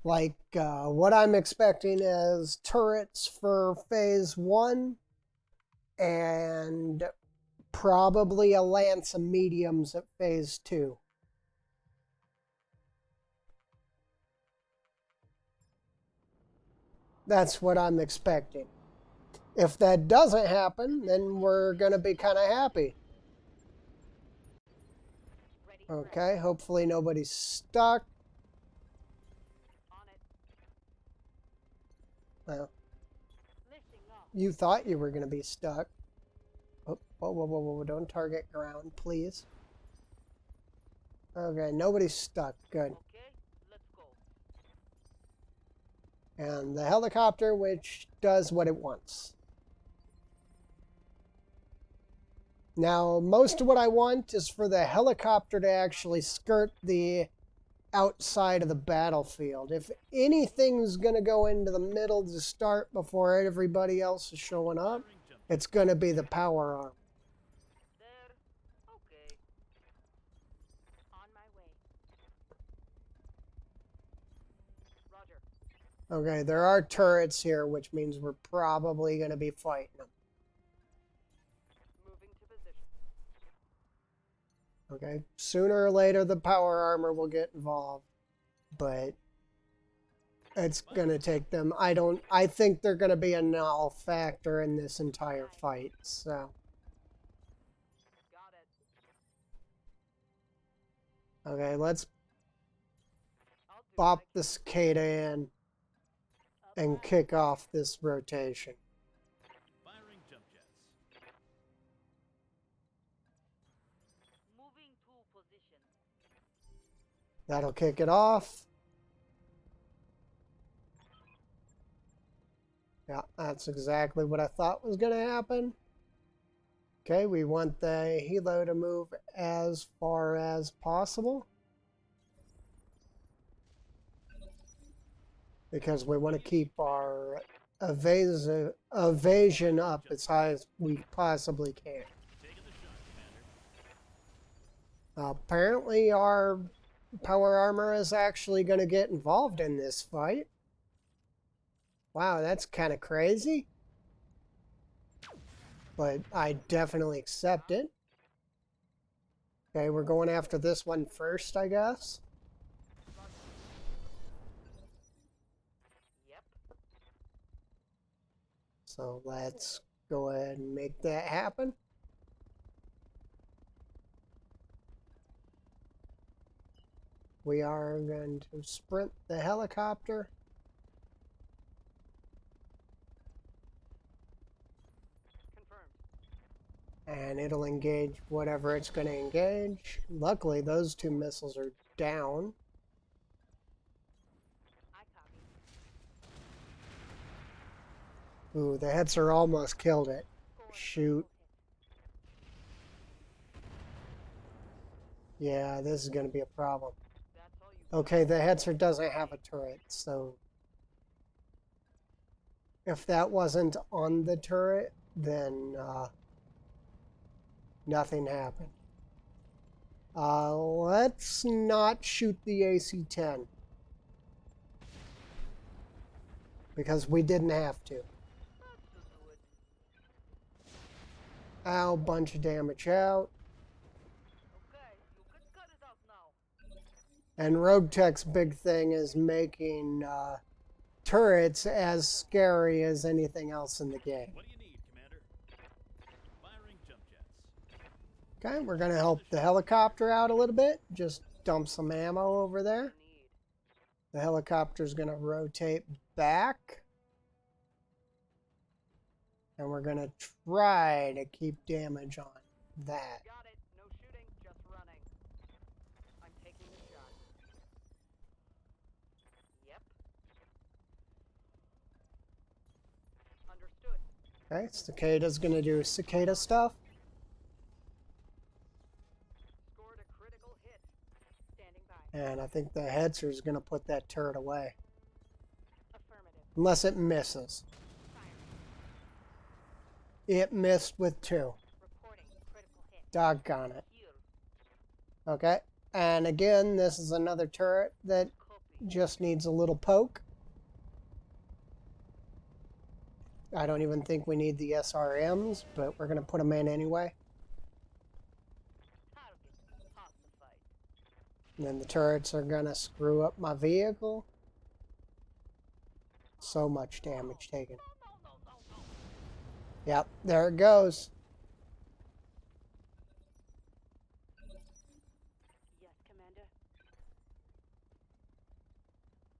Like, what I'm expecting is turrets for phase 1 and probably a lance of mediums at phase 2. That's what I'm expecting. If that doesn't happen, then we're going to be kind of happy. Ready for Okay, hopefully nobody's stuck. On it. Well, Lifting off. you thought you were going to be stuck. Oh, whoa, whoa, whoa, whoa, don't target ground, please. Okay, nobody's stuck. Good. Okay, let's go. And the helicopter, which does what it wants. Now, most of what I want is for the helicopter to actually skirt the outside of the battlefield. If anything's going to go into the middle to start before everybody else is showing up, it's going to be the power arm. There. Okay. On my way. Roger. Okay, there are turrets here, which means we're probably going to be fighting them. Moving to position. Okay, sooner or later the power armor will get involved, but it's going to take them. I think they're going to be a null factor in this entire fight, so. Got it. Okay, let's I'll do bop what the cicada in I and can. kick off this rotation. Firing jump jets. Moving to position. That'll kick it off. Yeah, that's exactly what I thought was going to happen. Okay, we want the helo to move as far as possible, because we want to keep our evasion up as high as we possibly can. Taking the shot, Commander. Apparently, our power armor is actually going to get involved in this fight. Wow, that's kind of crazy. But I definitely accept it. Okay, we're going after this one first, I guess. Yep. So let's go ahead and make that happen. We are going to sprint the helicopter. Confirmed. And it'll engage whatever it's going to engage. Luckily, those two missiles are down. I copy. Ooh, the Hetzer almost killed it. Score. Shoot. Yeah, this is going to be a problem. That's all you. Okay, the Hetzer doesn't have a turret, so if that wasn't on the turret, then nothing happened. Let's not shoot the AC-10, because we didn't have to. Let's just do it. Ow, bunch of damage out. Okay, you can cut it out now. And Rogue Tech's big thing is making turrets as scary as anything else in the game. What do you need, Commander? Firing jump jets. Okay, we're going to help the helicopter out a little bit. Just dump some ammo over there. Need. The helicopter's going to rotate back. And we're going to try to keep damage on that. Got it. No shooting, just running. I'm taking the shot. Yep. Understood. Okay, Cicada's gonna do cicada stuff. Scored a critical hit. Standing by. And I think the Hetzer's gonna put that turret away. Affirmative. Unless it misses. Firing. It missed with 2. Reporting critical hit. Doggone it. Here. Okay. And again, this is another turret that Copy. just needs a little poke. I don't even think we need the SRMs, but we're going to put them in anyway. Target pacified. And then the turrets are going to screw up my vehicle. So much damage taken. No. Yep, there it goes. Yes, Commander.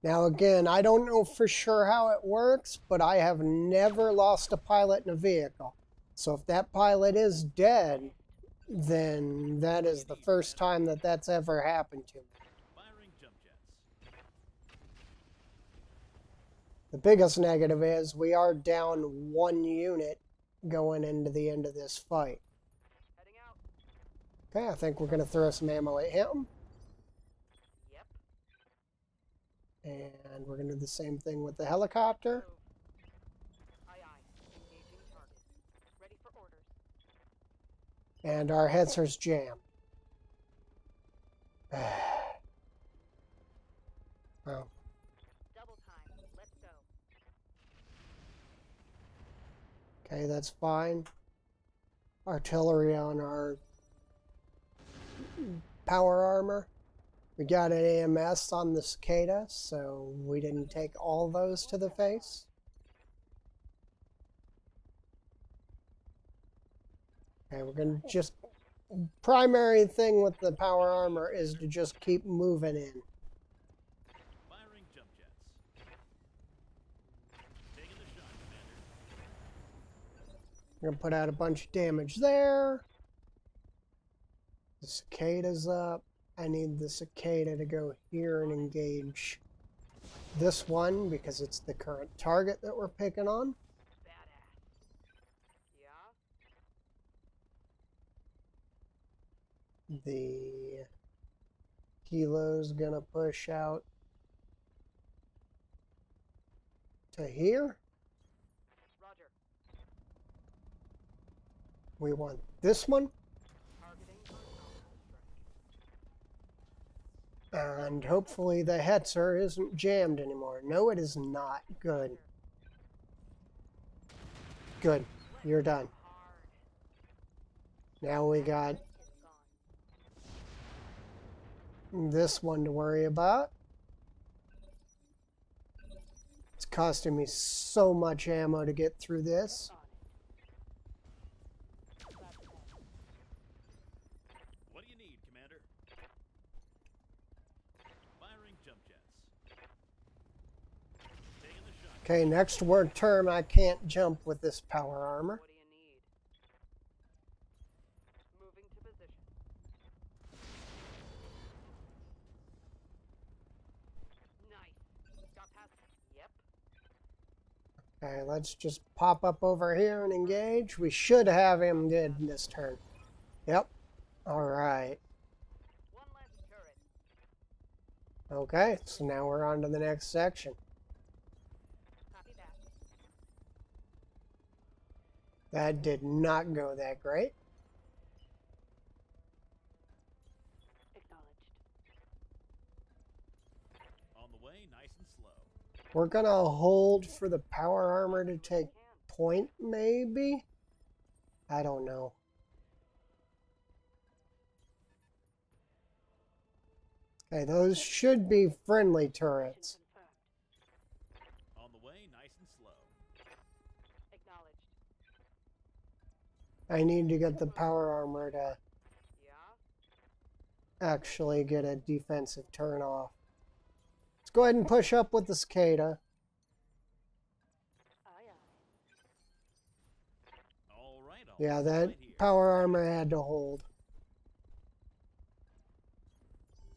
Now again, I don't know for sure how it works, but I have never lost a pilot in a vehicle. So if that pilot is dead, then that is the first time that that's ever happened to me. Firing jump jets. The biggest negative is we are down 1 unit going into the end of this fight. Heading out. Okay, I think we're going to throw some ammo at him. Yep. And we're going to do the same thing with the helicopter. Move. Aye. Engaging target. Ready for orders. And our Hetzer's jammed. Oh, Double time. Let's go. okay, that's fine. Artillery on our power armor. We got an AMS on the Cicada, so we didn't take all those to the face. Okay, we're gonna just... Primary thing with the power armor is to just keep moving in. Firing jump jets. Taking the shot, Commander. We're gonna put out a bunch of damage there. The Cicada's up. I need the Cicada to go here and engage this one because it's the current target that we're picking on. Badass. Yeah. The Kilo's gonna push out to here. Roger. We want this one. Targeting horizontal strike. And hopefully the Hetzer isn't jammed anymore. No, it is not. Good. Good. You're done. Hard. Now we got It's gone. this one to worry about. It's costing me so much ammo to get through this. On it. Battletech. What do you need, Commander? Firing jump jets. Taking the shot. Okay, next word term, I can't jump with this power armor. What do you need? Moving to position. Nice. Got past. Yep. Okay, let's just pop up over here and engage. We should have him dead this turn. Yep. All right. One less turret. Okay, so now we're on to the next section. Copy that. That did not go that great. Acknowledged. On the way, nice and slow. We're gonna hold for the power armor to take Can. point, maybe? I don't know. Okay, those should be friendly turrets. Confirmed. On the way, nice and slow. Acknowledged. I need to get the power armor to Yeah. actually get a defensive turn off. Let's go ahead and push up with the Cicada. Aye. All right, I'll Yeah, hold that right here. power armor had to hold.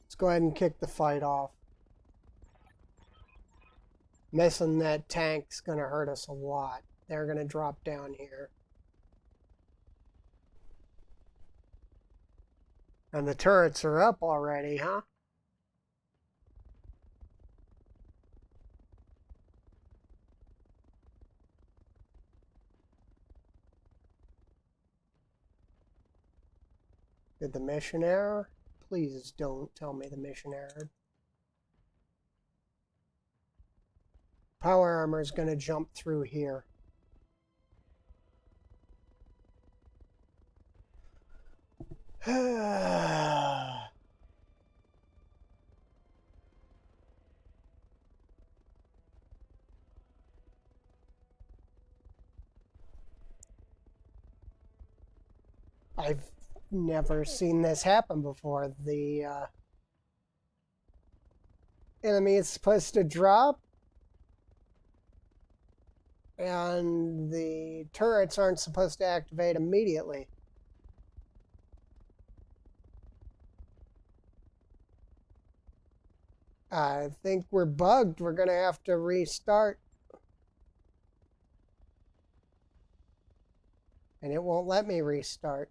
Let's go ahead and kick the fight off. Missing that tank's gonna hurt us a lot. they're going to drop down here. And the turrets are up already, huh? Did the mission error? Please don't tell me the mission error. Power armor is going to jump through here. I've never seen this happen before. The enemy is supposed to drop, and the turrets aren't supposed to activate immediately. I think we're bugged. We're going to have to restart. And it won't let me restart.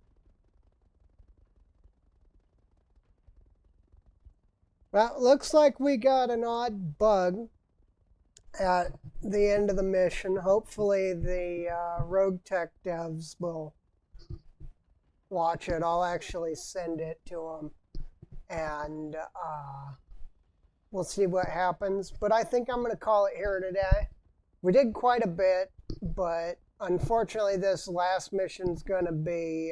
Well, it looks like we got an odd bug at the end of the mission. Hopefully the Rogue Tech devs will watch it. I'll actually send it to them. And we'll see what happens. But I think I'm going to call it here today. We did quite a bit, but unfortunately this last mission's going to be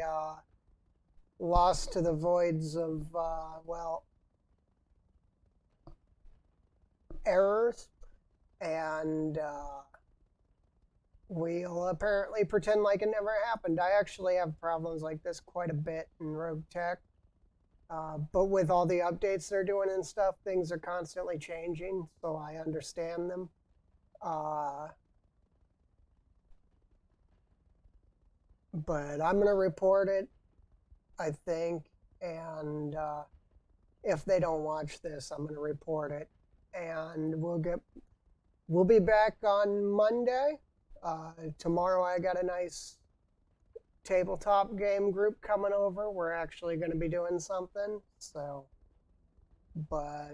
lost to the voids of, well, errors. And we'll apparently pretend like it never happened. I actually have problems like this quite a bit in Rogue Tech. But with all the updates they're doing and stuff, things are constantly changing, so I understand them. But I'm going to report it, I think, and if they don't watch this, I'm going to report it. And we'll be back on Monday. Tomorrow I got a nice tabletop game group coming over. We're actually going to be doing something. So, but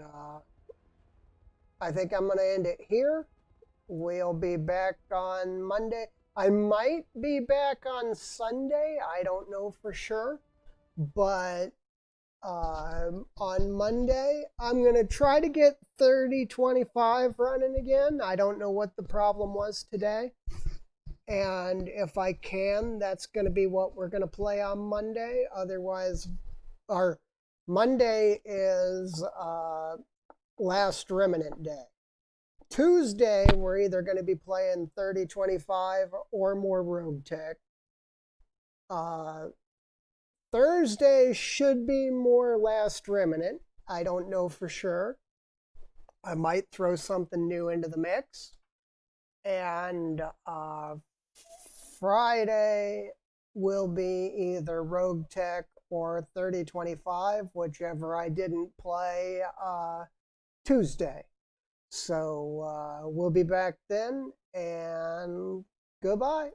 I think I'm going to end it here. We'll be back on Monday. I might be back on Sunday. I don't know for sure. But on Monday, I'm going to try to get 3025 running again. I don't know what the problem was today. And if I can, that's going to be what we're going to play on Monday. Otherwise, our Monday is Last Remnant Day. Tuesday, we're either going to be playing 3025 or more Rogue Tech. Thursday should be more Last Remnant. I don't know for sure. I might throw something new into the mix. And Friday will be either Rogue Tech or 3025, whichever I didn't play Tuesday. So we'll be back then, and goodbye.